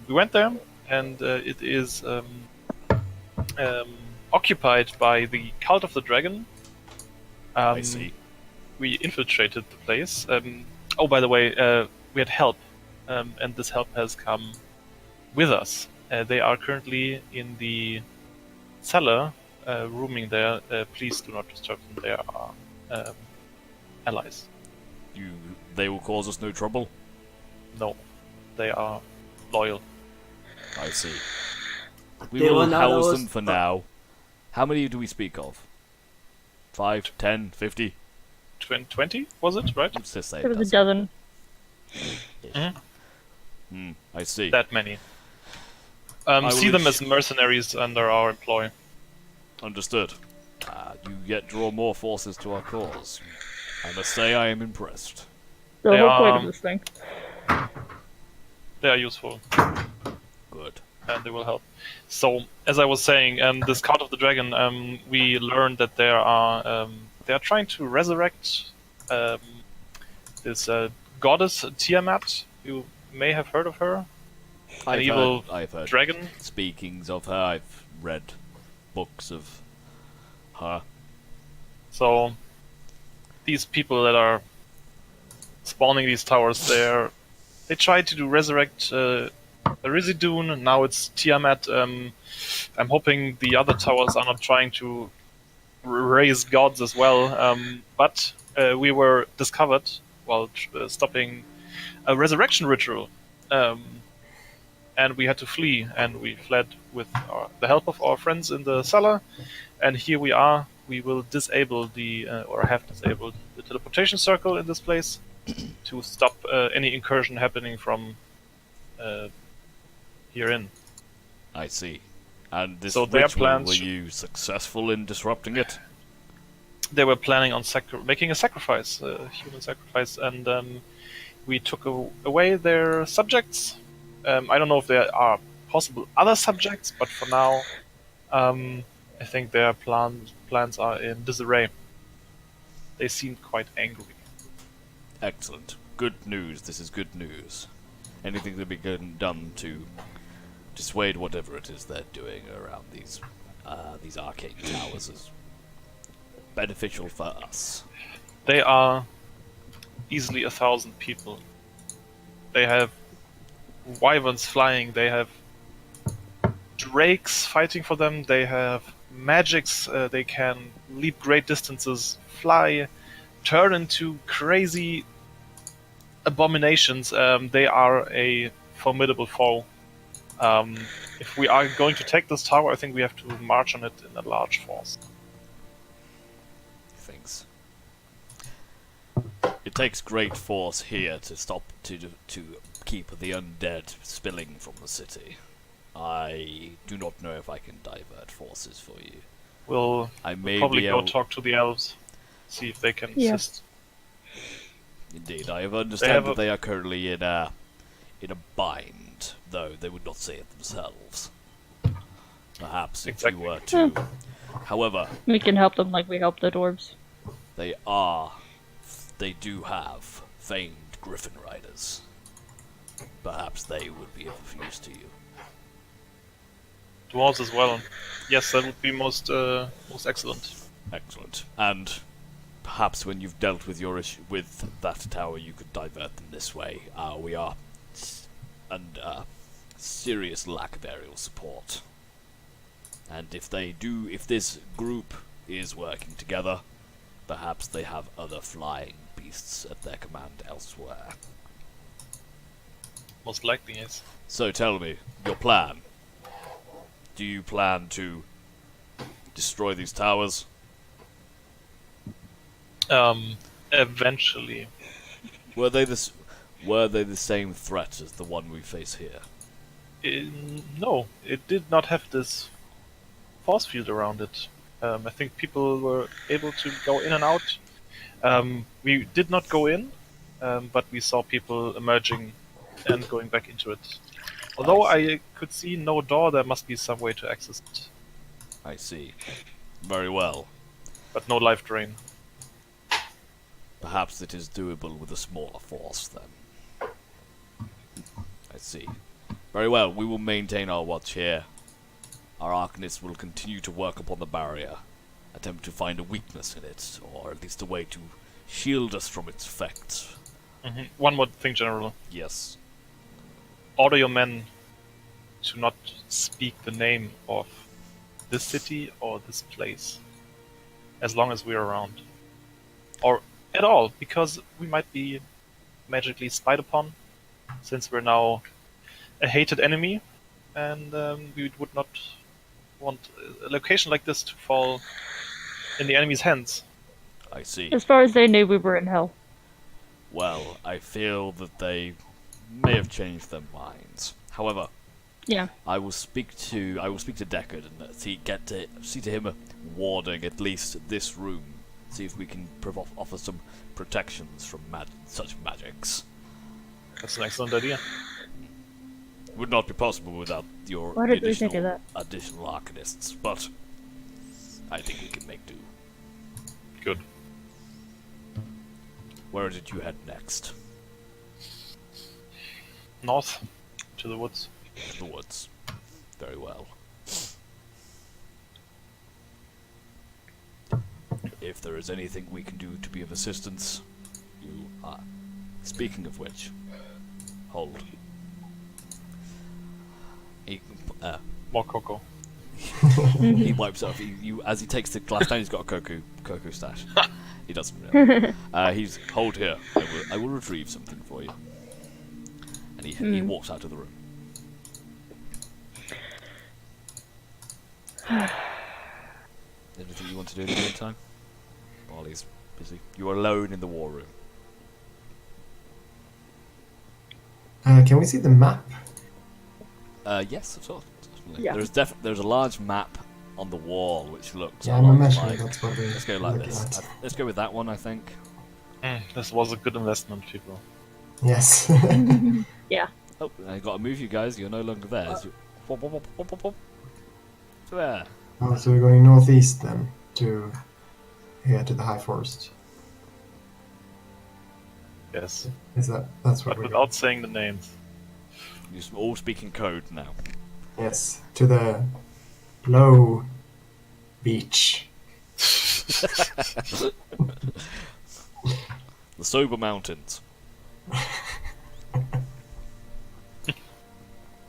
We went there, and it is occupied by the Cult of the Dragon. I see. We infiltrated the place. Oh, by the way, we had help, and this help has come with us. They are currently in the cellar, rooming there. Please do not disturb them. They are allies. They will cause us no trouble? No, they are loyal. I see. We They will will not house always- them for now. How many do we speak of? 5, 10, 50? 20, was it, right? Let's just say There was a dozen. dozen. I see. That many. will See them ins- as mercenaries under our employ. Understood. You yet draw more forces to our cause. I must say I am impressed. The They whole point are- of this thing. They are useful, Good. and they will help. So, as I was saying, this Cult of the Dragon, we learned that they are trying to resurrect this goddess Tiamat. You may have heard of her. I've heard Dragon. speakings of her. I've read books of her. So, these people that are spawning these towers, they tried to resurrect Risidun. Now it's Tiamat. I'm hoping the other towers are not trying to raise gods as well. But we were discovered while stopping a resurrection ritual. And we had to flee, and we fled with the help of our friends in the cellar. And here we are. We will disable or have disabled the teleportation circle in this place to stop any incursion happening from herein. I see. And this So their ritual, plans were should- you successful in disrupting it? They were planning on making a sacrifice, a human sacrifice, and we took away their subjects. I don't know if there are possible other subjects, but for now, I think their plans are in disarray. They seemed quite angry. Excellent. Good news. This is good news. Anything that be done to dissuade whatever it is they're doing around these arcane towers is beneficial for us. They are easily 1,000 people. They have wyverns flying. They have drakes fighting for them. They have magics. They can leap great distances, fly, turn into crazy abominations. They are a formidable foe. If we are going to take this tower, I think we have to march on it in a large force. Things. It takes great force here to stop to keep the undead spilling from the city. I do not know if I can divert forces for you. We'll I may probably be go able. talk to the elves, see if they can Yeah. assist. Indeed, I have understand that they are currently in a bind, though they would not say it themselves. Perhaps if Exactly. you were to, however, We can help them like we help the dwarves. they do have famed griffin riders. Perhaps they would be of use to you. Dwarves as well. Yes, that would be most excellent. Excellent. And perhaps when you've dealt with your issue with that tower, you could divert them this way. We are under serious lack of aerial support. And if this group is working together, perhaps they have other flying beasts at their command elsewhere. Most likely, yes. So tell me, your plan. Do you plan to destroy these towers? Eventually. Were they the same threat as the one we face here? No, it did not have this force field around it. I think people were able to go in and out. We did not go in, but we saw people emerging and going back into it. Although I could see no door, there must be some way to access it. I see. Very well. but no life drain. Perhaps it is doable with a smaller force, then. I see. Very well, we will maintain our watch here. Our Arcanists will continue to work upon the barrier, attempt to find a weakness in it, or at least a way to shield us from its effects. One more thing, General. Yes. Order your men to not speak the name of this city or this place, as long as we're around. Or at all, because we might be magically spied upon, since we're now a hated enemy, and we would not want a location like this to fall in the enemy's hands. I see. As far as they knew, we were in hell. Well, I feel that they may have changed their minds. However, Yeah. I will speak to Deckard and see to him warding at least this room. See if we can offer some protections from such magics. That's an excellent idea. Would not be possible without your Why did we think of that? additional Arcanists, but I think we can make do. Good. Where did you head next? North, to the woods. To the woods. Very well. If there is anything we can do to be of assistance, you are. Speaking of which, hold. More cocoa. He wipes off. As he takes the glass down, he's got a cocoa stash. He doesn't really. He's hold here. I will retrieve something for you. And he walks out of the room. Anything you want to do in the meantime? While he's busy. You are alone in the war room. Can we see the map? Yes, of course. Certainly. Yeah. There's a large map on the wall which looks. Yeah, a I'm lot imagining like. that's what we're Let's go like looking this. at. Let's go with that one, I think. This was a good investment, people. Yes. Yeah. Oh, I got to move you guys. You're no longer there. Wop, wop, wop, wop, wop, wop. To there. Oh, so we're going northeast then to here to the high forest. Yes. That's what But we're without saying the names. You're all speaking code now. Yes, to the low beach. The Sober Mountains.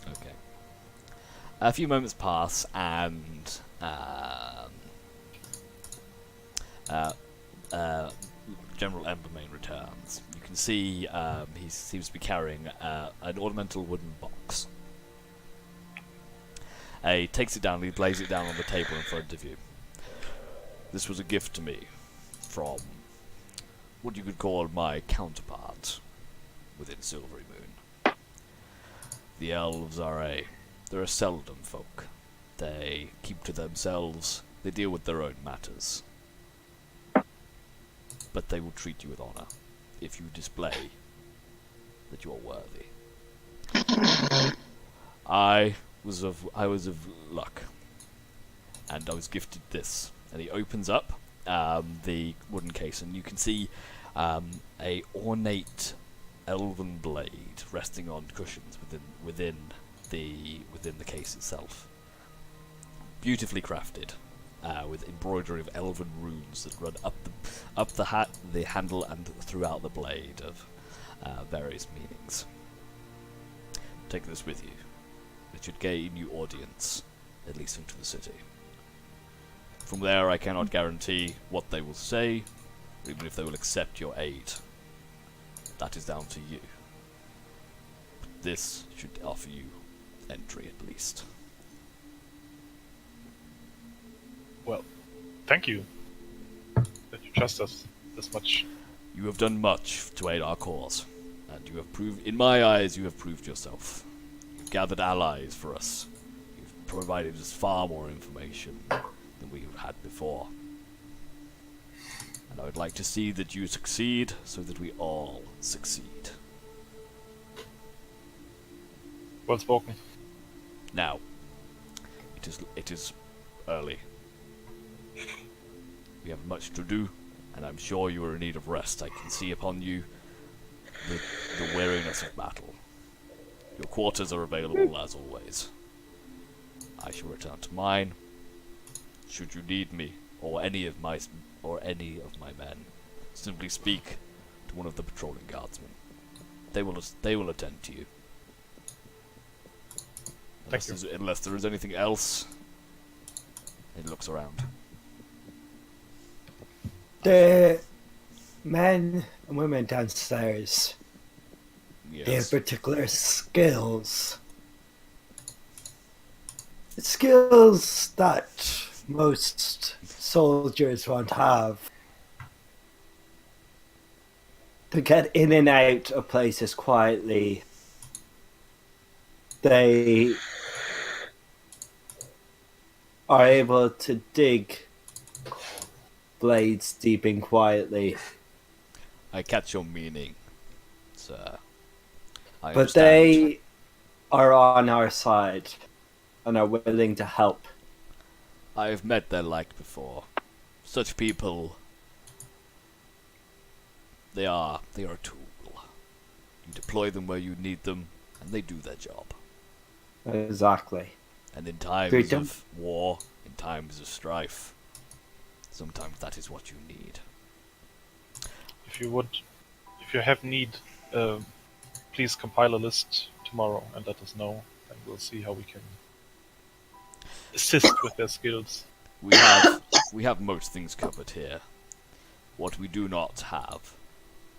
Okay. A few moments pass, and General Embermain returns. You can see he seems to be carrying an ornamental wooden box. He takes it down, he lays it down on the table in front of you. This was a gift to me from what you could call my counterpart within Silvery Moon. The elves they're a seldom folk. They keep to themselves, they deal with their own matters. But they will treat you with honor if you display that you are worthy. I was of luck, and I was gifted this. And he opens up the wooden case, and you can see a ornate elven blade resting on cushions within the case itself. Beautifully crafted, with embroidery of elven runes that run up the handle and throughout the blade of various meanings. Take this with you. It should gain you audience, at least into the city. From there, I cannot guarantee what they will say, or even if they will accept your aid. That is down to you. But this should offer you entry, at least. Well, thank you that you trust us this much. You have done much to aid our cause, and you have proved, in my eyes, you have proved yourself. You've gathered allies for us. You've provided us far more information than we had before. And I would like to see that you succeed, so that we all succeed. Well spoken. Now, it is early. We have much to do, and I'm sure you are in need of rest. I can see upon you the weariness of battle. Your quarters are available as always. I shall return to mine. Should you need me, or any of my men, simply speak to one of the patrolling guardsmen. They will attend to you. Thank you. Unless there is anything else. He looks around. The men and women downstairs, they have Yes. particular skills. Skills that most soldiers won't have. To get in and out of places quietly. They are able to dig blades deep and quietly. I catch your meaning, sir. I But understand. they are on our side and are willing to help. I have met their like before. Such people, they are a tool. You deploy them where you need them, and they do their job. Exactly. And in times Freedom. of war, in times of strife, sometimes that is what you need. If you have need, please compile a list tomorrow and let us know, and we'll see how we can assist with their skills. We have most things covered here. What we do not have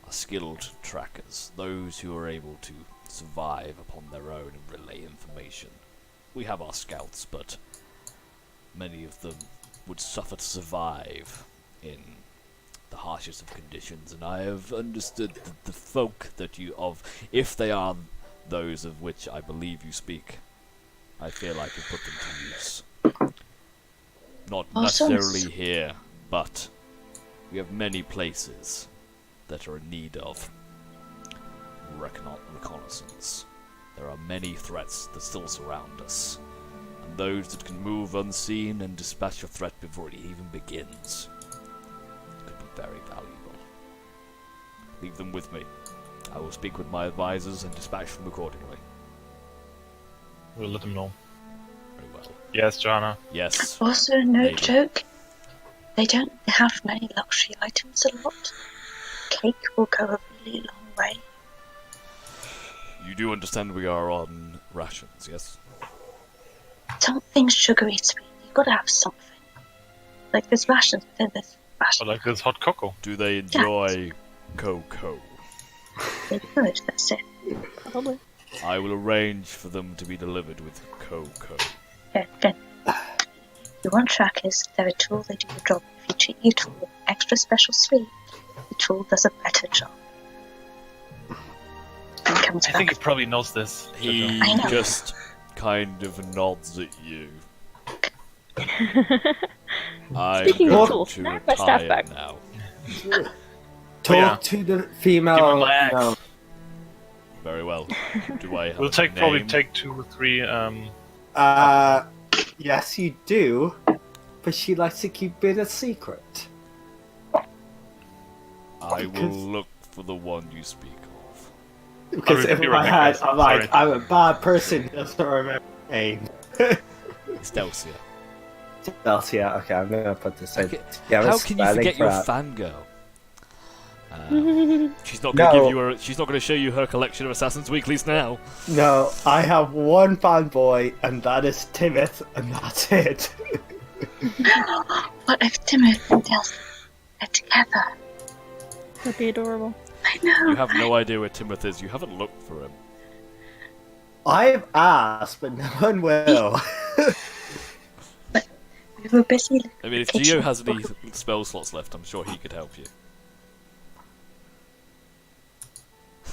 are skilled trackers, those who are able to survive upon their own and relay information. We have our scouts, but many of them would suffer to survive in the harshest of conditions, and I have understood that the folk that if they are those of which I believe you speak, I feel I could put them to use. Not Awesome. necessarily here, but we have many places that are in need of reconnaissance. There are many threats that still surround us, and those that can move unseen and dispatch a threat before it even begins could be very valuable. Leave them with me. I will speak with my advisors and dispatch them accordingly. We'll let them know. Very well. Yes, Jana. Yes. Also, no Maybe. joke, they don't have many luxury items a lot. Cake will go a really long way. You do understand we are on rations, yes? Something sugary sweet. You've got to have something. Like there's rations, but then there's I rations. like this hot cocoa. Do they enjoy cocoa? They good, that's it. Probably. I will arrange for them to be delivered with cocoa. Good. You want trackers, they're a tool, they do the job. If you treat your tool extra special sweet, the tool does a better job. And comes I back. think he probably knows this. He I know. just kind of nods at you. I'm Speaking of going tools, to can I have my staff retire back? now. Talk yeah. to the Give him female. my axe. No. Very well. Do I have We'll a probably name? take 2 or 3. Yes, you do. But she likes to keep it a secret. I will because- look for the one you speak of. Because I'll in be my right back, head, guys. I'm like, Sorry. I'm a bad person who doesn't remember her name. It's Delcia. Delcia, okay, I'm gonna put this in. Okay, Yeah, how can you forget your fangirl? She's not going to give you her. She's not going to show you her collection of Assassin's Weeklies now. No, I have one fanboy, and that is Timothy, and that's it. What if Timothy and Delcy are together? That'd be adorable. I know. You have no idea where Timothy is. You haven't looked for him. I've asked, but no one will. We were busy. I mean, if Geo has any spell slots left, I'm sure he could help you.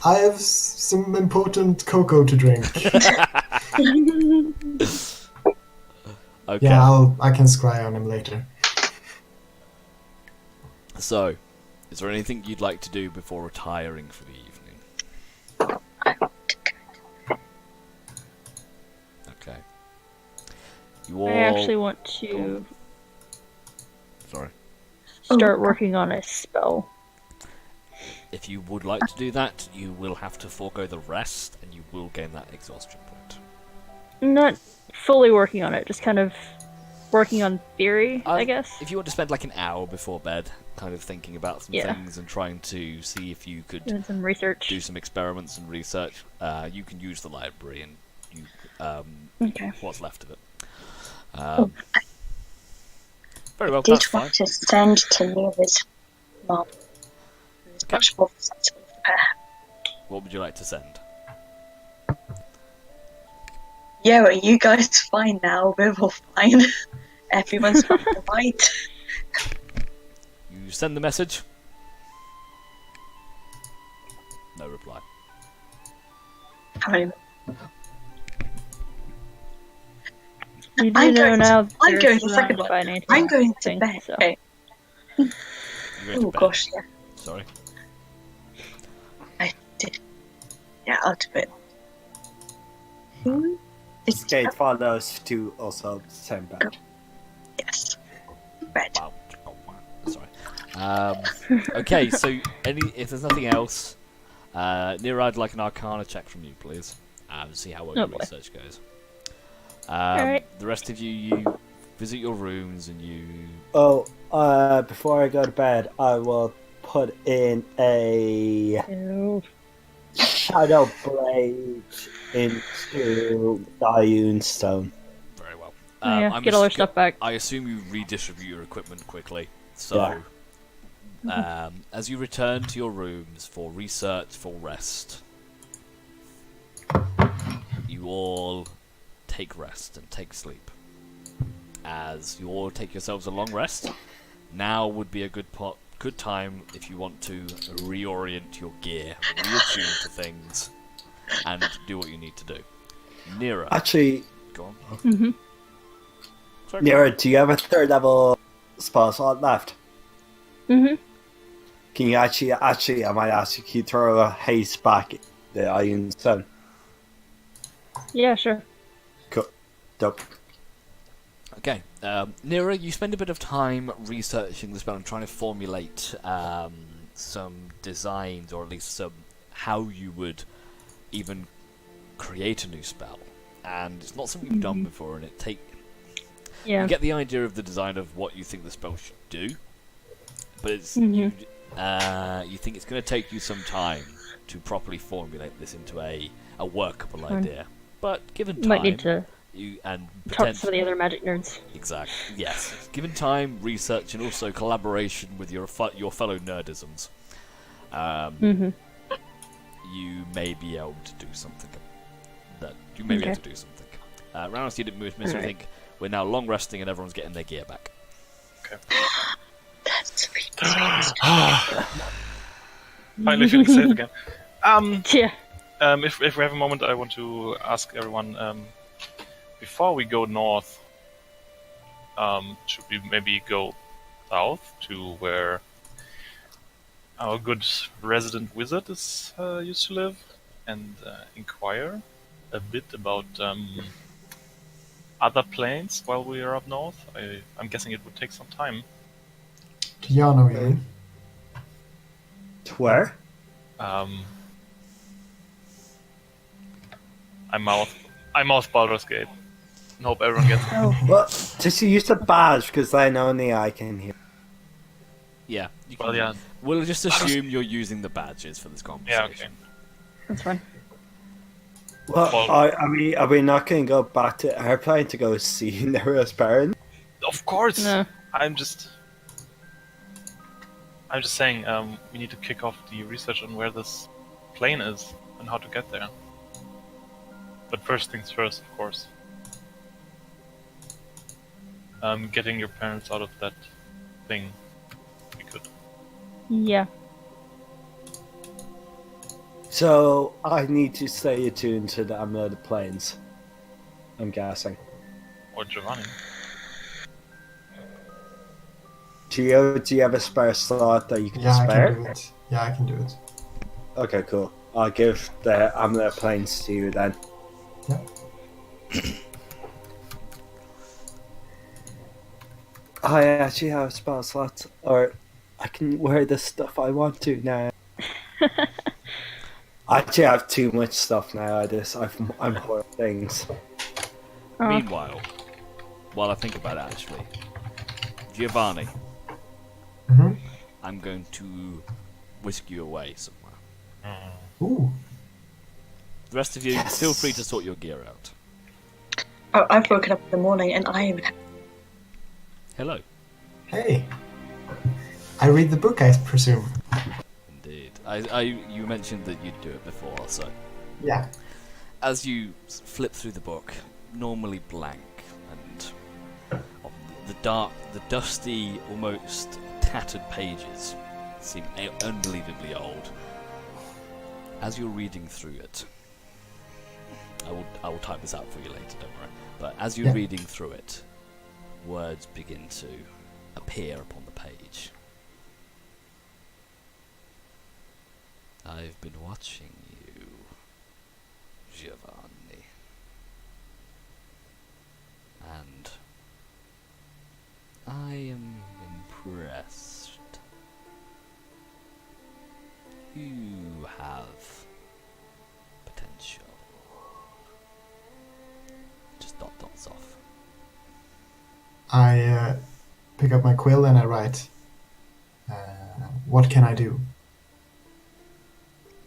I have some important cocoa to drink. Okay. Yeah, I can scry on him later. So, is there anything you'd like to do before retiring for the evening? I want to go. Okay. You all. I actually want to. Sorry. start working on a spell. If you would like to do that, you will have to forego the rest, and you will gain that exhaustion point. Not fully working on it, just kind of working on theory, I guess. If you want to spend like an hour before bed, kind of thinking about some Yeah. things and trying to see if you could Doing some research. do some experiments and research, you can use the library and you Okay. what's left of it. Oh, Very well, did that's fine. want to send to Nira's mom. It's Okay. much more sensible for her. What would you like to send? Yeah, are you guys fine now? We're all fine. Everyone's fine, right? You send the message. No reply. How many? You do I'm know going to- now I'm there's going to not second one. financial I'm going to thing, bed. so- Okay. You go to Oh bed. gosh, yeah. Sorry. I did. Yeah, I'll do it. Hmm? It's Skate follows to also send back. yes. Red. Wow. Oh, wow. Sorry. Okay, so if there's nothing else, Nira, I'd like an Arcana check from you, please. See how well Oh, your boy. research goes. Alright. The rest of you visit your rooms and you. Oh, before I go to bed, I will put in a Ew. shadow blade into Diune Stone. Very well. Yeah, get all our stuff back. I assume you redistribute your equipment quickly. So, as you return to your rooms for research, for rest, you all take rest and take sleep. As you all take yourselves a long rest, now would be a good time if you want to reorient your gear, reattune to things, and do what you need to do. Nira, Actually, go on. Mm-hmm. Sorry, go on. Nira, do you have a third level spell slot left? Mm-hmm. Can you actually, I might ask you, can you throw a haste back the Diune Stone? Yeah, sure. Cool. Dope. Okay, Nira, you spend a bit of time researching the spell and trying to formulate some designs, or at least some how you would even create a new spell. And it's not something you've done before, and Yeah. you get the idea of the design of what you think the spell should do, but it's you think it's going to take you some time to properly formulate this into a workable idea. But given time, Might need to you and talk to some of the other magic nerds. exactly, yes. Given time, research, and also collaboration with your fellow nerdisms, you may be able to do something. You may be able to do something. Round student movements, I think we're now long resting and everyone's getting their gear back. That's sweet. Finally feeling safe again. Yeah. If we have a moment, I want to ask everyone, before we go north, should we maybe go south to where our good resident wizard is used to live, and inquire a bit about other planes while we are up north? I'm guessing it would take some time. To Yano, you mean? To where? I mouth Baldur's Gate. And hope everyone gets it. Oh. Well, just use the badge, because then only I can hear. Yeah. Well, yeah. We'll just assume you're using the badges for this Yeah, conversation. okay. That's fine. Well, are we not going to go back to airplane to go see Nira's parents? Of course! No. I'm just saying, we need to kick off the research on where this plane is and how to get there. But first things first, of course. Getting your parents out of that thing would be good. Yeah. So, I need to stay attuned to the Amulet of Planes. I'm guessing. Or Giovanni. Gio, do you have a spare slot that you can Yeah, I spare? can do it. Yeah, I can do it. Okay, cool. I'll give the Amulet of Planes to you then. Yeah. I actually have spell slots, or I can wear the stuff I want to now. I actually have too much stuff now. I'm horrible things. Oh. Meanwhile, while I think about it, actually, Giovanni, Mhm. I'm going to whisk you away somewhere. Ooh. The rest of you, Yes. feel free to sort your gear out. Oh, I've woken up in the morning and I am. Hello. Hey. I read the book, I presume. Indeed. You mentioned that you'd do it before, so Yeah. as you flip through the book, normally blank, and the dusty, almost tattered pages seem unbelievably old. As you're reading through it, I will type this out for you later, don't worry. But as you're reading through it, words begin to appear upon the page. I've been watching you, Giovanni, and I am impressed. You have potential. Just dot dots off. I pick up my quill and I write, what can I do?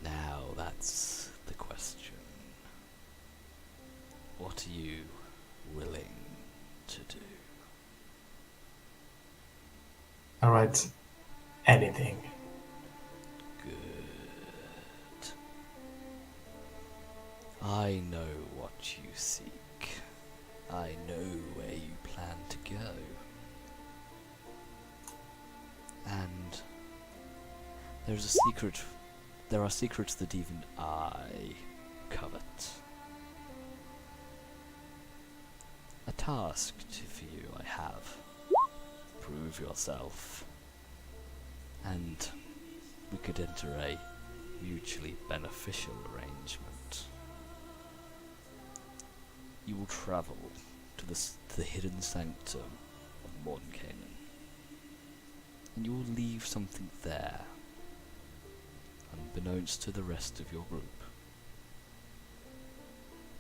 Now that's the question. What are you willing to do? I write, anything. Good. I know what you seek. I know where you plan to go. And there are secrets that even I covet. A task for you I have. Prove yourself. And we could enter a mutually beneficial arrangement. You will travel to the hidden sanctum of Mordenkainen, and you will leave something there, unbeknownst to the rest of your group.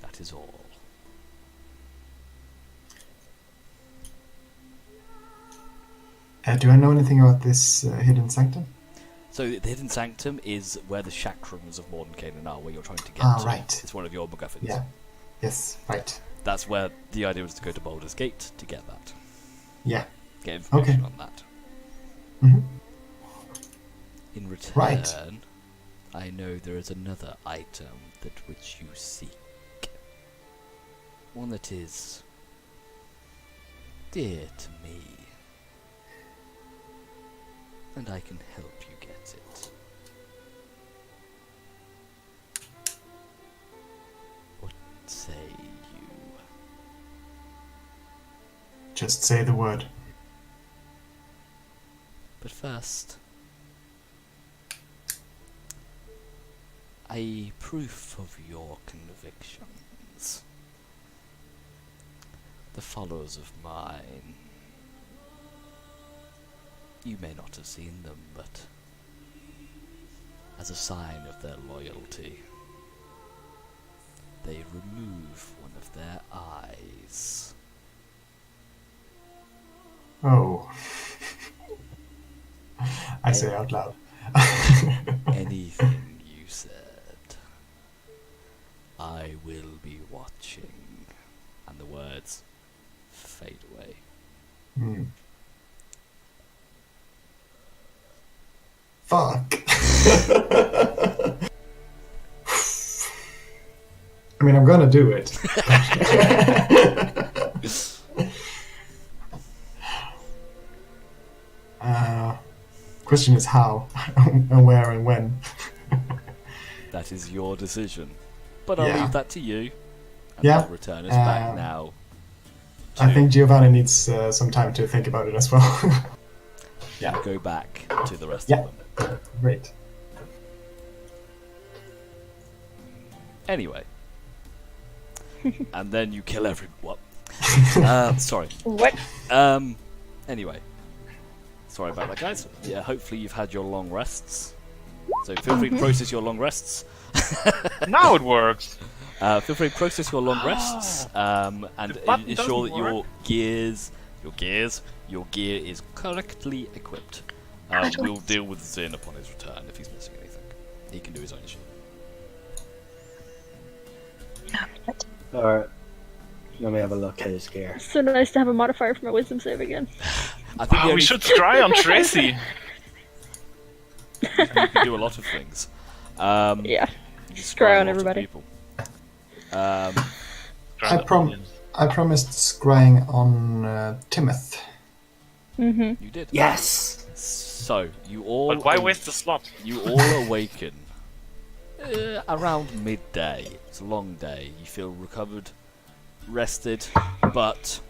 That is all. Do I know anything about this hidden sanctum? So the hidden sanctum is where the chakrams of Mordenkainen are, where you're trying to get Ah, to. right. It's one of your MacGuffins. Yeah. Yes, right. That's where the idea was to go to Baldur's Gate to get that. Yeah. Get information Okay. on that. Mhm. In return, Right. I know there is another item that which you seek. One that is dear to me. And I can help you get it. What say you? Just say the word. But first, a proof of your convictions. The followers of mine, you may not have seen them, but as a sign of their loyalty, they remove one of their eyes. Oh. I say out loud. Anything you said, I will be watching. And the words fade away. Hmm. Fuck. I mean, I'm gonna do it. Question is how, and where, and when. That is your decision. But I'll Yeah. leave that to you. And Yeah, I'll return us back um, now. I think Giovanni needs some time to think about it as well. Yeah. Go back to the rest Yeah. of them. Great. Anyway. And then you kill everyone. What? Sorry. What? Anyway. Sorry about that, guys. Yeah, hopefully you've had your long rests. So feel free to process your long rests. Now it works. Feel free to process your long rests, and button ensure that doesn't your gear is correctly equipped. We'll deal with Zin upon his return if he's missing anything. He can do his own shit. Alright. Let me have a look at his gear. It's so nice to have a modifier for my wisdom save again. I think We should scry on Tracy. You can do a lot of things. Yeah. You can Scry on a lot of everybody. people. I promised scrying on Timoth. Mm-hmm. You did. Yes! So you all. But why waste the slot? You all awaken around midday. It's a long day. You feel recovered, rested, but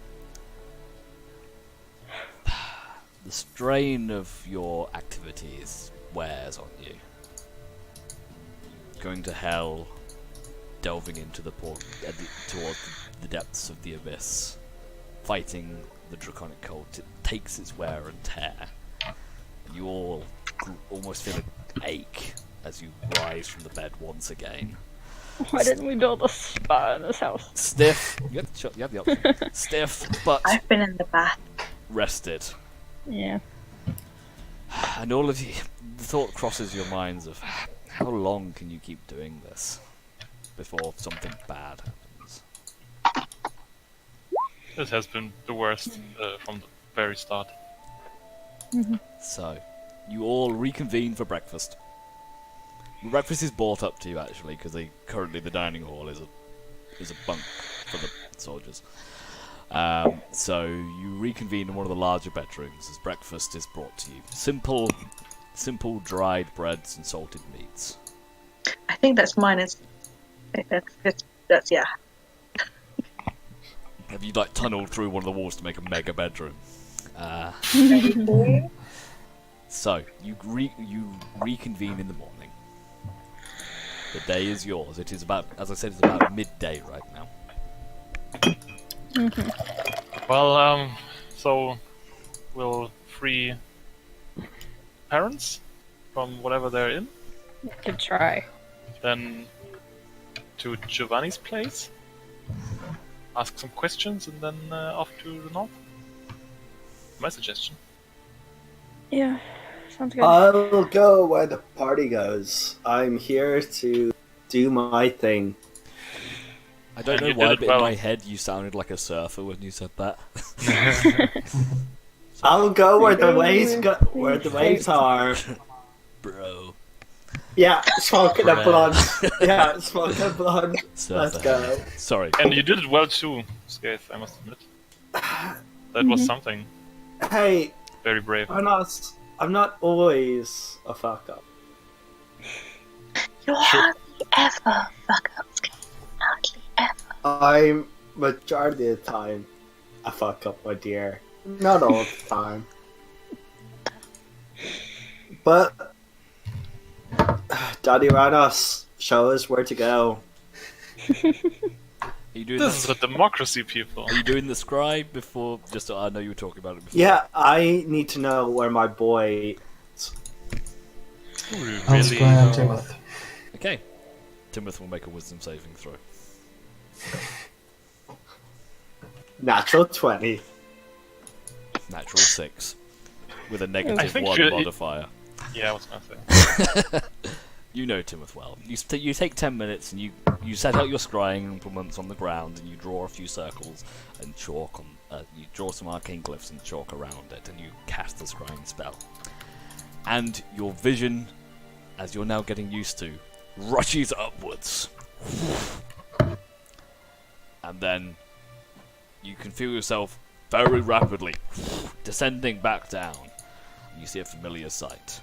the strain of your activities wears on you. Going to hell, delving into the towards the depths of the abyss, fighting the draconic cult. It takes its wear and tear. You all almost feel an ache as you rise from the bed once again. Why didn't we build a spa in this house? Stiff. You have the option. Stiff, but I've been in the bath. rested. Yeah. And all of you, the thought crosses your minds of how long can you keep doing this before something bad happens? This has been the worst from the very start. So, you all reconvene for breakfast. Breakfast is brought up to you actually, because currently the dining hall is a bunk for the soldiers. So you reconvene in one of the larger bedrooms as breakfast is brought to you. Simple dried breads and salted meats. I think that's mine. That's yeah. Have you tunneled through one of the walls to make a mega bedroom? So you reconvene in the morning. The day is yours. It is about, as I said, it's about midday right now. Well, so we'll free parents from whatever they're in, Good try. then to Giovanni's place, ask some questions, and then off to the north. My suggestion. Yeah. Sounds good. I'll go where the party goes. I'm here to do my thing. I don't know You why, did it but in well. my head you sounded like a surfer when you said that. I'll go where the Go waves where where the the waves are. Bro. Yeah, smoking a blunt. Yeah, smoking a blunt. Surfer. Let's go. Sorry. And you did it well too, Skaith, I must admit. That was something. Hey, Very brave. I'm not always a fuck up. You hardly ever fuck up. Hardly ever. I'm majority of the time a fuck up, my dear. Not all the time. But Daddy Ranos, show us where to go. Are you doing This is that? a democracy, people. Are you doing the scribe before? Just so I know you were talking about it before. Yeah, I need to know where my boy. We I'll really scry on Timoth. Okay. Timoth will make a wisdom saving throw. Natural 20. Natural 6. With a I negative think 1 you- modifier. Yeah, I was gonna say. You know Timoth well. You take 10 minutes and you set out your scrying implements on the ground and you draw a few circles and chalk on. You draw some arcane glyphs and chalk around it and you cast the scrying spell. And your vision, as you're now getting used to, rushes upwards. And then you can feel yourself very rapidly descending back down. And you see a familiar sight.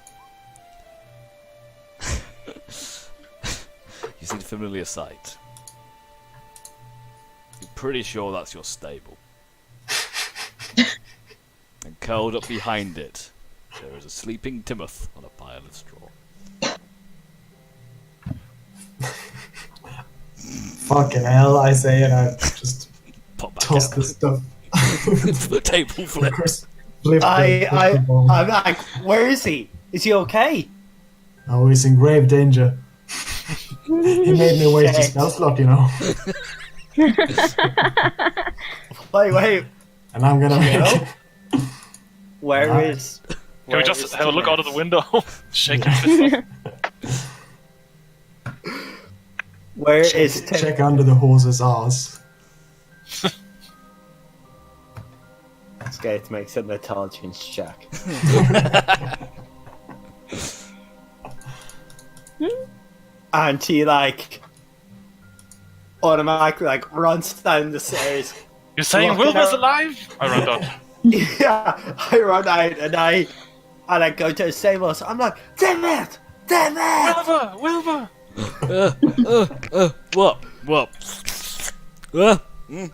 You see the familiar sight. You're pretty sure that's your stable. And curled up behind it, there is a sleeping Timoth on a pile of straw. Fucking hell, I say, and I just Pop back toss out. the stuff. The table flip. Lift the ball. I'm like, where is he? Is he okay? Oh, he's in grave danger. He made me waste a Shit. spell slot, you know. Wait. And I'm gonna make No? it. Where Right. is? Can we where just is have a look out of the Timmins? window? Shake your fist off. Where is Check, Tim? check under the horse's ass. Skate makes an intelligence check. And he like automatically like runs down the stairs. You're saying Looking Wilbur's out. alive? I run out. Yeah, I run out and I go to the stables. I'm like, damn it! Wilbur! What?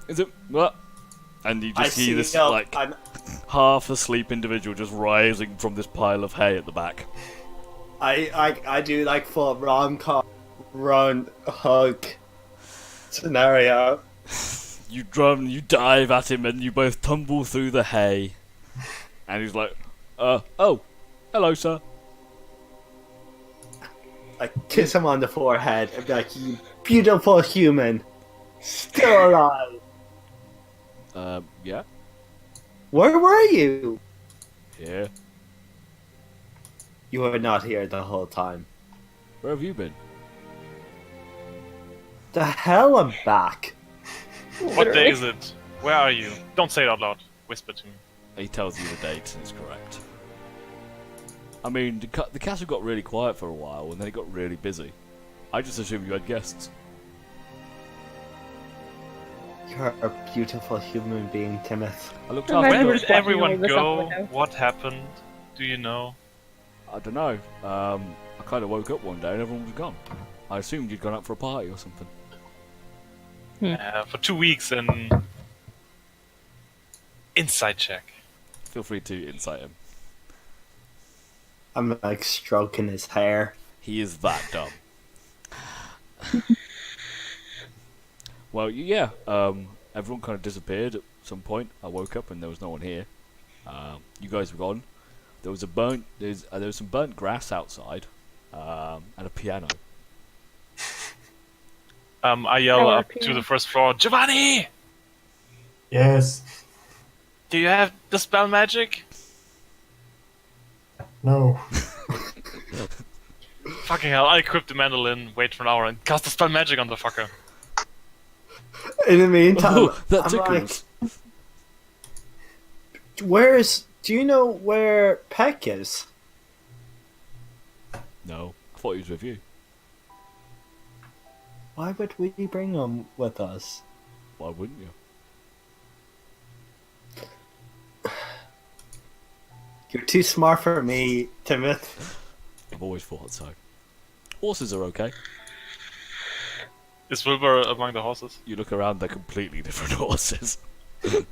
Is it what? And you just see this like I'm, half asleep individual just rising from this pile of hay at the back. I do like full rom-com run hug scenario. You dive at him, and you both tumble through the hay. And he's like, oh, hello, sir. I kiss him on the forehead and be like, you beautiful human, still alive. Yeah, Where were you? here. You were not here the whole time. Where have you been? The hell I'm back. What day is it? Where are you? Don't say it out loud. Whisper to me. He tells you the date, and it's correct. I mean, the castle got really quiet for a while, and then it got really busy. I just assumed you had guests. You're a beautiful human being, Timothy. I looked Imagine after Where we're you. did watching all everyone this out the go? window. What happened? Do you know? I don't know. I kind of woke up one day and everyone was gone. I assumed you'd gone out for a party or something. For 2 weeks and... Inside check. Feel free to insight him. I'm like stroking his hair. He is that dumb. Well, yeah. Everyone kind of disappeared at some point. I woke up and there was no one here. You guys were gone. There was there was some burnt grass outside, and a piano. I yell Oh, up okay. to the first floor, Giovanni! Yes. Do you have the spell magic? No. Fucking hell, I equip the mandolin, wait for an hour, and cast the spell magic on the fucker. In the meantime, Oh, that I'm tickles. like, do you know where Peck is? No, I thought he was with you. Why would we bring him with us? Why wouldn't you? You're too smart for me, Timothy. I've always thought so. Horses are okay. Is Wilbur among the horses? You look around, they're completely different horses.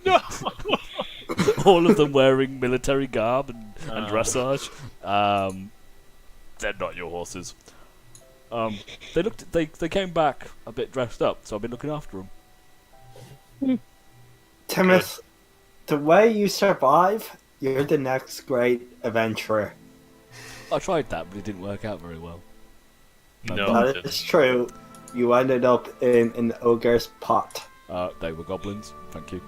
No! All of them wearing military garb and dressage. They're not your horses. They came back a bit dressed up, so I've been looking after them. Timothy, the way you survive, you're the next great adventurer. I tried that, but it didn't work out very well. No. That is true. You ended up in an ogre's pot. They were goblins. Thank you.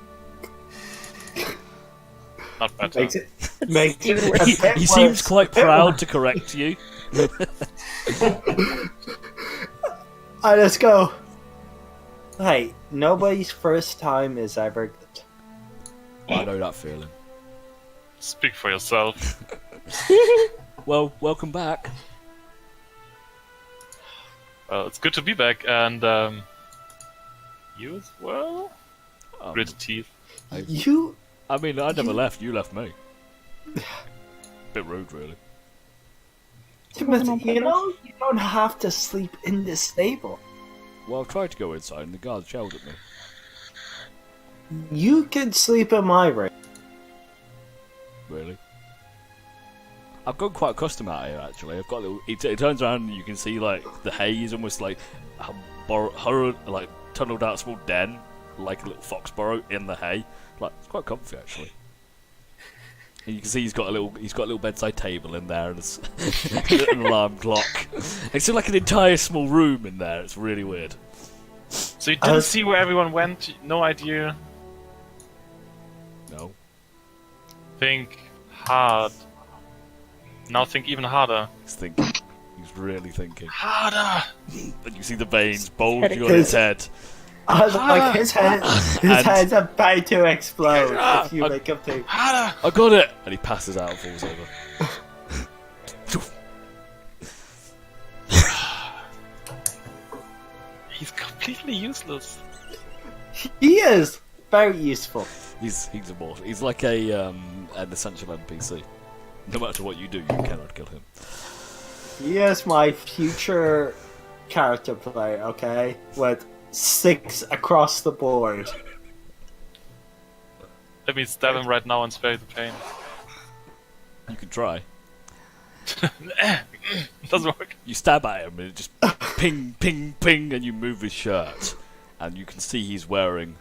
Not bad. Makes it a He, bit he seems worse. quite proud to correct you. Alright, let's go. Hey, nobody's first time is ever good. I know that feeling. Speak for yourself. Well, welcome back. Well, it's good to be back, and you as well? Gritted teeth. You, I mean, I never left. You left me. Bit rude, really. Timothy, you know, you don't have to sleep in this stable. Well, I tried to go inside, and the guards yelled at me. You can sleep in my room. Really? I've got quite accustomed out here, actually. I've got a little. It turns around and you can see like the haze, almost like like tunneled out small den, like a little fox burrow in the hay. Like it's quite comfy, actually. And you can see he's got a little bedside table in there and an alarm clock. It's like an entire small room in there. It's really weird. So you didn't see where everyone went? No idea? No. Think hard. Now think even harder. He's thinking. He's really thinking. Harder! And you see the veins bulging on his head. I was like, his head's about to explode if you I- make him think. Harder! I got it! And he passes out and falls over. He's completely useless. He is very useful. He's immortal. He's like an essential NPC. No matter what you do, you cannot kill him. He is my future character player, okay? With 6 across the board. Let me stab him right now and spare the pain. You can try. Doesn't work. You stab at him and it just ping, ping, ping, and you move his shirt. And you can see he's wearing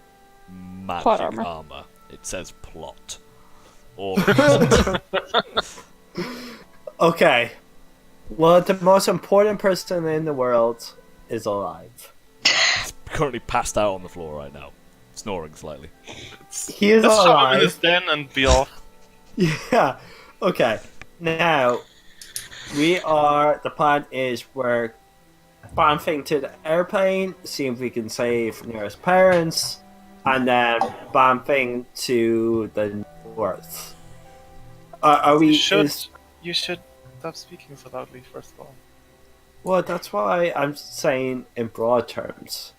magic Plot armor. armor. It says plot. Or Okay. Well, the most important person in the world is alive. currently passed out on the floor right now. Snoring slightly. He is Let's shove him in his alive. den and be off. Yeah. Okay. Now, the plan is we're bouncing to the airplane, see if we can save nearest parents, and then bouncing to the north. Are we? You should stop speaking so loudly, first of all. Well, that's why I'm saying in broad terms.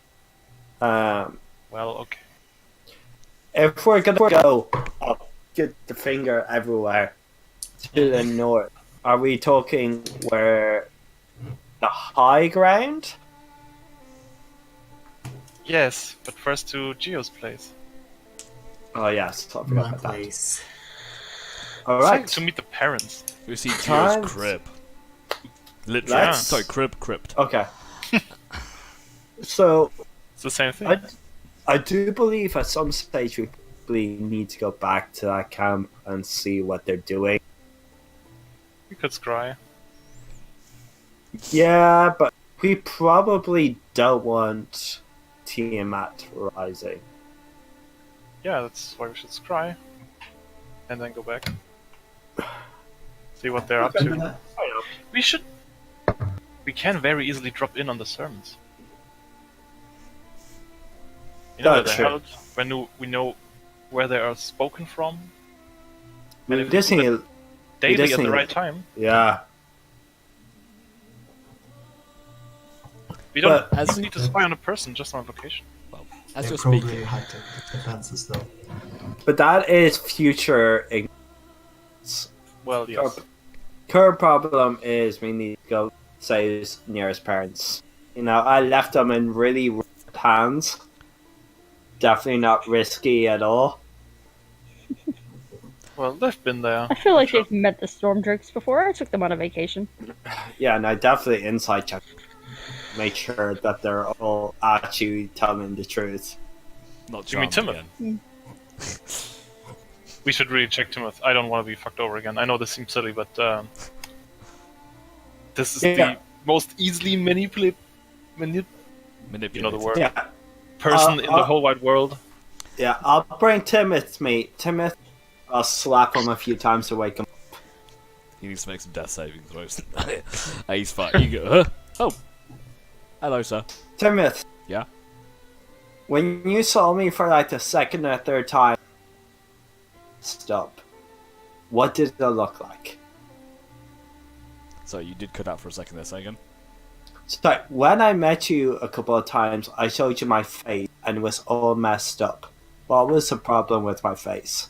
Well, okay. If we're gonna go up, get the finger everywhere to the north, are we talking where the high ground? Yes, but first to Geo's place. Oh yes, I forgot My about that. place. All right. To meet the parents. We see Geo's Times- crib. Literally, Let's- sorry, crypt. Okay. So It's the same thing. I do believe at some stage we probably need to go back to that camp and see what they're doing. We could scry. Yeah, but we probably don't want Tiamat rising. Yeah, that's why we should scry. And then go back. See what they're up to. We should... We can very easily drop in on the sermons. You know where That's they're true. held, when we know where they are spoken from, We if just we do need, daily just at the need- right time. yeah. We don't But as- need to spy on a person, just on location. Well, as They're you're probably speaking, high-tech defenses, though. But that is future ignorance. Well, yes. Current problem is we need to go save his nearest parents. You know, I left them in really rough hands. Definitely not risky at all. Well, they've been there. I feel like they've met the Stormdrakes before. I took them on a vacation. Yeah, and I definitely inside check. Make sure that they're all actually telling the truth. not You mean charming Timoth? again. We should really check Timoth. I don't want to be fucked over again. I know this seems silly, but this is Yeah. the most easily manipulate you know Manipulate. the word Yeah, person in the whole wide world. yeah. I'll bring Timoth with me. Timoth, I'll slap him a few times to wake him up. He needs to make some death saving throws. He's fine. You go. Huh? Oh, hello, sir. Timoth, Yeah. when you saw me for like the second or third time, stop. What did it look like? So you did cut out for a second there, say again. So when I met you a couple of times, I showed you my face and it was all messed up. What was the problem with my face?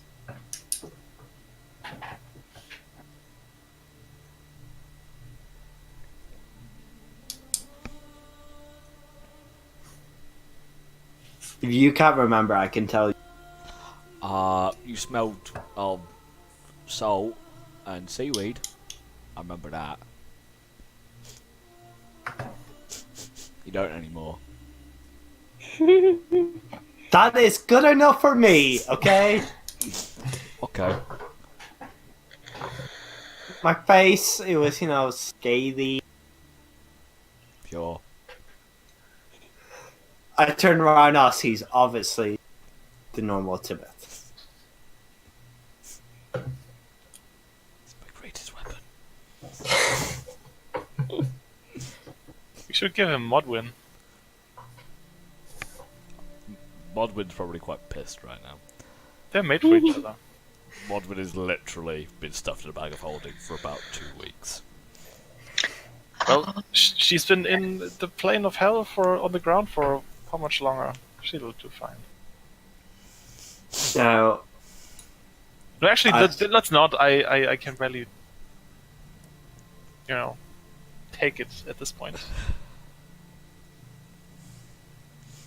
If you can't remember, I can tell you. You smelled of salt and seaweed. I remember that. You don't anymore. That is good enough for me, okay? Okay. my face, it was, scaly. Sure. I turned around, he's obviously the normal Tibet. It's my greatest weapon. We should give him Modwin. Modwin's probably quite pissed right now. They're made for each other. Modwin has literally been stuffed in a bag of holding for about 2 weeks. Well, she's been in the plane of hell on the ground for how much longer? She'll do fine. Now, No, actually, let's not. I can barely, take it at this point.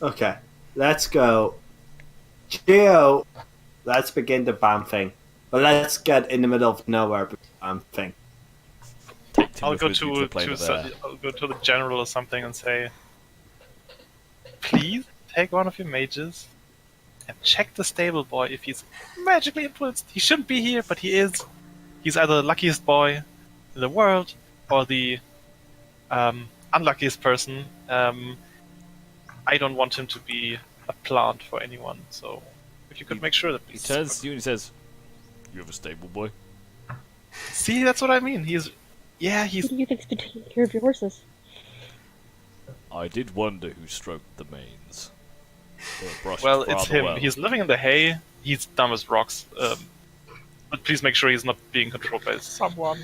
okay, let's go. Geo, let's begin the BAM thing. But let's get in the middle of nowhere BAM thing. I'll go Timothy to plane of air. I'll go to the general or something and say, please take one of your mages and check the stable boy if he's magically influenced. He shouldn't be here, but he is. He's either the luckiest boy in the world or the unluckiest person. I don't want him to be a plant for anyone. So if you could make sure that He turns to you and he says, "You have a stable boy." See, that's what I mean. He's Who do you think's been taking care of your horses? I did wonder who stroked the manes. They were brushed well, it's rather him. well. He's living in the hay. He's dumb as rocks. But please make sure he's not being controlled by someone.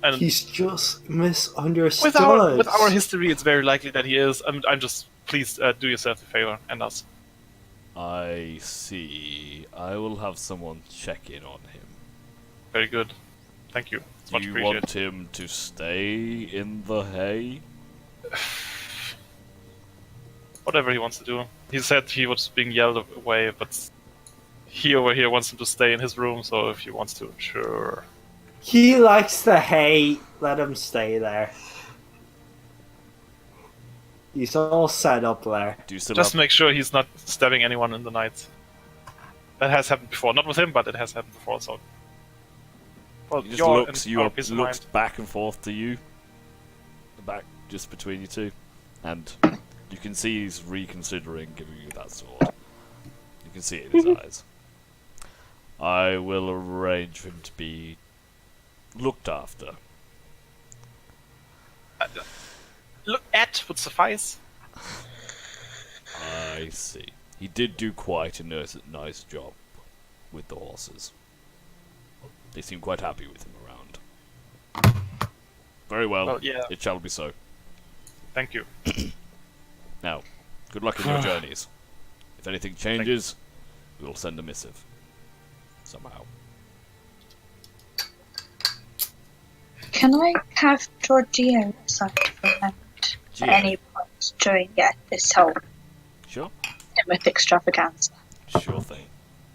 And He's just misunderstood. with our history, it's very likely that he is. I'm just please do yourself a favor and us. I see. I will have someone check in on him. Very good. Thank you. It's Do much you appreciated. want him to stay in the hay? Whatever he wants to do. He said he was being yelled away, but he over here wants him to stay in his room. So if he wants to, sure. He likes the hay. Let him stay there. He's all set up there. Do you still Just have... make sure he's not stabbing anyone in the night. That has happened before. Not with him, but it has happened before. So. Well, He just your looks, and you our up, peace of looks mind. back and forth to you. Back just between you two. And you can see he's reconsidering giving you that sword. You can see it in his eyes. I will arrange for him to be looked after. Look at would suffice. I see. He did do quite a nice job with the horses. They seem quite happy with him around. Very well. Well, yeah. It shall be so. Thank you. Now, good luck in your journeys. If anything changes, we will send a missive. Somehow. Can I have Giorgio aside for a moment Gio. at any point during this whole Sure. myth extravaganza Sure thing.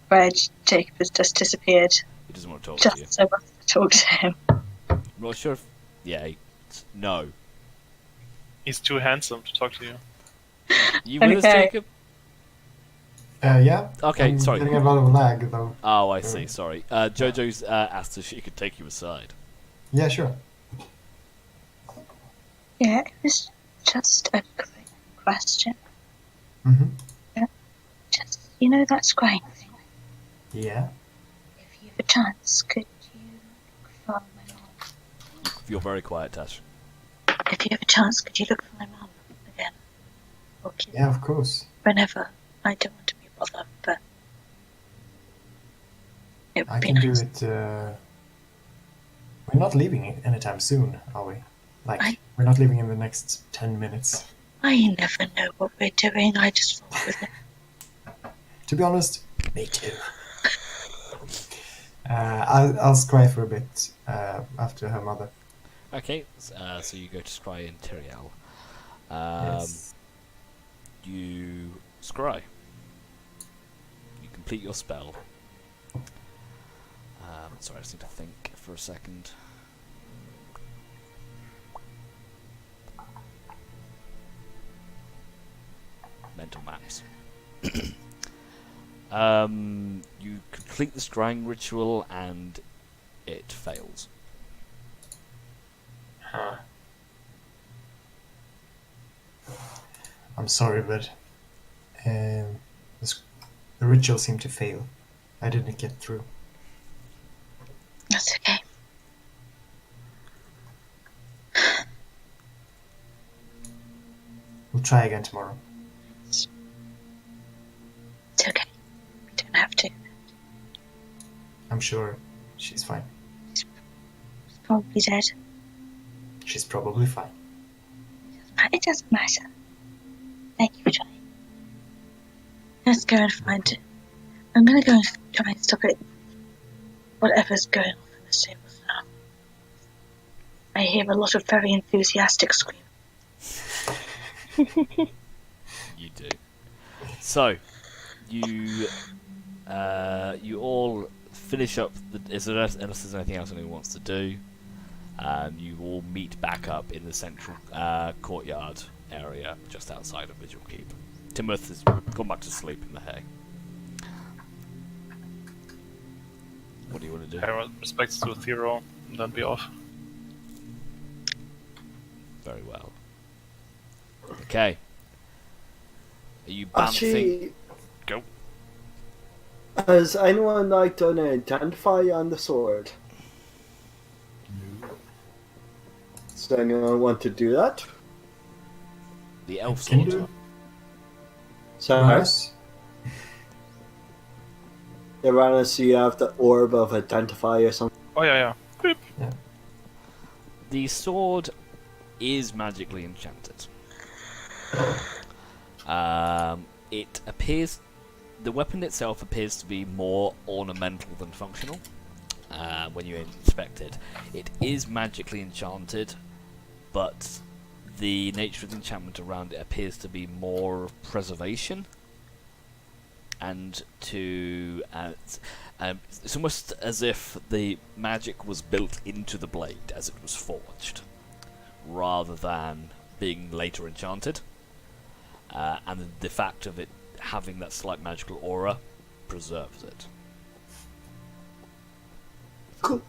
where Jacob has just disappeared He doesn't want to talk to you. just so much to talk to him? Well, sure. Yeah. No. He's too handsome to talk to you. You with us, Okay. Jacob? Yeah. Okay, I'm sorry. getting a lot of lag though. Oh, I see. Sorry. Jojo's asked if she could take you aside. Yeah, sure. Yeah, it was just a quick question. Mm-hmm. Just, that scrying thing. Yeah. If you have a chance, could you look for my mom? You're very quiet, Tash. If you have a chance, could you look for my mom again? Or keep Yeah, of course. whenever. I don't want to be a bother, but it would I be can do nice. it. We're not leaving anytime soon, are we? We're not leaving in the next 10 minutes. I never know what we're doing. I just fall with it. To be honest, me too. I'll scry for a bit after her mother. Okay, so you go to Scry in Tyriel. Yes. You scry. You complete your spell. Sorry, I just need to think for a second. Mental maps. You complete the scrying ritual and it fails. I'm sorry, but this, the ritual seemed to fail. I didn't get through. That's okay. We'll try again tomorrow. It's okay. We don't have to. I'm sure she's fine. She's probably dead. She's probably fine. It doesn't matter. Thank you for trying. Let's go and find it. I'm gonna go and try and stop it. Whatever's going on in the stables now. I hear a lot of very enthusiastic screaming. You do. So, you all finish up. Unless there's anything else anyone wants to do, you all meet back up in the central courtyard area just outside of Vigil Keep. Timoth has gone back to sleep in the hay. What do you want to do? Pay respects to Thero, and then be off. Very well. Okay. Are you bouncing? Actually, Go. has anyone done an identify on the sword? Does anyone want to do that? The elf Can sword. you? So, Nice. they want to see you have the orb of identify or something. Oh yeah. Beep. The sword is magically enchanted. It appears, the weapon itself appears to be more ornamental than functional. When you inspect it, it is magically enchanted, but the nature of the enchantment around it appears to be more preservation, and to it's almost as if the magic was built into the blade as it was forged, rather than being later enchanted. And the fact of it having that slight magical aura preserves it. Cool.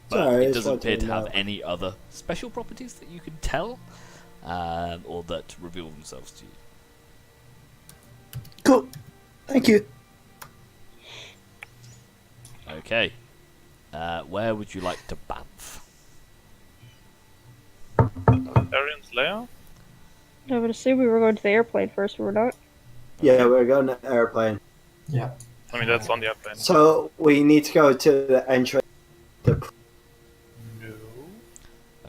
But Sorry, it I doesn't just appear to wanted have any other special properties that you can tell, or that reveal themselves to you. Cool. Thank you. Okay. Where would you like to bamf? Arian's lair? I would assume we were going to the airplane first, were we not? Yeah, we're going to airplane. Yeah. I mean, that's on the airplane. So we need to go to the entrance. No.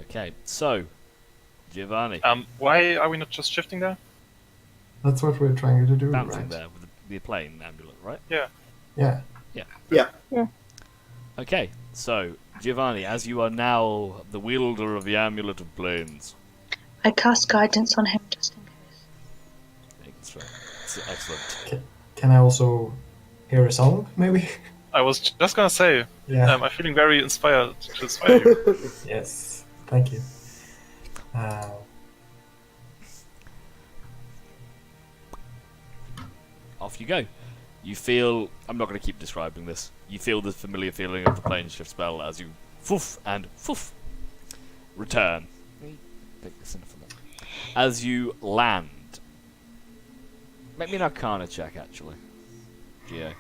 Okay, so Giovanni, Why are we not just shifting there? That's what we're trying to do, bouncing right? there with the plane amulet, right? Yeah. Yeah. Okay, so Giovanni, as you are now the wielder of the amulet of planes. I cast guidance on him just in case. Excellent. Can I also hear a song, maybe? I was just gonna say, Yeah. I'm feeling very inspired to inspire you. Yes. Thank you. Off you go. You feel... I'm not going to keep describing this. You feel the familiar feeling of the plane shift spell as you foof and foof return. Let me pick this in for them. As you land. Make me an Arcana check, actually. Geo.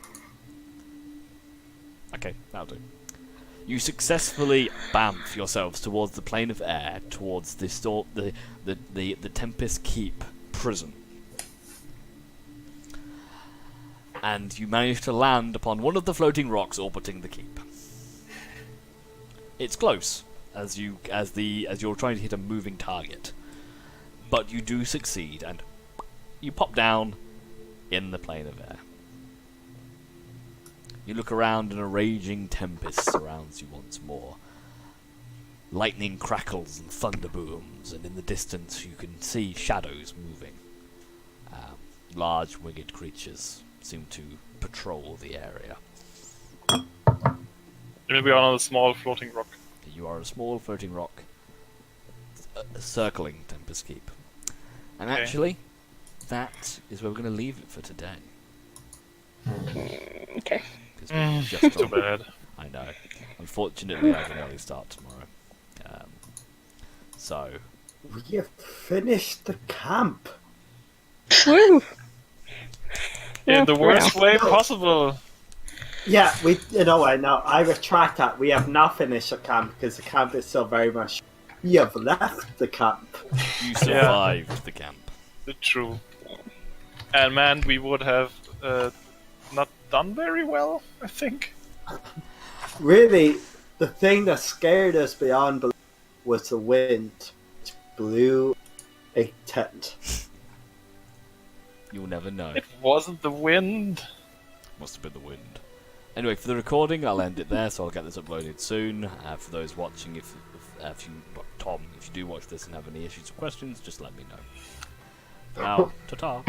Okay, that'll do. You successfully bamf yourselves towards the plane of air, towards the Tempest Keep prison. And you manage to land upon one of the floating rocks orbiting the keep. It's close, as you're trying to hit a moving target, but you do succeed, and you pop down in the plane of air. You look around, and a raging tempest surrounds you once more. Lightning crackles and thunder booms, and in the distance you can see shadows moving. Large winged creatures seem to patrol the area. Maybe we are on a small floating rock. You are a small floating rock circling Tempest Keep. And Okay. actually, that is where we're going to leave it for today. Okay. 'Cause we've just Too bad. I know. Unfortunately, I have an early start tomorrow. So, We have finished the camp. Woo! In the for worst now. way possible. Yeah, you know what? No, I retract that. We have not finished the camp because the camp is still very much. We have left the camp. you survived the camp. True. And man, we would have not done very well, I think. Really, the thing that scared us beyond belief was the wind. It blew a tent. You'll never know. It wasn't the wind. Must have been the wind. Anyway, for the recording, I'll end it there, so I'll get this uploaded soon. For those watching, if you, Tom, if you do watch this and have any issues or questions, just let me know. For now, ta-ta.